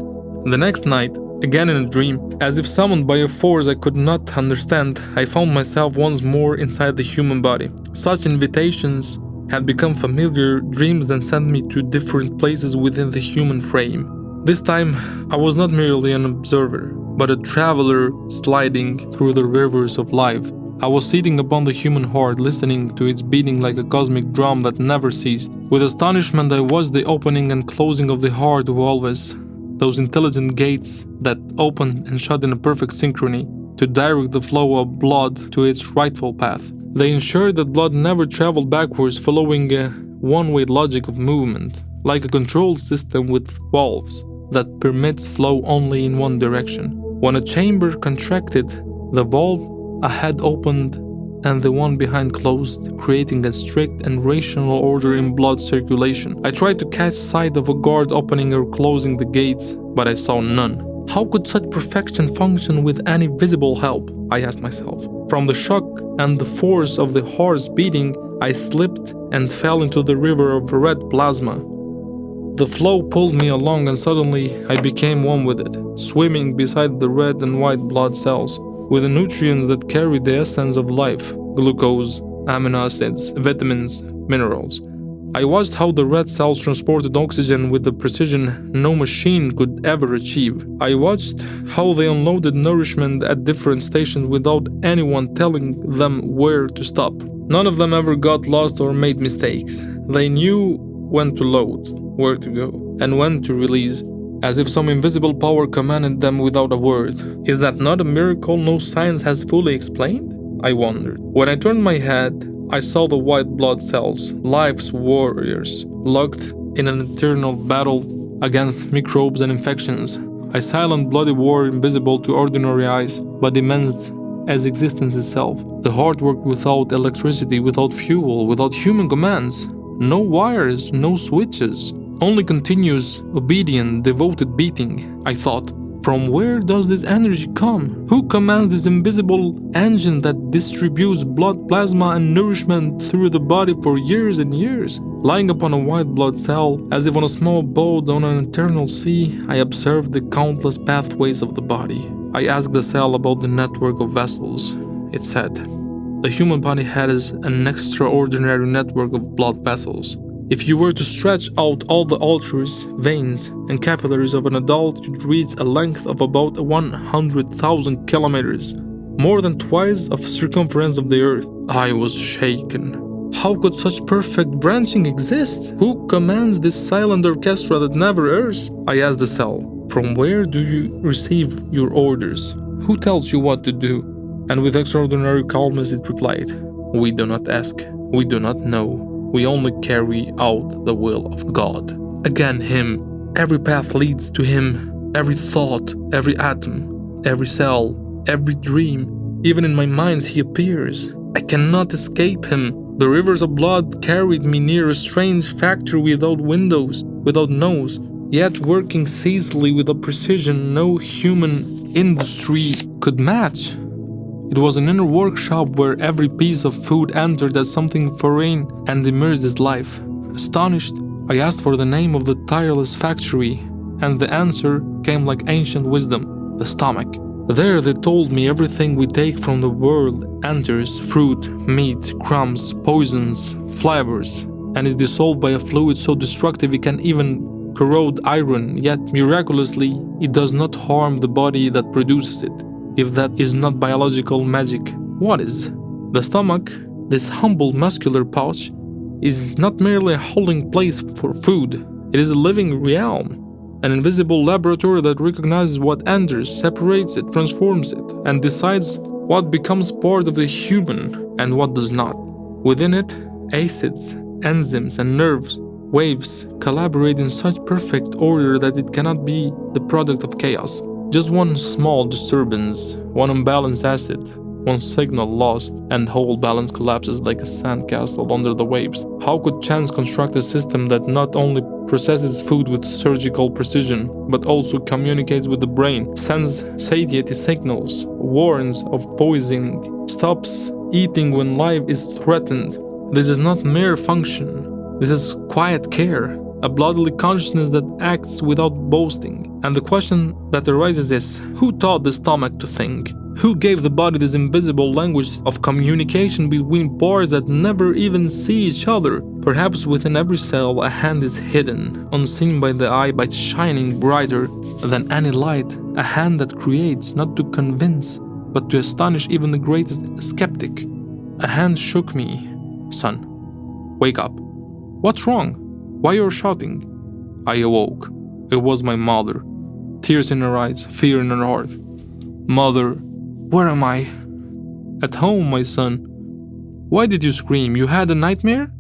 The next night, again in a dream, as if summoned by a force I could not understand, I found myself once more inside the human body. Such invitations had become familiar dreams that sent me to different places within the human frame. This time, I was not merely an observer, but a traveler sliding through the rivers of life. I was sitting upon the human heart, listening to its beating like a cosmic drum that never ceased. With astonishment, I watched the opening and closing of the heart always, those intelligent gates that open and shut in a perfect synchrony to direct the flow of blood to its rightful path. They ensured that blood never traveled backwards following a one-way logic of movement, like a controlled system with valves that permits flow only in one direction. When a chamber contracted, the valve ahead opened and the one behind closed, creating a strict and rational order in blood circulation. I tried to catch sight of a guard opening or closing the gates, but I saw none. How could such perfection function with any visible help? I asked myself. From the shock and the force of the heart's beating, I slipped and fell into the river of red plasma. The flow pulled me along and suddenly I became one with it, swimming beside the red and white blood cells, with the nutrients that carry the essence of life, glucose, amino acids, vitamins, minerals. I watched how the red cells transported oxygen with the precision no machine could ever achieve. I watched how they unloaded nourishment at different stations without anyone telling them where to stop. None of them ever got lost or made mistakes. They knew when to load, where to go, and when to release, as if some invisible power commanded them without a word. Is that not a miracle no science has fully explained? I wondered. When I turned my head, I saw the white blood cells, life's warriors, locked in an eternal battle against microbes and infections. A silent bloody war invisible to ordinary eyes, but immense as existence itself. The heart worked without electricity, without fuel, without human commands. No wires, no switches, only continuous, obedient, devoted beating, I thought. From where does this energy come? Who commands this invisible engine that distributes blood, plasma, and nourishment through the body for years and years? Lying upon a white blood cell, as if on a small boat on an eternal sea, I observed the countless pathways of the body. I asked the cell about the network of vessels. It said, "The human body has an extraordinary network of blood vessels. If you were to stretch out all the arteries, veins, and capillaries of an adult, you'd reach a length of about 100,000 kilometers, more than twice of circumference of the earth." I was shaken. How could such perfect branching exist? Who commands this silent orchestra that never errs? I asked the cell, "From where do you receive your orders? Who tells you what to do?" And with extraordinary calmness it replied, "We do not ask, we do not know. We only carry out the will of God." Again, Him. Every path leads to Him. Every thought, every atom, every cell, every dream. Even in my mind He appears. I cannot escape Him. The rivers of blood carried me near a strange factory without windows, without nose, yet working ceaselessly with a precision no human industry could match. It was an inner workshop where every piece of food entered as something foreign and immersed its life. Astonished, I asked for the name of the tireless factory, and the answer came like ancient wisdom: the stomach. There they told me everything we take from the world enters: fruit, meat, crumbs, poisons, flavors, and is dissolved by a fluid so destructive it can even corrode iron, yet miraculously it does not harm the body that produces it. If that is not biological magic, what is? The stomach, this humble muscular pouch, is not merely a holding place for food. It is a living realm, an invisible laboratory that recognizes what enters, separates it, transforms it, and decides what becomes part of the human and what does not. Within it, acids, enzymes, and nerves waves collaborate in such perfect order that it cannot be the product of chaos. Just one small disturbance, one unbalanced acid, one signal lost, and the whole balance collapses like a sandcastle under the waves. How could chance construct a system that not only processes food with surgical precision, but also communicates with the brain, sends satiety signals, warns of poisoning, stops eating when life is threatened? This is not mere function. This is quiet care, a bodily consciousness that acts without boasting. And the question that arises is, who taught the stomach to think? Who gave the body this invisible language of communication between parts that never even see each other? Perhaps within every cell a hand is hidden, unseen by the eye but shining brighter than any light, a hand that creates not to convince, but to astonish even the greatest skeptic. A hand shook me. "Son, wake up. What's wrong? Why you're shouting?" I awoke. It was my mother. Tears in her eyes, fear in her heart. "Mother, where am I?" "At home, my son." "Why did you scream? You had a nightmare?"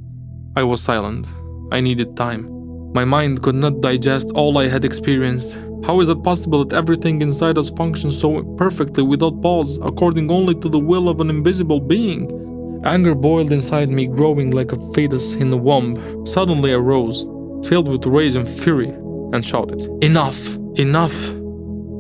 I was silent. I needed time. My mind could not digest all I had experienced. How is it possible that everything inside us functions so perfectly without pause, according only to the will of an invisible being? Anger boiled inside me, growing like a fetus in the womb. Suddenly I rose, filled with rage and fury, and shouted, "Enough! Enough!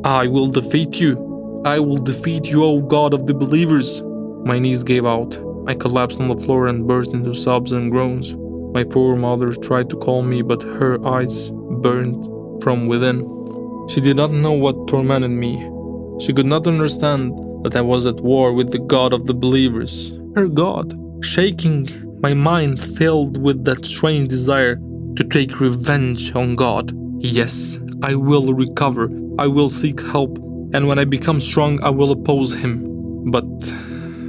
I will defeat you! I will defeat you, O God of the believers!" My knees gave out. I collapsed on the floor and burst into sobs and groans. My poor mother tried to calm me, but her eyes burned from within. She did not know what tormented me. She could not understand that I was at war with the God of the believers, her God. Shaking, my mind filled with that strange desire to take revenge on God. Yes, I will recover, I will seek help, and when I become strong, I will oppose Him. But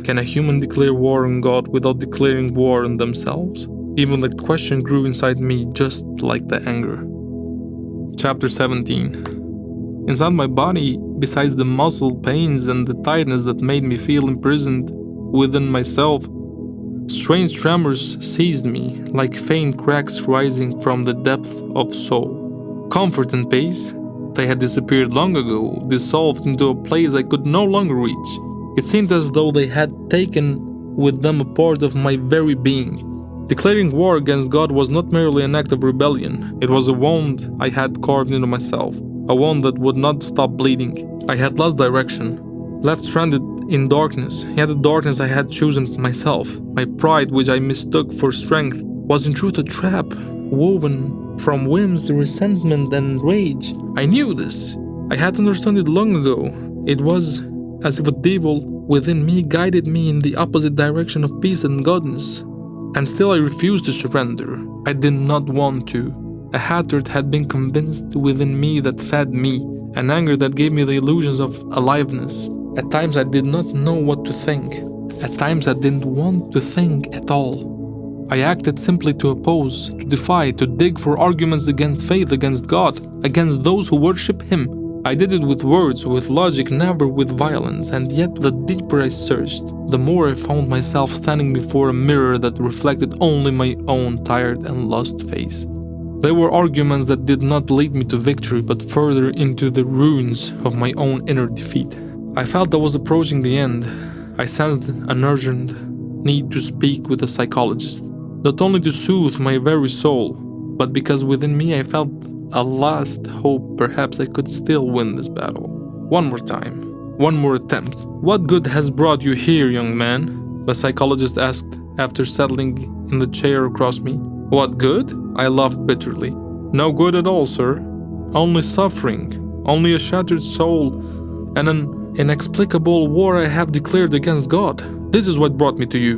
can a human declare war on God without declaring war on themselves? Even that question grew inside me, just like the anger. Chapter 17. Inside my body, besides the muscle pains and the tightness that made me feel imprisoned within myself, strange tremors seized me, like faint cracks rising from the depth of soul. Comfort and peace, they had disappeared long ago, dissolved into a place I could no longer reach. It seemed as though they had taken with them a part of my very being, Declaring war against God was not merely an act of rebellion, it was a wound I had carved into myself, a wound that would not stop bleeding. I had lost direction, left stranded in darkness, yet the darkness I had chosen for myself. My pride, which I mistook for strength, was in truth a trap, woven from whims, resentment, and rage. I knew this. I had understood it long ago. It was as if a devil within me guided me in the opposite direction of peace and godness. And still I refused to surrender. I did not want to. A hatred had been convinced within me that fed me, an anger that gave me the illusions of aliveness. At times I did not know what to think. At times I didn't want to think at all. I acted simply to oppose, to defy, to dig for arguments against faith, against God, against those who worship Him. I did it with words, with logic, never with violence, and yet the deeper I searched, the more I found myself standing before a mirror that reflected only my own tired and lost face. They were arguments that did not lead me to victory, but further into the ruins of my own inner defeat. I felt I was approaching the end. I sensed an urgent need to speak with a psychologist, not only to soothe my very soul, but because within me I felt a last hope perhaps I could still win this battle. One more time, one more attempt. "What good has brought you here, young man?" the psychologist asked after settling in the chair across me. "What good?" I laughed bitterly. "No good at all, sir. Only suffering, only a shattered soul, and an inexplicable war I have declared against God. This is what brought me to you."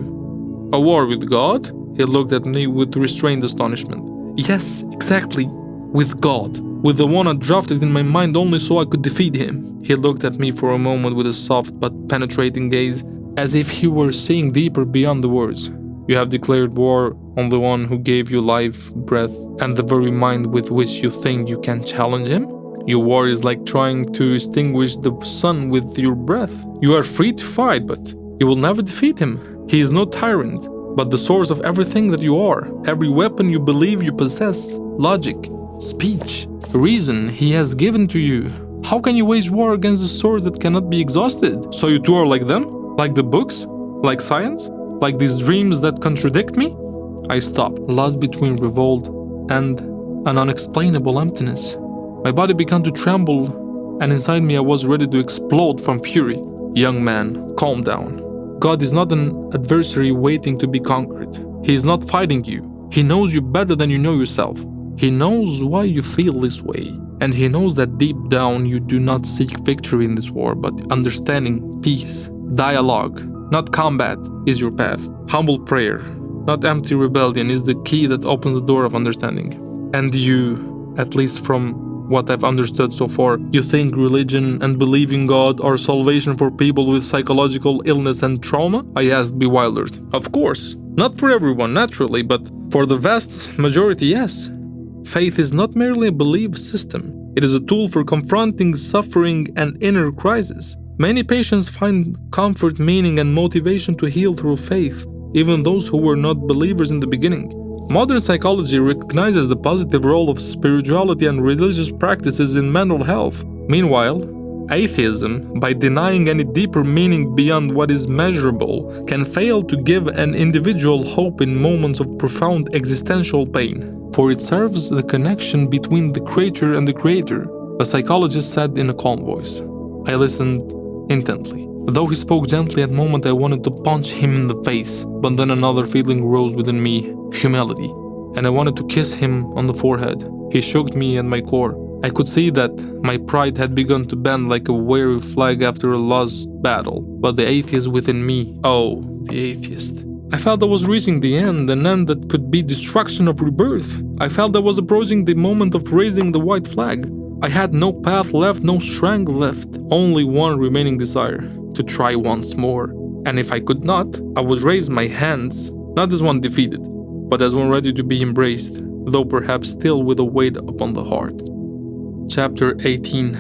"A war with God?" He looked at me with restrained astonishment. "Yes, exactly. With God. With the one I drafted in my mind only so I could defeat him." He looked at me for a moment with a soft but penetrating gaze, as if he were seeing deeper beyond the words. "You have declared war on the one who gave you life, breath, and the very mind with which you think you can challenge him? Your war is like trying to extinguish the sun with your breath. You are free to fight, but you will never defeat him. He is no tyrant, but the source of everything that you are, every weapon you believe you possess, logic, speech, reason he has given to you. How can you wage war against a source that cannot be exhausted? So you two are like them? Like the books? Like science? Like these dreams that contradict me?" I stopped, lost between revolt and an unexplainable emptiness. My body began to tremble, and inside me I was ready to explode from fury. "Young man, calm down. God is not an adversary waiting to be conquered. He is not fighting you. He knows you better than you know yourself. He knows why you feel this way, and he knows that deep down you do not seek victory in this war, but understanding, peace, dialogue, not combat is your path. Humble prayer, not empty rebellion, is the key that opens the door of understanding. And you, at least from what I've understood so far, you think religion and believing God are salvation for people with psychological illness and trauma?" I asked, bewildered. "Of course. Not for everyone, naturally, but for the vast majority, yes. Faith is not merely a belief system. It is a tool for confronting suffering and inner crisis. Many patients find comfort, meaning, and motivation to heal through faith, even those who were not believers in the beginning. Modern psychology recognizes the positive role of spirituality and religious practices in mental health. Meanwhile, atheism, by denying any deeper meaning beyond what is measurable, can fail to give an individual hope in moments of profound existential pain. For it serves the connection between the creature and the creator," the psychologist said in a calm voice. I listened intently. Though he spoke gently, at the moment I wanted to punch him in the face, but then another feeling rose within me, humility, and I wanted to kiss him on the forehead. He shook me at my core. I could see that my pride had begun to bend like a weary flag after a lost battle, but the atheist within me, oh, the atheist. I felt I was reaching the end, an end that could be destruction of rebirth. I felt I was approaching the moment of raising the white flag. I had no path left, no strength left, only one remaining desire, to try once more. And if I could not, I would raise my hands, not as one defeated, but as one ready to be embraced, though perhaps still with a weight upon the heart. Chapter 18.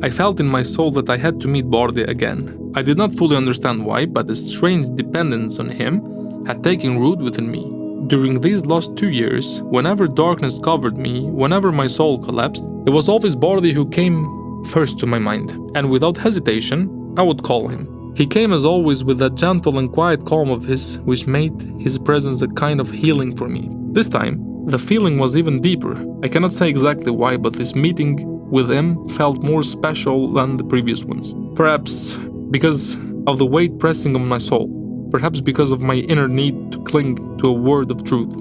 I felt in my soul that I had to meet Bardi again. I did not fully understand why, but a strange dependence on him had taken root within me. During these last 2 years, whenever darkness covered me, whenever my soul collapsed, it was always Bardi who came first to my mind, and without hesitation, I would call him. He came as always with that gentle and quiet calm of his, which made his presence a kind of healing for me. This time, the feeling was even deeper. I cannot say exactly why, but this meeting with him felt more special than the previous ones. Perhaps because of the weight pressing on my soul. Perhaps because of my inner need to cling to a word of truth.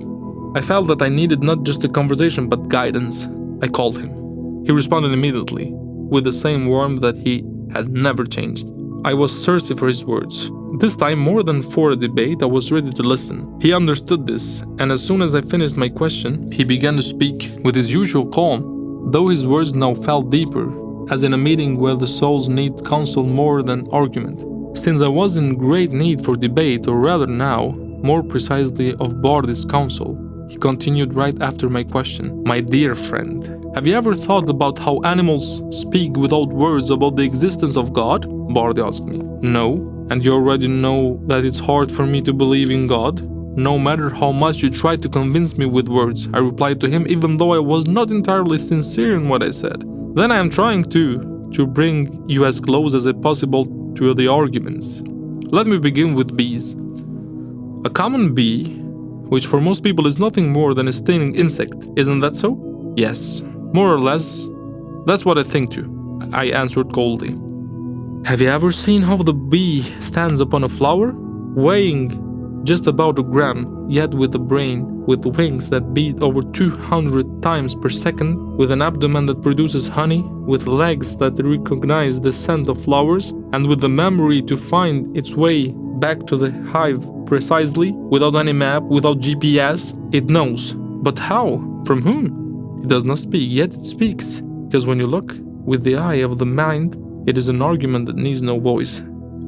I felt that I needed not just a conversation but guidance. I called him. He responded immediately, with the same warmth that he had never changed. I was thirsty for his words. This time, more than for a debate, I was ready to listen. He understood this, and as soon as I finished my question, he began to speak with his usual calm, though his words now felt deeper, as in a meeting where the souls need counsel more than argument. Since I was in great need for debate, or rather now, more precisely of Bardi's counsel, he continued right after my question. My dear friend, have you ever thought about how animals speak without words about the existence of God? Bardi asked me. No, and you already know that it's hard for me to believe in God, no matter how much you try to convince me with words, I replied to him, even though I was not entirely sincere in what I said. Then I am trying to bring you as close as possible to the arguments. Let me begin with bees. A common bee, which for most people is nothing more than a stinging insect, isn't that so? Yes, more or less, that's what I think too, I answered coldly. Have you ever seen how the bee stands upon a flower, weighing just about a gram, yet with a brain, with wings that beat over 200 times per second, with an abdomen that produces honey, with legs that recognize the scent of flowers, and with the memory to find its way back to the hive precisely, without any map, without GPS? It knows. But how? From whom? It does not speak, yet it speaks. Because when you look with the eye of the mind, it is an argument that needs no voice.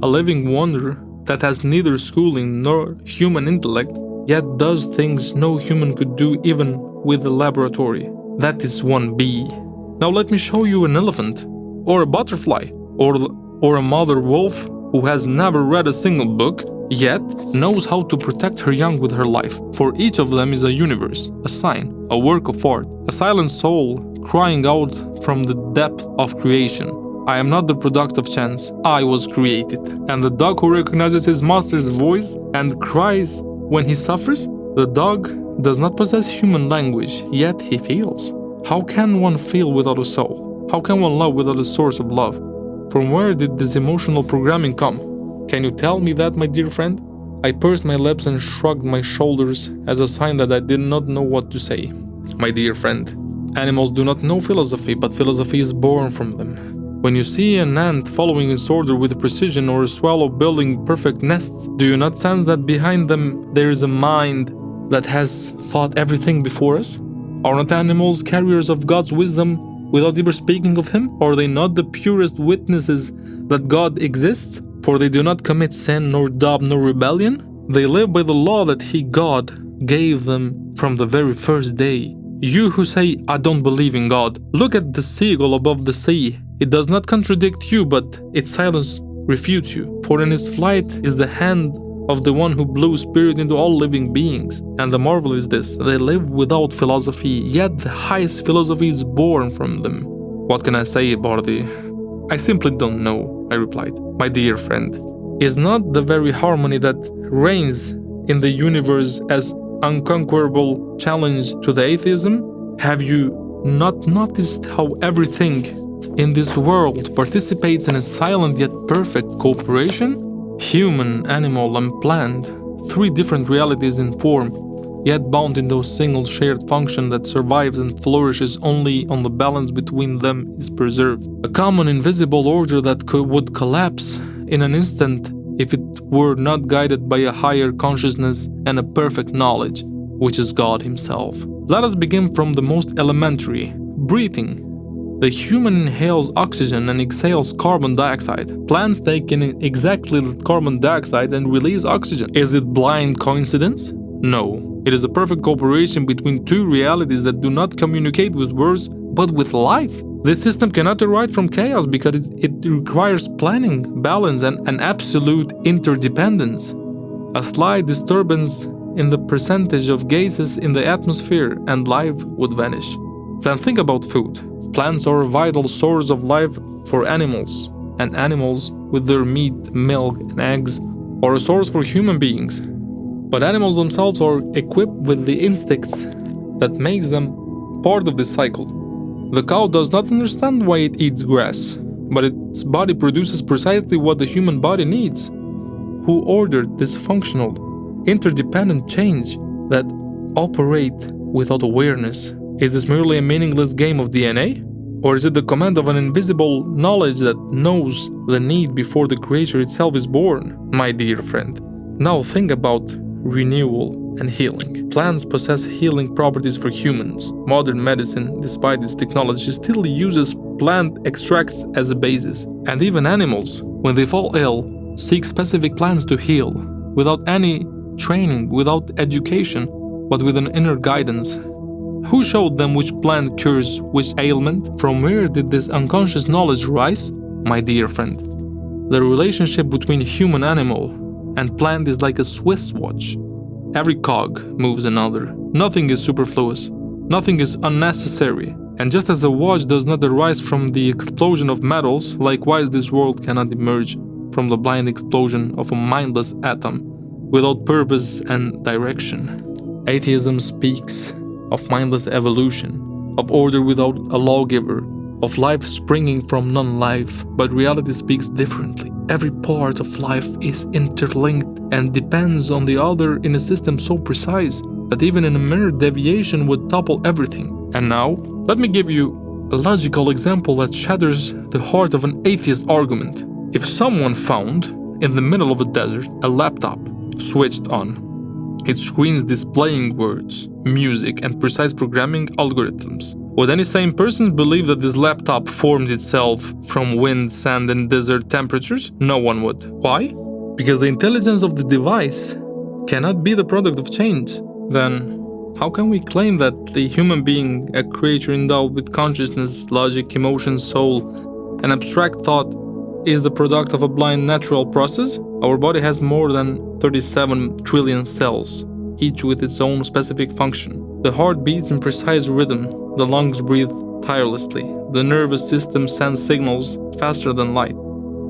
A living wonder that has neither schooling nor human intellect, yet does things no human could do even with the laboratory. That is one bee. Now let me show you an elephant, or a butterfly, or a mother wolf who has never read a single book, yet knows how to protect her young with her life. For each of them is a universe, a sign, a work of art, a silent soul crying out from the depth of creation. I am not the product of chance. I was created. And the dog who recognizes his master's voice and cries when he suffers? The dog does not possess human language, yet he feels. How can one feel without a soul? How can one love without a source of love? From where did this emotional programming come? Can you tell me that, my dear friend? I pursed my lips and shrugged my shoulders as a sign that I did not know what to say. My dear friend, animals do not know philosophy, but philosophy is born from them. When you see an ant following its order with precision or a swallow building perfect nests, do you not sense that behind them there is a mind that has thought everything before us? Are not animals carriers of God's wisdom without ever speaking of Him? Are they not the purest witnesses that God exists? For they do not commit sin, nor doubt, nor rebellion. They live by the law that He, God, gave them from the very first day. You who say, I don't believe in God, look at the seagull above the sea. It does not contradict you, but its silence refutes you. For in its flight is the hand of the one who blew spirit into all living beings. And the marvel is this, they live without philosophy, yet the highest philosophy is born from them. What can I say, Bardi? I simply don't know, I replied. My dear friend, is not the very harmony that reigns in the universe as unconquerable challenge to the atheism? Have you not noticed how everything in this world participates in a silent yet perfect cooperation? Human, animal, and plant, three different realities in form, yet bound into a single shared function that survives and flourishes only on the balance between them is preserved. A common invisible order that would collapse in an instant if it were not guided by a higher consciousness and a perfect knowledge, which is God Himself. Let us begin from the most elementary, breathing. The human inhales oxygen and exhales carbon dioxide. Plants take in exactly the carbon dioxide and release oxygen. Is it blind coincidence? No. It is a perfect cooperation between two realities that do not communicate with words, but with life. This system cannot arise from chaos because it requires planning, balance, and an absolute interdependence. A slight disturbance in the percentage of gases in the atmosphere and life would vanish. Then think about food. Plants are a vital source of life for animals, and animals with their meat, milk, and eggs are a source for human beings. But animals themselves are equipped with the instincts that makes them part of this cycle. The cow does not understand why it eats grass, but its body produces precisely what the human body needs. Who ordered this functional, interdependent change that operate without awareness? Is this merely a meaningless game of DNA? Or is it the command of an invisible knowledge that knows the need before the creature itself is born? My dear friend, now think about renewal and healing. Plants possess healing properties for humans. Modern medicine, despite its technology, still uses plant extracts as a basis. And even animals, when they fall ill, seek specific plants to heal, without any training, without education, but with an inner guidance. Who showed them which plant cures which ailment? From where did this unconscious knowledge rise? My dear friend, the relationship between human animal and plant is like a Swiss watch. Every cog moves another. Nothing is superfluous. Nothing is unnecessary. And just as a watch does not arise from the explosion of metals, likewise this world cannot emerge from the blind explosion of a mindless atom without purpose and direction. Atheism speaks of mindless evolution, of order without a lawgiver, of life springing from non-life, but reality speaks differently. Every part of life is interlinked and depends on the other in a system so precise that even a minor deviation would topple everything. And now, let me give you a logical example that shatters the heart of an atheist argument. If someone found, in the middle of a desert, a laptop switched on, its screens displaying words, music, and precise programming algorithms, would any sane person believe that this laptop formed itself from wind, sand, and desert temperatures? No one would. Why? Because the intelligence of the device cannot be the product of change. Then, how can we claim that the human being, a creature endowed with consciousness, logic, emotion, soul, and abstract thought, is the product of a blind natural process? Our body has more than 37 trillion cells, each with its own specific function. The heart beats in precise rhythm, the lungs breathe tirelessly, the nervous system sends signals faster than light.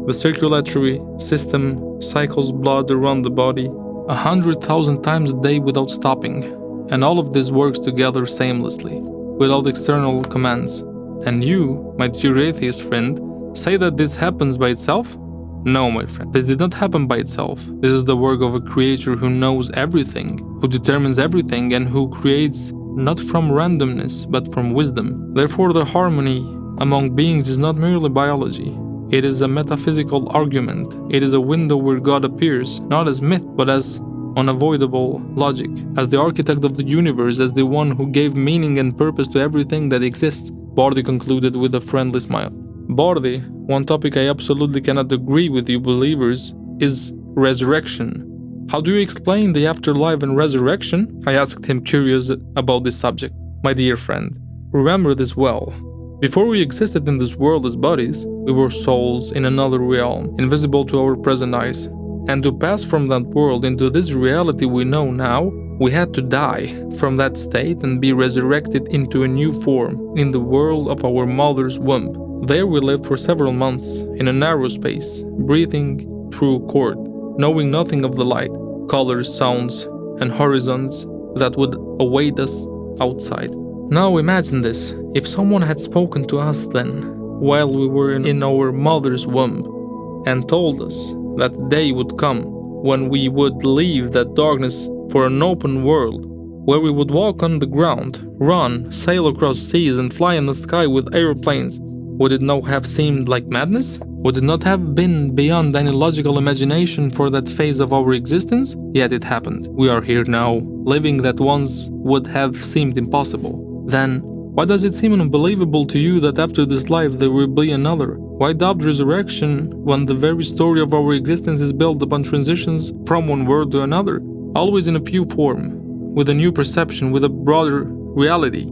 The circulatory system cycles blood around the body 100,000 times a day without stopping, and all of this works together seamlessly, without external commands. And you, my dear atheist friend, say that this happens by itself? No, my friend, this did not happen by itself. This is the work of a creator who knows everything, who determines everything, and who creates not from randomness, but from wisdom. Therefore, the harmony among beings is not merely biology. It is a metaphysical argument. It is a window where God appears, not as myth, but as unavoidable logic, as the architect of the universe, as the one who gave meaning and purpose to everything that exists. Bardi concluded with a friendly smile. Bardi, one topic I absolutely cannot agree with you believers is resurrection. How do you explain the afterlife and resurrection? I asked him, curious about this subject. My dear friend, remember this well. Before we existed in this world as bodies, we were souls in another realm, invisible to our present eyes. And to pass from that world into this reality we know now, we had to die from that state and be resurrected into a new form in the world of our mother's womb. There we lived for several months in a narrow space, breathing through a cord, knowing nothing of the light, colors, sounds, and horizons that would await us outside. Now imagine this, if someone had spoken to us then, while we were in our mother's womb, and told us that the day would come when we would leave that darkness for an open world, where we would walk on the ground, run, sail across seas, and fly in the sky with aeroplanes. Would it not have seemed like madness? Would it not have been beyond any logical imagination for that phase of our existence? Yet it happened. We are here now, living that once would have seemed impossible. Then, why does it seem unbelievable to you that after this life there will be another? Why doubt resurrection when the very story of our existence is built upon transitions from one world to another, always in a new form, with a new perception, with a broader reality?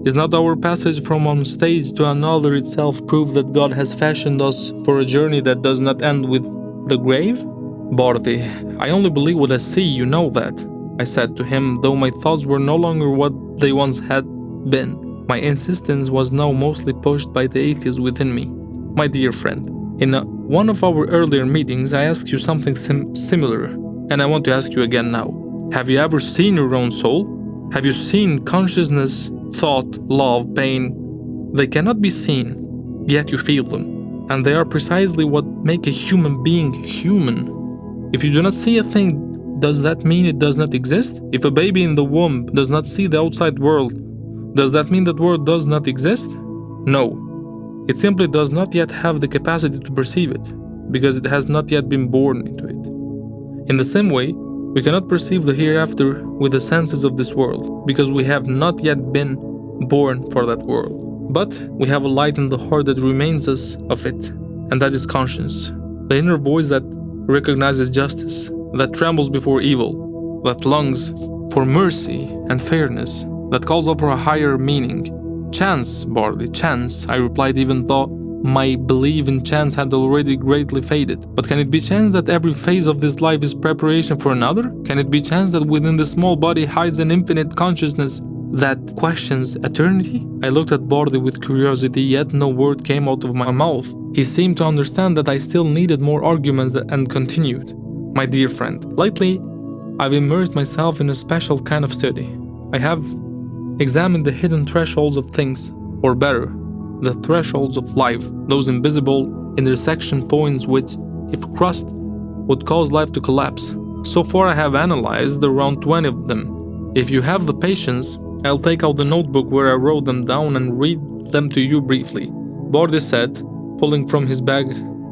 Is not our passage from one stage to another itself proof that God has fashioned us for a journey that does not end with the grave? Bardi, I only believe what I see, you know that, I said to him, though my thoughts were no longer what they once had been. My insistence was now mostly pushed by the atheist within me. My dear friend, in a One of our earlier meetings, I asked you something similar, and I want to ask you again now. Have you ever seen your own soul? Have you seen consciousness, thought, love, pain? They cannot be seen, yet you feel them. And they are precisely what make a human being human. If you do not see a thing, does that mean it does not exist? If a baby in the womb does not see the outside world, does that mean that world does not exist? No. It simply does not yet have the capacity to perceive it, because it has not yet been born into it. In the same way, we cannot perceive the hereafter with the senses of this world, because we have not yet been born for that world. But we have a light in the heart that reminds us of it, and that is conscience, the inner voice that recognizes justice, that trembles before evil, that longs for mercy and fairness, that calls out for a higher meaning. Chance, Barley, chance, I replied, even though my belief in chance had already greatly faded. But can it be chance that every phase of this life is preparation for another? Can it be chance that within the small body hides an infinite consciousness that questions eternity? I looked at Barley with curiosity, yet no word came out of my mouth. He seemed to understand that I still needed more arguments and continued. My dear friend, lately I've immersed myself in a special kind of study. I have examined the hidden thresholds of things, or better, the thresholds of life, those invisible intersection points which, if crossed, would cause life to collapse. So far I have analyzed around 20 of them. If you have the patience, I'll take out the notebook where I wrote them down and read them to you briefly. Bardi said, pulling from his bag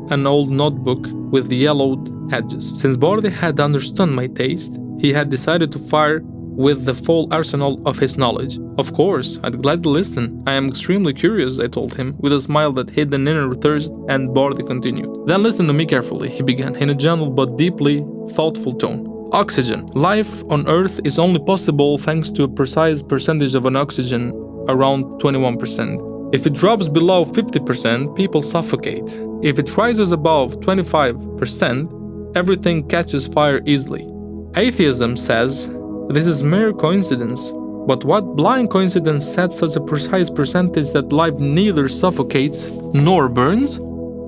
an old notebook with yellowed edges. Since Bardi had understood my taste, he had decided to fire with the full arsenal of his knowledge. Of course, I'd gladly listen. I am extremely curious, I told him, with a smile that hid an inner thirst, and Bardi continued. Then listen to me carefully, he began, in a gentle but deeply thoughtful tone. Oxygen. Life on Earth is only possible thanks to a precise percentage of an oxygen, around 21%. If it drops below 50%, people suffocate. If it rises above 25%, everything catches fire easily. Atheism says this is mere coincidence, but what blind coincidence sets such a precise percentage that life neither suffocates nor burns?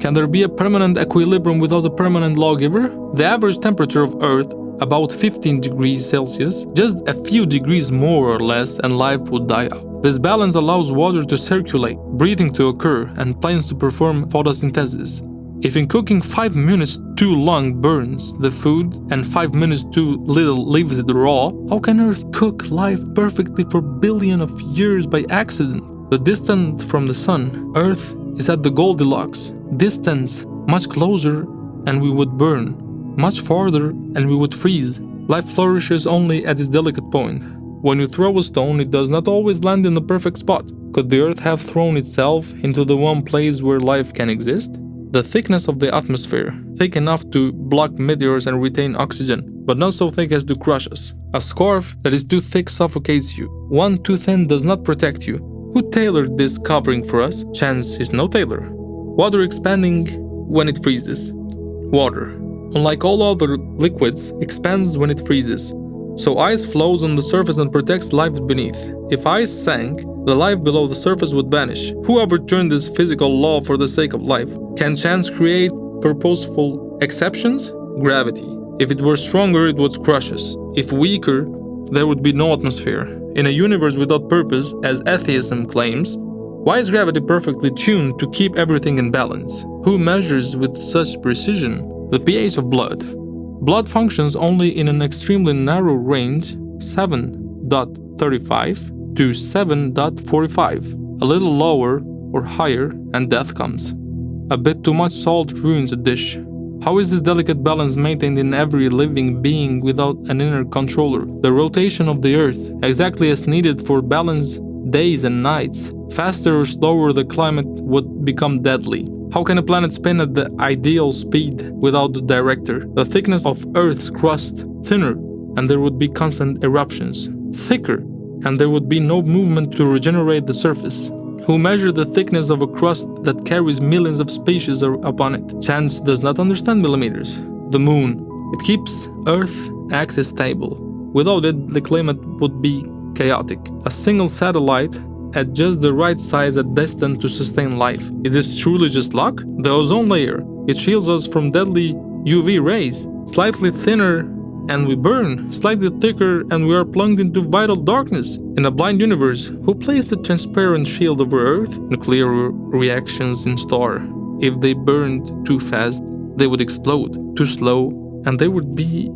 Can there be a permanent equilibrium without a permanent lawgiver? The average temperature of Earth, about 15 degrees Celsius, just a few degrees more or less, and life would die out. This balance allows water to circulate, breathing to occur, and plants to perform photosynthesis. If in cooking 5 minutes too long burns the food and 5 minutes too little leaves it raw, how can Earth cook life perfectly for billions of years by accident? The distance from the Sun, Earth, is at the Goldilocks. Distance much closer and we would burn, much farther and we would freeze. Life flourishes only at this delicate point. When you throw a stone, it does not always land in the perfect spot. Could the Earth have thrown itself into the one place where life can exist? The thickness of the atmosphere, thick enough to block meteors and retain oxygen, but not so thick as to crush us. A scarf that is too thick suffocates you. One too thin does not protect you. Who tailored this covering for us? Chance is no tailor. Water expanding when it freezes. Water, unlike all other liquids, expands when it freezes. So ice flows on the surface and protects life beneath. If ice sank, the life below the surface would vanish. Who overturned this physical law for the sake of life? Can chance create purposeful exceptions? Gravity. If it were stronger, it would crush us. If weaker, there would be no atmosphere. In a universe without purpose, as atheism claims, why is gravity perfectly tuned to keep everything in balance? Who measures with such precision the pH of blood? Blood functions only in an extremely narrow range, 7.35 to 7.45. A little lower or higher and death comes. A bit too much salt ruins a dish. How is this delicate balance maintained in every living being without an inner controller? The rotation of the Earth, exactly as needed for balanced days and nights. Faster or slower, the climate would become deadly. How can a planet spin at the ideal speed without the director? The thickness of Earth's crust thinner, and there would be constant eruptions. Thicker, and there would be no movement to regenerate the surface. Who measure the thickness of a crust that carries millions of species upon it? Chance does not understand millimeters. The moon. It keeps Earth's axis stable. Without it, the climate would be chaotic. A single satellite at just the right size and destined to sustain life. Is this truly just luck? The ozone layer, It shields us from deadly UV rays. Slightly thinner and we burn, slightly thicker and we are plunged into vital darkness. In a blind universe, who placed a transparent shield over Earth? Nuclear reactions in star. If they burned too fast, they would explode. Too slow, and there would be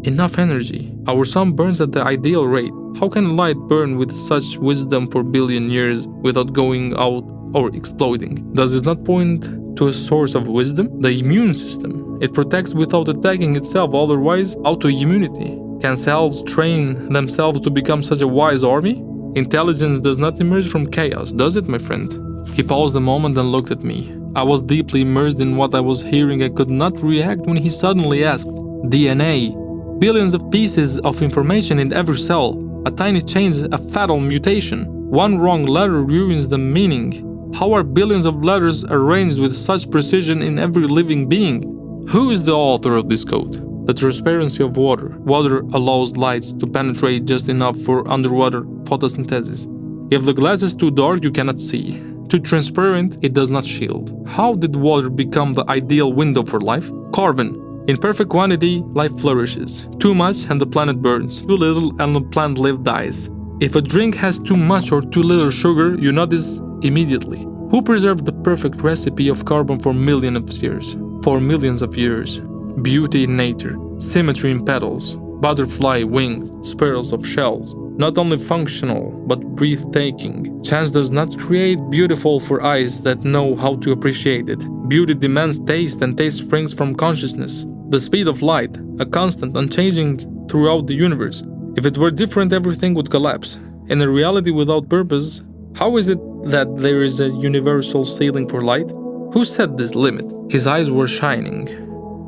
enough energy. Our sun burns at the ideal rate. How can light burn with such wisdom for billion years without going out or exploding? Does this not point to a source of wisdom? The immune system. It protects without attacking itself, otherwise autoimmunity. Can cells train themselves to become such a wise army? Intelligence does not emerge from chaos, does it, my friend? He paused a moment and looked at me. I was deeply immersed in what I was hearing. I could not react when he suddenly asked, DNA. Billions of pieces of information in every cell. A tiny change, a fatal mutation. One wrong letter ruins the meaning. How are billions of letters arranged with such precision in every living being? Who is the author of this code? The transparency of water. Water allows lights to penetrate just enough for underwater photosynthesis. If the glass is too dark, you cannot see. Too transparent, it does not shield. How did water become the ideal window for life? Carbon. In perfect quantity, life flourishes. Too much and the planet burns. Too little and the plant life dies. If a drink has too much or too little sugar, you notice immediately. Who preserved the perfect recipe of carbon for millions of years? For millions of years. Beauty in nature, symmetry in petals, butterfly wings, spirals of shells. Not only functional, but breathtaking. Chance does not create beautiful for eyes that know how to appreciate it. Beauty demands taste, and taste springs from consciousness. The speed of light, a constant, unchanging throughout the universe. If it were different, everything would collapse. In a reality without purpose, how is it that there is a universal ceiling for light? Who set this limit? His eyes were shining.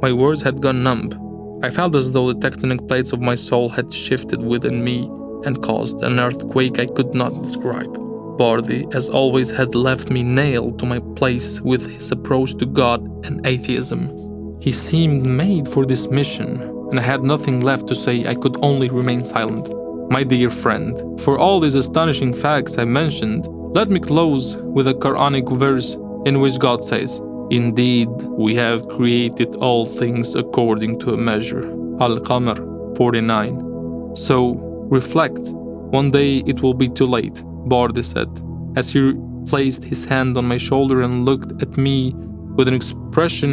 My words had gone numb. I felt as though the tectonic plates of my soul had shifted within me and caused an earthquake I could not describe. Bardi, as always, had left me nailed to my place with his approach to God and atheism. He seemed made for this mission, and I had nothing left to say. I could only remain silent. My dear friend, for all these astonishing facts I mentioned, let me close with a Quranic verse in which God says, "Indeed, we have created all things according to a measure." Al-Qamar 49. So, reflect. One day it will be too late, Bardi said, as he placed his hand on my shoulder and looked at me with an expression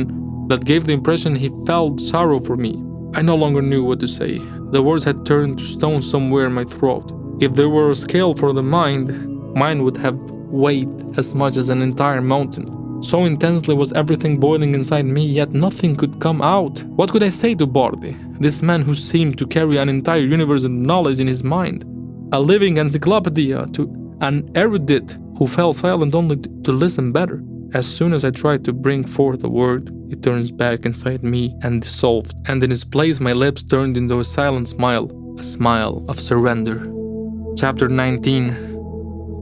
that gave the impression he felt sorrow for me. I no longer knew what to say. The words had turned to stone somewhere in my throat. If there were a scale for the mind, mine would have weighed as much as an entire mountain. So intensely was everything boiling inside me, yet nothing could come out. What could I say to Bardi, this man who seemed to carry an entire universe of knowledge in his mind? A living encyclopedia, to an erudite who fell silent only to listen better. As soon as I tried to bring forth a word, it turns back inside me and dissolved, and in its place my lips turned into a silent smile, a smile of surrender. Chapter 19.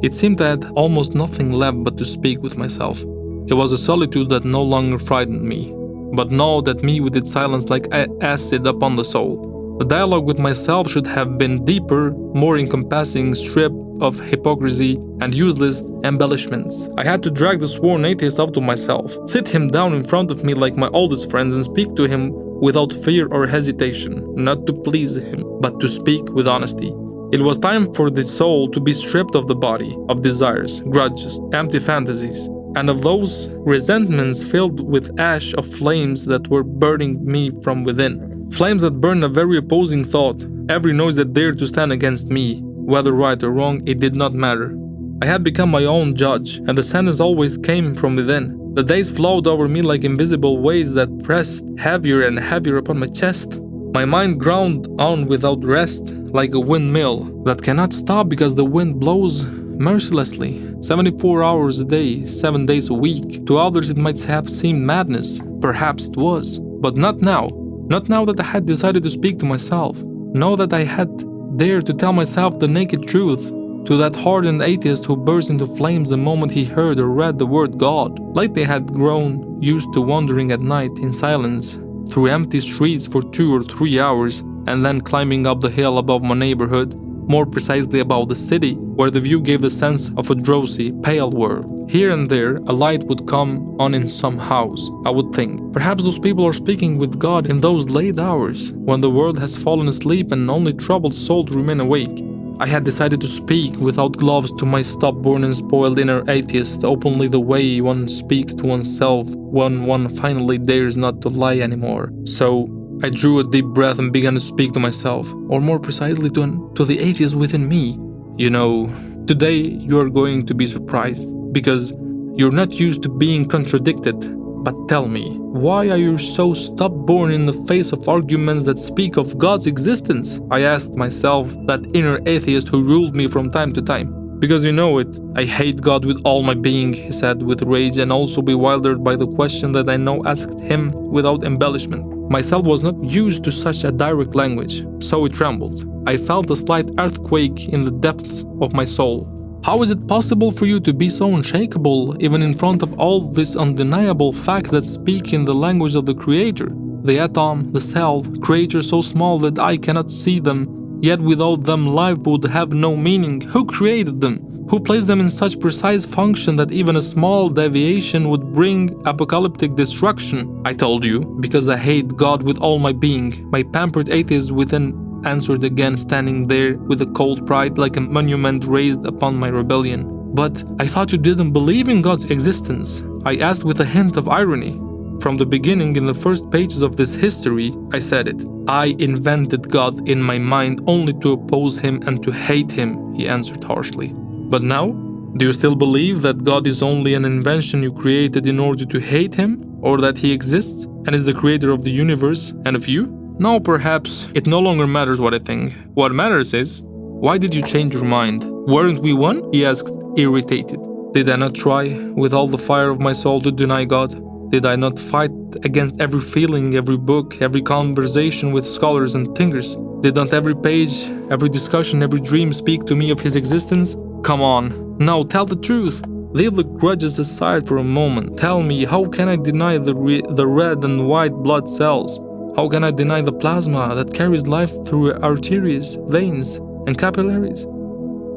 It seemed I had almost nothing left but to speak with myself. It was a solitude that no longer frightened me, but gnawed at me with its silence like acid upon the soul. The dialogue with myself should have been deeper, more encompassing, stripped of hypocrisy and useless embellishments. I had to drag the sworn atheist up to myself, sit him down in front of me like my oldest friends and speak to him without fear or hesitation, not to please him, but to speak with honesty. It was time for the soul to be stripped of the body, of desires, grudges, empty fantasies, and of those resentments filled with ash of flames that were burning me from within. Flames that burned a very opposing thought. Every noise that dared to stand against me, whether right or wrong, it did not matter. I had become my own judge, and the sentence always came from within. The days flowed over me like invisible waves that pressed heavier and heavier upon my chest. My mind ground on without rest, like a windmill that cannot stop because the wind blows mercilessly. 74 hours a day, 7 days a week. To others it might have seemed madness. Perhaps it was. But not now. Not now that I had decided to speak to myself. Now that I had dared to tell myself the naked truth. To that hardened atheist who burst into flames the moment he heard or read the word God. Lately I had grown used to wandering at night in silence through empty streets for 2 or 3 hours and then climbing up the hill above my neighborhood, more precisely above the city, where the view gave the sense of a drowsy, pale world. Here and there, a light would come on in some house. I would think, perhaps those people are speaking with God in those late hours, when the world has fallen asleep and only troubled souls remain awake. I had decided to speak without gloves to my stubborn and spoiled inner atheist, openly the way one speaks to oneself when one finally dares not to lie anymore. So I drew a deep breath and began to speak to myself, or more precisely to the atheist within me. You know, today you are going to be surprised, because you're not used to being contradicted. But tell me, why are you so stubborn in the face of arguments that speak of God's existence? I asked myself, that inner atheist who ruled me from time to time. Because you know it, I hate God with all my being, he said with rage, and also bewildered by the question that I now asked him without embellishment. Myself was not used to such a direct language, so it trembled. I felt a slight earthquake in the depths of my soul. How is it possible for you to be so unshakable, even in front of all these undeniable facts that speak in the language of the Creator? The atom, the cell, creatures so small that I cannot see them, yet without them life would have no meaning. Who created them? Who placed them in such precise function that even a small deviation would bring apocalyptic destruction? I told you, because I hate God with all my being. My pampered atheist within answered again, standing there with a cold pride like a monument raised upon my rebellion. But I thought you didn't believe in God's existence, I asked with a hint of irony. From the beginning, in the first pages of this history, I said it. I invented God in my mind only to oppose him and to hate him, he answered harshly. But now, do you still believe that God is only an invention you created in order to hate him? Or that he exists and is the creator of the universe and of you? Now perhaps it no longer matters what I think. What matters is, why did you change your mind? Weren't we one? He asked, irritated. Did I not try, with all the fire of my soul, to deny God? Did I not fight against every feeling, every book, every conversation with scholars and thinkers? Did not every page, every discussion, every dream speak to me of his existence? Come on, now tell the truth. Leave the grudges aside for a moment. Tell me, how can I deny the red and white blood cells? How can I deny the plasma that carries life through arteries, veins, and capillaries?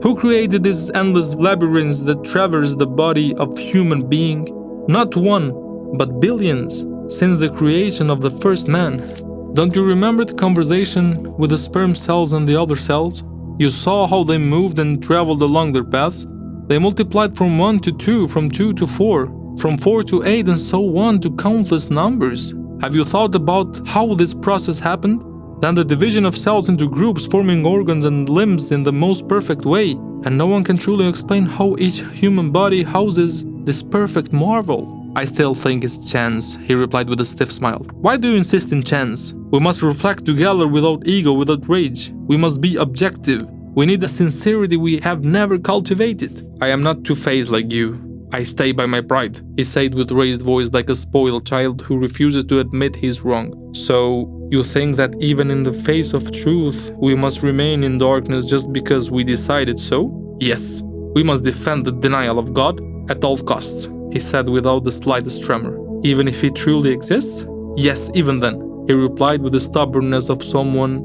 Who created these endless labyrinths that traverse the body of human being? Not one, but billions, since the creation of the first man. Don't you remember the conversation with the sperm cells and the other cells? You saw how they moved and traveled along their paths. They multiplied from 1 to 2, from 2 to 4, from 4 to 8, and so on to countless numbers. Have you thought about how this process happened? Then the division of cells into groups forming organs and limbs in the most perfect way, and no one can truly explain how each human body houses this perfect marvel. I still think it's chance, he replied with a stiff smile. Why do you insist in chance? We must reflect together without ego, without rage. We must be objective. We need a sincerity we have never cultivated. I am not two-faced like you. I stay by my pride, he said with raised voice like a spoiled child who refuses to admit he's wrong. So, you think that even in the face of truth, we must remain in darkness just because we decided so? Yes, we must defend the denial of God at all costs, he said without the slightest tremor. Even if he truly exists? Yes, even then, he replied with the stubbornness of someone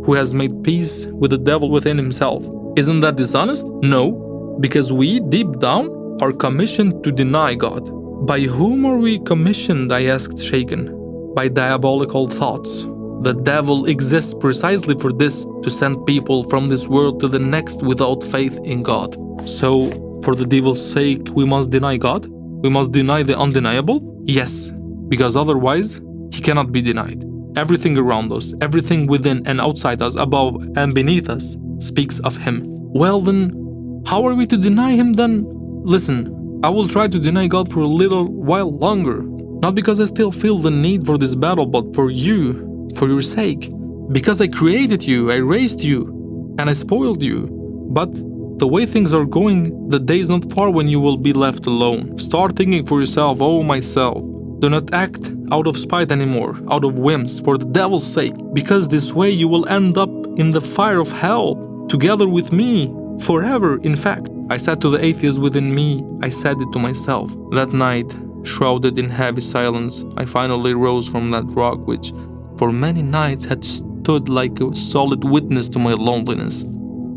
who has made peace with the devil within himself. Isn't that dishonest? No, because we, deep down, are commissioned to deny God. By whom are we commissioned? I asked, shaken. By diabolical thoughts. The devil exists precisely for this, to send people from this world to the next without faith in God. So, for the devil's sake, we must deny God? We must deny the undeniable? Yes, because otherwise, he cannot be denied. Everything around us, everything within and outside us, above and beneath us, speaks of him. Well then, how are we to deny him then? Listen, I will try to deny God for a little while longer. Not because I still feel the need for this battle, but for you, for your sake. Because I created you, I raised you, and I spoiled you. But the way things are going, the day is not far when you will be left alone. Start thinking for yourself, oh myself. Do not act out of spite anymore, out of whims, for the devil's sake. Because this way you will end up in the fire of hell, together with me, forever, in fact. I said to the atheist within me, I said it to myself. That night, shrouded in heavy silence, I finally rose from that rock which, for many nights, had stood like a solid witness to my loneliness.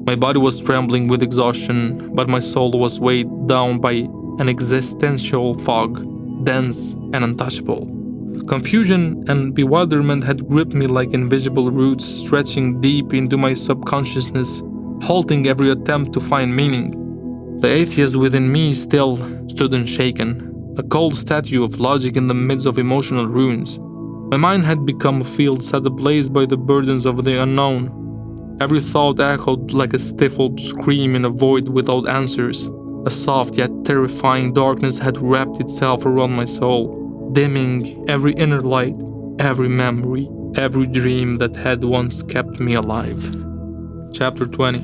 My body was trembling with exhaustion, but my soul was weighed down by an existential fog, dense and untouchable. Confusion and bewilderment had gripped me like invisible roots stretching deep into my subconsciousness, halting every attempt to find meaning. The atheist within me still stood unshaken, a cold statue of logic in the midst of emotional ruins. My mind had become a field set ablaze by the burdens of the unknown. Every thought echoed like a stifled scream in a void without answers. A soft yet terrifying darkness had wrapped itself around my soul, dimming every inner light, every memory, every dream that had once kept me alive. Chapter 20.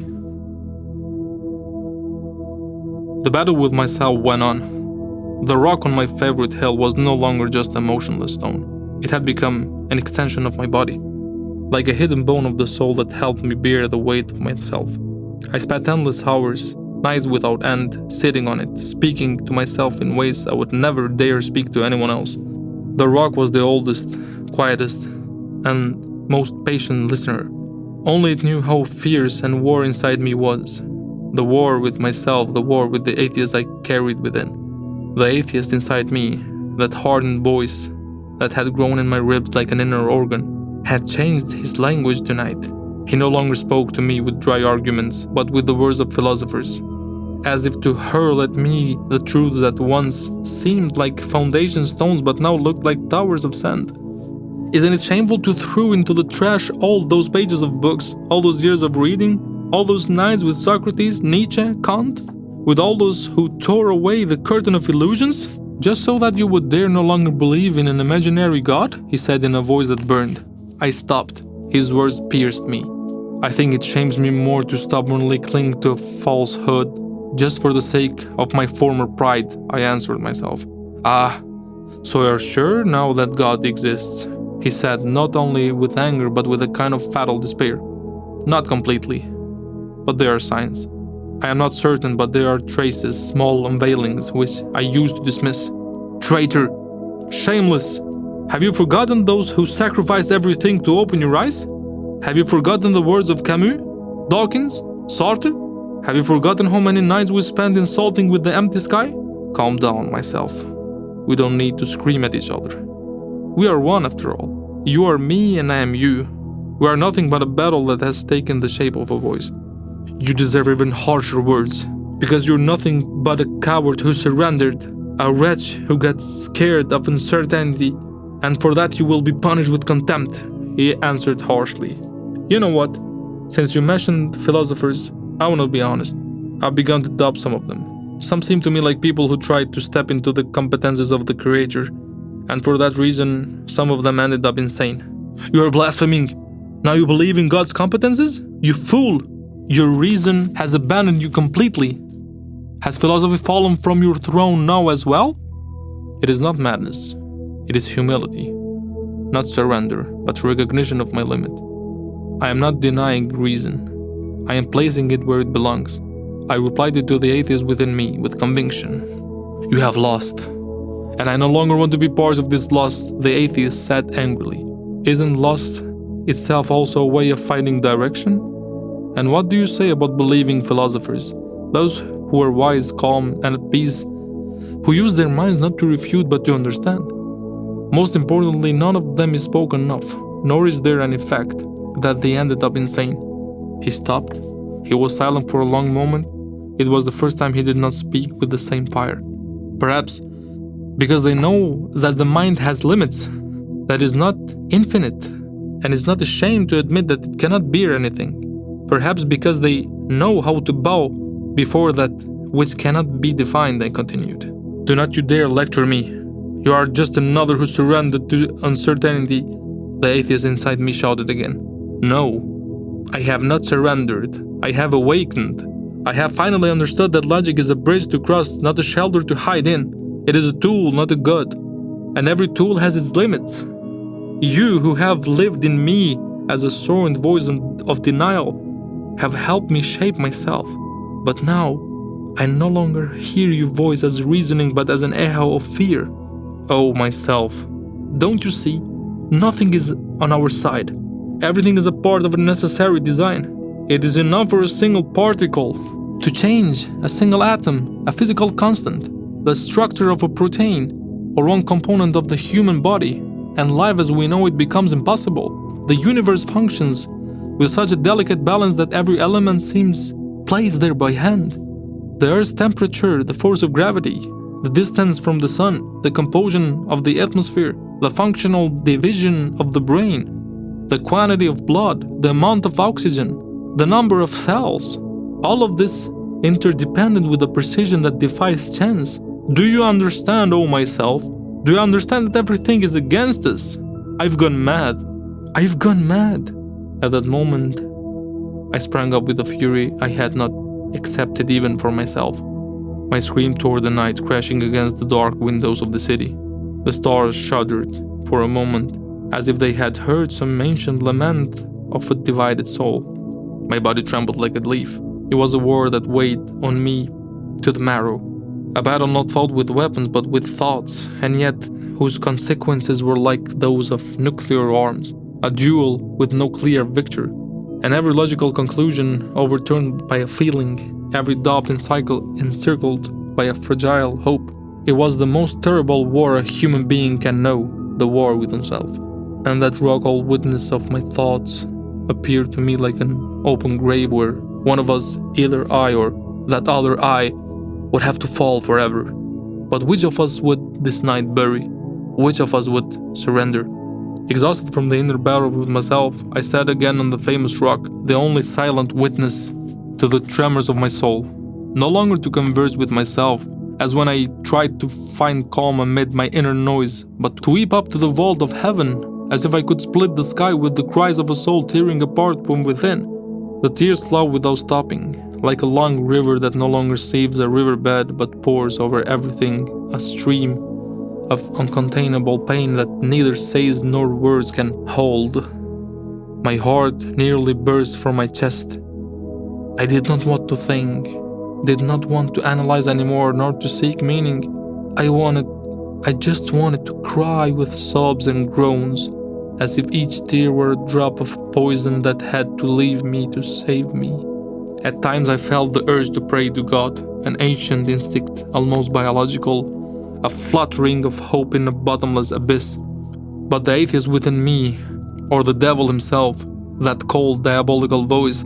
The battle with myself went on. The rock on my favorite hill was no longer just a motionless stone. It had become an extension of my body, like a hidden bone of the soul that helped me bear the weight of myself. I spent endless hours, nights without end, sitting on it, speaking to myself in ways I would never dare speak to anyone else. The rock was the oldest, quietest, and most patient listener. Only it knew how fierce and war inside me was. The war with myself, the war with the atheist I carried within. The atheist inside me, that hardened voice that had grown in my ribs like an inner organ, had changed his language tonight. He no longer spoke to me with dry arguments, but with the words of philosophers, as if to hurl at me the truths that once seemed like foundation stones but now looked like towers of sand. Isn't it shameful to throw into the trash all those pages of books, all those years of reading, all those nights with Socrates, Nietzsche, Kant, with all those who tore away the curtain of illusions? Just so that you would dare no longer believe in an imaginary God? He said in a voice that burned. I stopped. His words pierced me. I think it shames me more to stubbornly cling to a falsehood just for the sake of my former pride, I answered myself. Ah, so you're sure now that God exists? He said, not only with anger but with a kind of fatal despair. Not completely, but there are signs. I am not certain, but there are traces, small unveilings, which I used to dismiss. Traitor! Shameless! Have you forgotten those who sacrificed everything to open your eyes? Have you forgotten the words of Camus, Dawkins, Sartre? Have you forgotten how many nights we spent insulting with the empty sky? Calm down, myself. We don't need to scream at each other. We are one after all. You are me and I am you. We are nothing but a battle that has taken the shape of a voice. You deserve even harsher words, because you're nothing but a coward who surrendered, a wretch who got scared of uncertainty, and for that you will be punished with contempt, he answered harshly. You know what? Since you mentioned philosophers, I will not be honest. I've begun to doubt some of them. Some seem to me like people who tried to step into the competences of the Creator, and for that reason, some of them ended up insane. You are blaspheming. Now you believe in God's competences? You fool! Your reason has abandoned you completely. Has philosophy fallen from your throne now as well? It is not madness. It is humility. Not surrender, but recognition of my limit. I am not denying reason. I am placing it where it belongs. I replied it to the atheist within me with conviction. You have lost. And I no longer want to be part of this loss, the atheist said angrily. Isn't loss itself also a way of finding direction? And what do you say about believing philosophers? Those who are wise, calm, and at peace, who use their minds not to refute but to understand. Most importantly, none of them is spoken enough, nor is there any fact that they ended up insane. He stopped. He was silent for a long moment. It was the first time he did not speak with the same fire. Perhaps because they know that the mind has limits, that is not infinite, and is not ashamed to admit that it cannot bear anything. Perhaps because they know how to bow before that which cannot be defined, I continued. Do not you dare lecture me. You are just another who surrendered to uncertainty, the atheist inside me shouted again. No, I have not surrendered. I have awakened. I have finally understood that logic is a bridge to cross, not a shelter to hide in. It is a tool, not a god. And every tool has its limits. You who have lived in me as a soaring voice of denial have helped me shape myself. But now, I no longer hear your voice as reasoning but as an echo of fear. Oh, myself, don't you see? Nothing is on our side. Everything is a part of a necessary design. It is enough for a single particle to change, a single atom, a physical constant. the structure of a protein, or one component of the human body, and life as we know it becomes impossible. The universe functions with such a delicate balance that every element seems placed there by hand. The Earth's temperature, the force of gravity, the distance from the sun, the composition of the atmosphere, the functional division of the brain, the quantity of blood, the amount of oxygen, the number of cells, all of this interdependent with a precision that defies chance. Do you understand, O myself? Do you understand that everything is against us? I've gone mad. I've gone mad. At that moment, I sprang up with a fury I had not accepted even for myself. My scream tore the night, crashing against the dark windows of the city. The stars shuddered for a moment, as if they had heard some ancient lament of a divided soul. My body trembled like a leaf. It was a war that weighed on me to the marrow. A battle not fought with weapons but with thoughts, and yet whose consequences were like those of nuclear arms. A duel with no clear victor, and every logical conclusion overturned by a feeling, every doubt encircled by a fragile hope. It was the most terrible war a human being can know, the war with himself. And that rock-all witness of my thoughts appeared to me like an open grave where one of us, either I or that other I, would have to fall forever. But which of us would this night bury? Which of us would surrender? Exhausted from the inner battle with myself, I sat again on the famous rock, the only silent witness to the tremors of my soul. No longer to converse with myself, as when I tried to find calm amid my inner noise, but to weep up to the vault of heaven, as if I could split the sky with the cries of a soul tearing apart from within. The tears flow without stopping, like a long river that no longer saves a riverbed but pours over everything, a stream of uncontainable pain that neither says nor words can hold. My heart nearly burst from my chest. I did not want to think, did not want to analyze anymore, nor to seek meaning. I just wanted to cry with sobs and groans, as if each tear were a drop of poison that had to leave me to save me. At times I felt the urge to pray to God, an ancient instinct, almost biological, a fluttering of hope in a bottomless abyss. But the atheist within me, or the devil himself, that cold diabolical voice,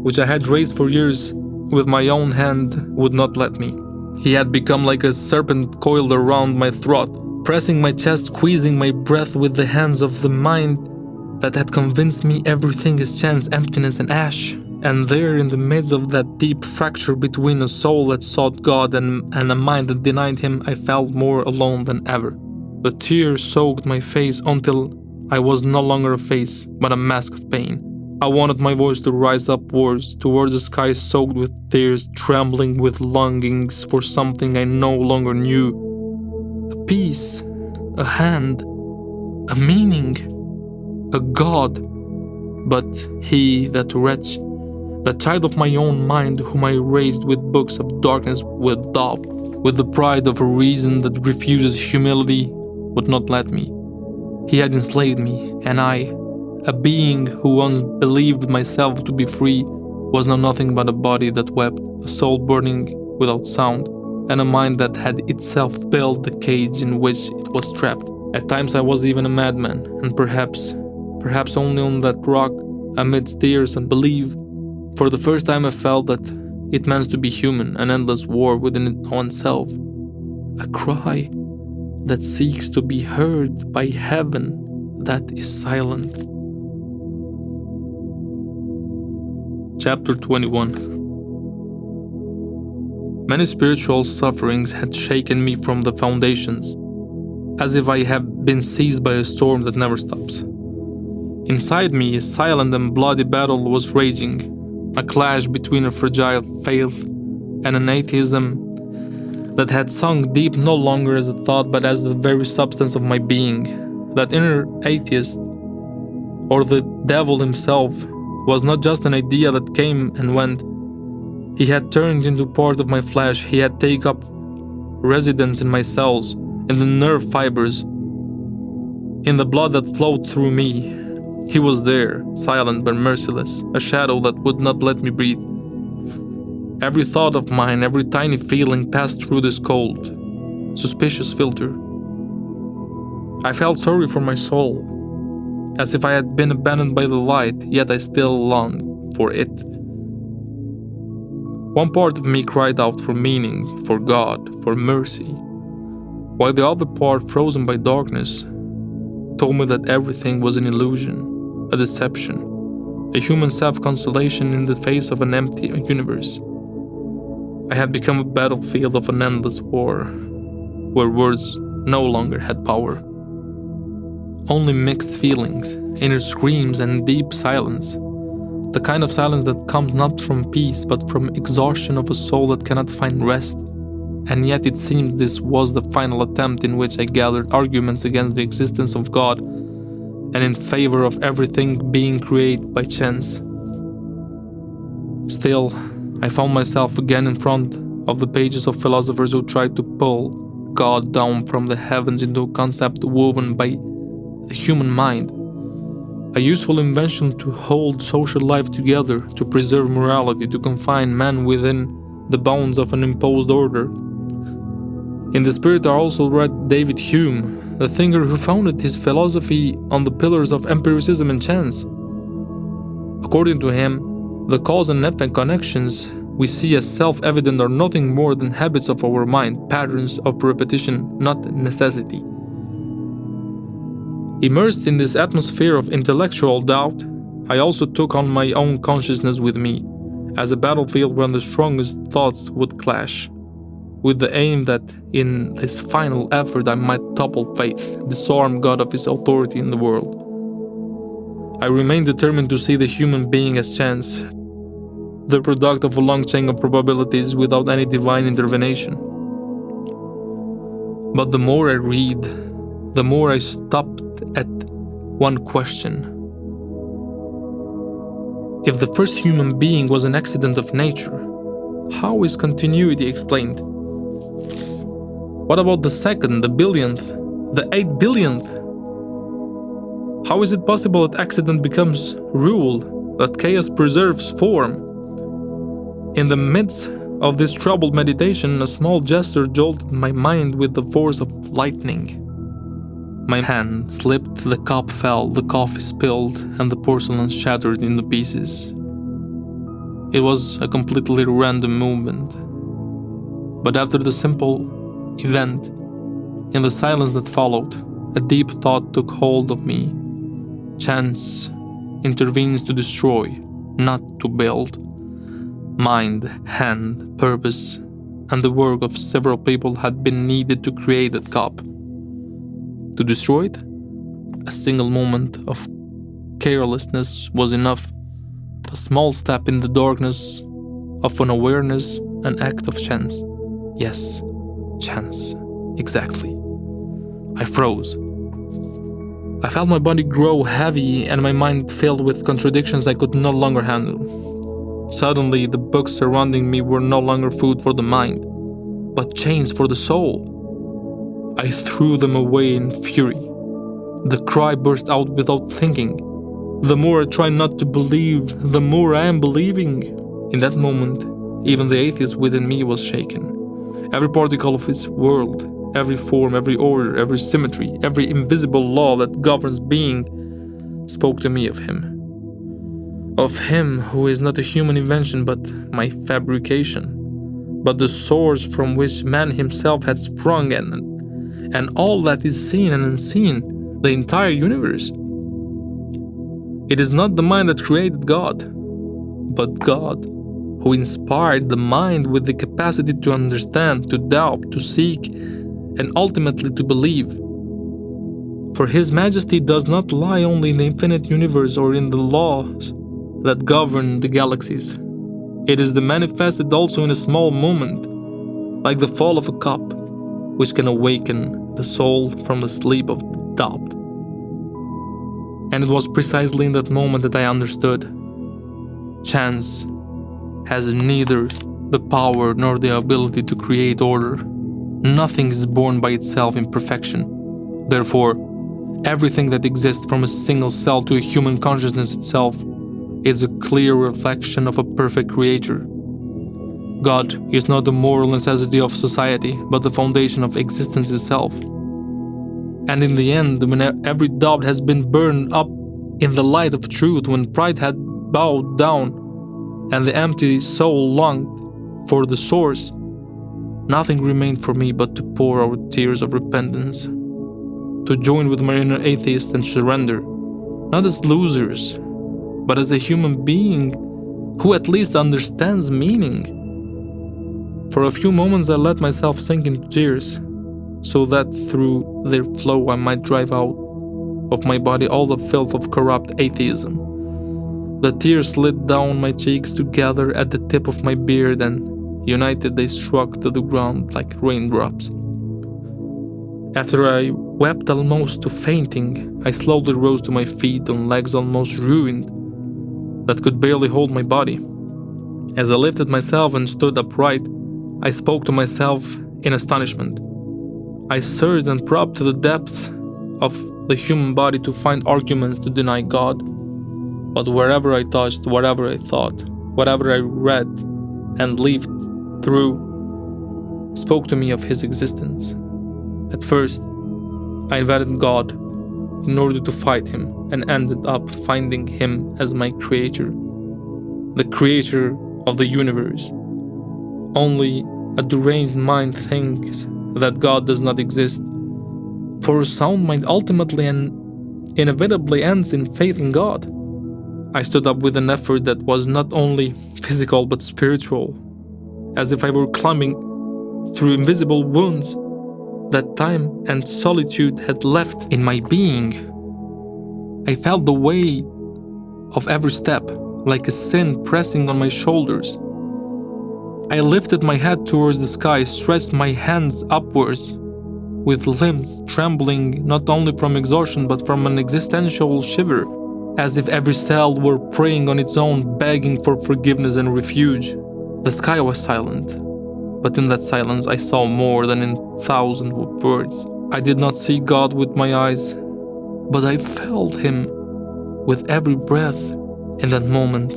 which I had raised for years with my own hand, would not let me. He had become like a serpent coiled around my throat, pressing my chest, squeezing my breath with the hands of the mind that had convinced me everything is chance, emptiness, and ash. And there, in the midst of that deep fracture between a soul that sought God and a mind that denied Him, I felt more alone than ever. The tears soaked my face until I was no longer a face, but a mask of pain. I wanted my voice to rise upwards, towards the sky soaked with tears, trembling with longings for something I no longer knew. A peace, a hand, a meaning, a God. But he, that wretch, the child of my own mind, whom I raised with books of darkness, with doubt, with the pride of a reason that refuses humility, would not let me. He had enslaved me, and I, a being who once believed myself to be free, was now nothing but a body that wept, a soul burning without sound, and a mind that had itself built the cage in which it was trapped. At times I was even a madman, and perhaps only on that rock, amidst tears and belief, for the first time I felt that it meant to be human, an endless war within oneself, a cry that seeks to be heard by heaven that is silent. Chapter 21. Many spiritual sufferings had shaken me from the foundations, as if I had been seized by a storm that never stops. Inside me, a silent and bloody battle was raging, a clash between a fragile faith and an atheism that had sunk deep no longer as a thought but as the very substance of my being. That inner atheist, or the devil himself, was not just an idea that came and went. He had turned into part of my flesh. He had taken up residence in my cells, in the nerve fibers, in the blood that flowed through me. He was there, silent but merciless, a shadow that would not let me breathe. Every thought of mine, every tiny feeling passed through this cold, suspicious filter. I felt sorry for my soul, as if I had been abandoned by the light, yet I still longed for it. One part of me cried out for meaning, for God, for mercy, while the other part, frozen by darkness, told me that everything was an illusion, a deception, a human self-consolation in the face of an empty universe. I had become a battlefield of an endless war, where words no longer had power. Only mixed feelings, inner screams, and deep silence. The kind of silence that comes not from peace, but from exhaustion of a soul that cannot find rest. And yet it seemed this was the final attempt in which I gathered arguments against the existence of God and in favor of everything being created by chance. Still, I found myself again in front of the pages of philosophers who tried to pull God down from the heavens into a concept woven by the human mind, a useful invention to hold social life together, to preserve morality, to confine man within the bounds of an imposed order. In the spirit I also read David Hume, the thinker who founded his philosophy on the pillars of empiricism and chance. According to him, the cause and effect connections we see as self-evident are nothing more than habits of our mind, patterns of repetition, not necessity. Immersed in this atmosphere of intellectual doubt, I also took on my own consciousness with me, as a battlefield when the strongest thoughts would clash, with the aim that in this final effort I might topple faith, disarm God of his authority in the world. I remained determined to see the human being as chance, the product of a long chain of probabilities without any divine intervention. But the more I read, the more I stopped at one question. If the first human being was an accident of nature, how is continuity explained? What about the second, the billionth, the 8 billionth? How is it possible that accident becomes rule, that chaos preserves form? In the midst of this troubled meditation, a small gesture jolted my mind with the force of lightning. My hand slipped, the cup fell, the coffee spilled, and the porcelain shattered into pieces. It was a completely random movement. But after the simple event, in the silence that followed, a deep thought took hold of me. Chance intervenes to destroy, not to build. Mind, hand, purpose, and the work of several people had been needed to create that cup. To destroy it, a single moment of carelessness was enough. A small step in the darkness of an awareness, an act of chance. Yes, chance. Exactly. I froze. I felt my body grow heavy and my mind filled with contradictions I could no longer handle. Suddenly, the books surrounding me were no longer food for the mind, but chains for the soul. I threw them away in fury. The cry burst out without thinking. The more I try not to believe, the more I am believing. In that moment, even the atheist within me was shaken. Every particle of his world, every form, every order, every symmetry, every invisible law that governs being spoke to me of him. Of him who is not a human invention but my fabrication, but the source from which man himself had sprung and all that is seen and unseen, the entire universe. It is not the mind that created God, but God who inspired the mind with the capacity to understand, to doubt, to seek, and ultimately to believe. For His Majesty does not lie only in the infinite universe or in the laws that govern the galaxies. It is manifested also in a small moment, like the fall of a cup, which can awaken the soul from the sleep of doubt. And it was precisely in that moment that I understood. Chance has neither the power nor the ability to create order. Nothing is born by itself in perfection. Therefore, everything that exists from a single cell to a human consciousness itself is a clear reflection of a perfect creator. God is not the moral necessity of society, but the foundation of existence itself. And in the end, when every doubt has been burned up in the light of truth, when pride had bowed down and the empty soul longed for the source, nothing remained for me but to pour out tears of repentance, to join with my inner atheist and surrender, not as losers, but as a human being who at least understands meaning. For a few moments I let myself sink into tears, so that through their flow I might drive out of my body all the filth of corrupt atheism. The tears slid down my cheeks together at the tip of my beard, and united they struck to the ground like raindrops. After I wept almost to fainting, I slowly rose to my feet on legs almost ruined, that could barely hold my body. As I lifted myself and stood upright, I spoke to myself in astonishment. I searched and probed to the depths of the human body to find arguments to deny God. But wherever I touched, whatever I thought, whatever I read and lived through, spoke to me of His existence. At first, I invited God in order to fight Him, and ended up finding Him as my creator, the creator of the universe. Only a deranged mind thinks that God does not exist, for a sound mind ultimately and inevitably ends in faith in God. I stood up with an effort that was not only physical but spiritual, as if I were climbing through invisible wounds that time and solitude had left in my being. I felt the weight of every step, like a sin pressing on my shoulders. I lifted my head towards the sky, stretched my hands upwards, with limbs trembling not only from exhaustion but from an existential shiver, as if every cell were praying on its own, begging for forgiveness and refuge. The sky was silent, but in that silence I saw more than in thousands of words. I did not see God with my eyes, but I felt Him with every breath. In that moment,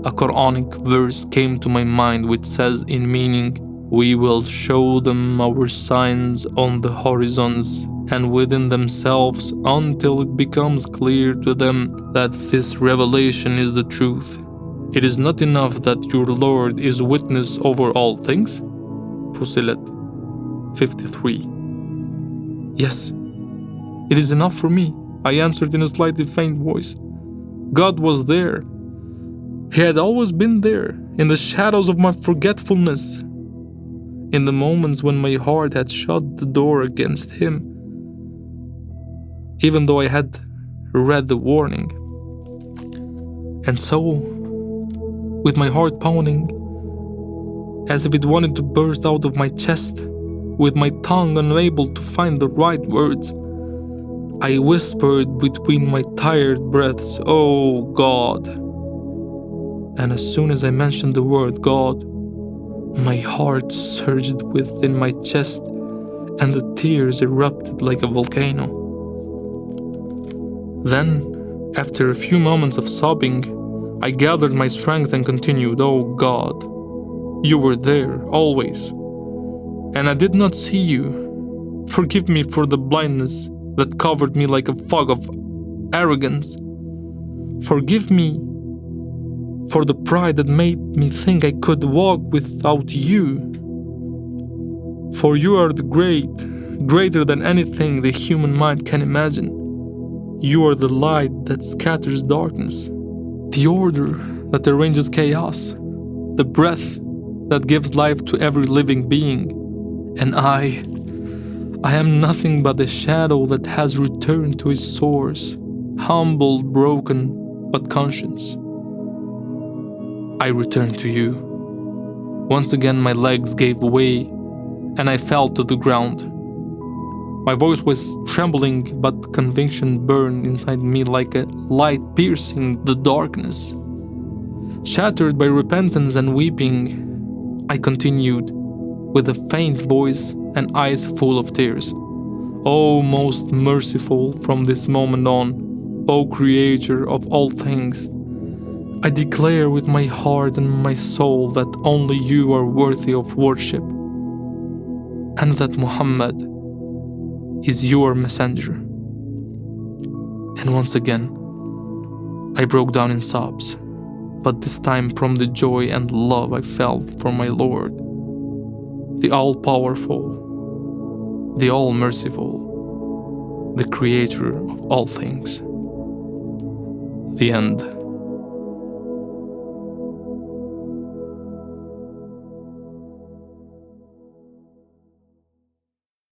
a Quranic verse came to my mind which says in meaning, "We will show them our signs on the horizons and within themselves until it becomes clear to them that this revelation is the truth. It is not enough that your Lord is witness over all things." Fussilet 53. Yes, it is enough for me, I answered in a slightly faint voice. God was there. He had always been there, in the shadows of my forgetfulness, in the moments when my heart had shut the door against Him, even though I had read the warning. And so, with my heart pounding, as if it wanted to burst out of my chest, with my tongue unable to find the right words, I whispered between my tired breaths, "Oh God." And as soon as I mentioned the word God, my heart surged within my chest and the tears erupted like a volcano. Then, after a few moments of sobbing, I gathered my strength and continued, "Oh God, you were there, always, and I did not see you. Forgive me for the blindness that covered me like a fog of arrogance. Forgive me for the pride that made me think I could walk without you. For you are the greater than anything the human mind can imagine. You are the light that scatters darkness, the order that arranges chaos, the breath that gives life to every living being. And I am nothing but a shadow that has returned to its source, humble, broken, but conscious. I returned to you. Once again my legs gave way, and I fell to the ground. My voice was trembling, but conviction burned inside me like a light piercing the darkness. Shattered by repentance and weeping, I continued, with a faint voice and eyes full of tears. "O most merciful from this moment on, O Creator of all things, I declare with my heart and my soul that only you are worthy of worship, and that Muhammad is your messenger. And once again, I broke down in sobs, but this time from the joy and love I felt for my Lord, the all-powerful, the all-merciful, the Creator of all things. The end.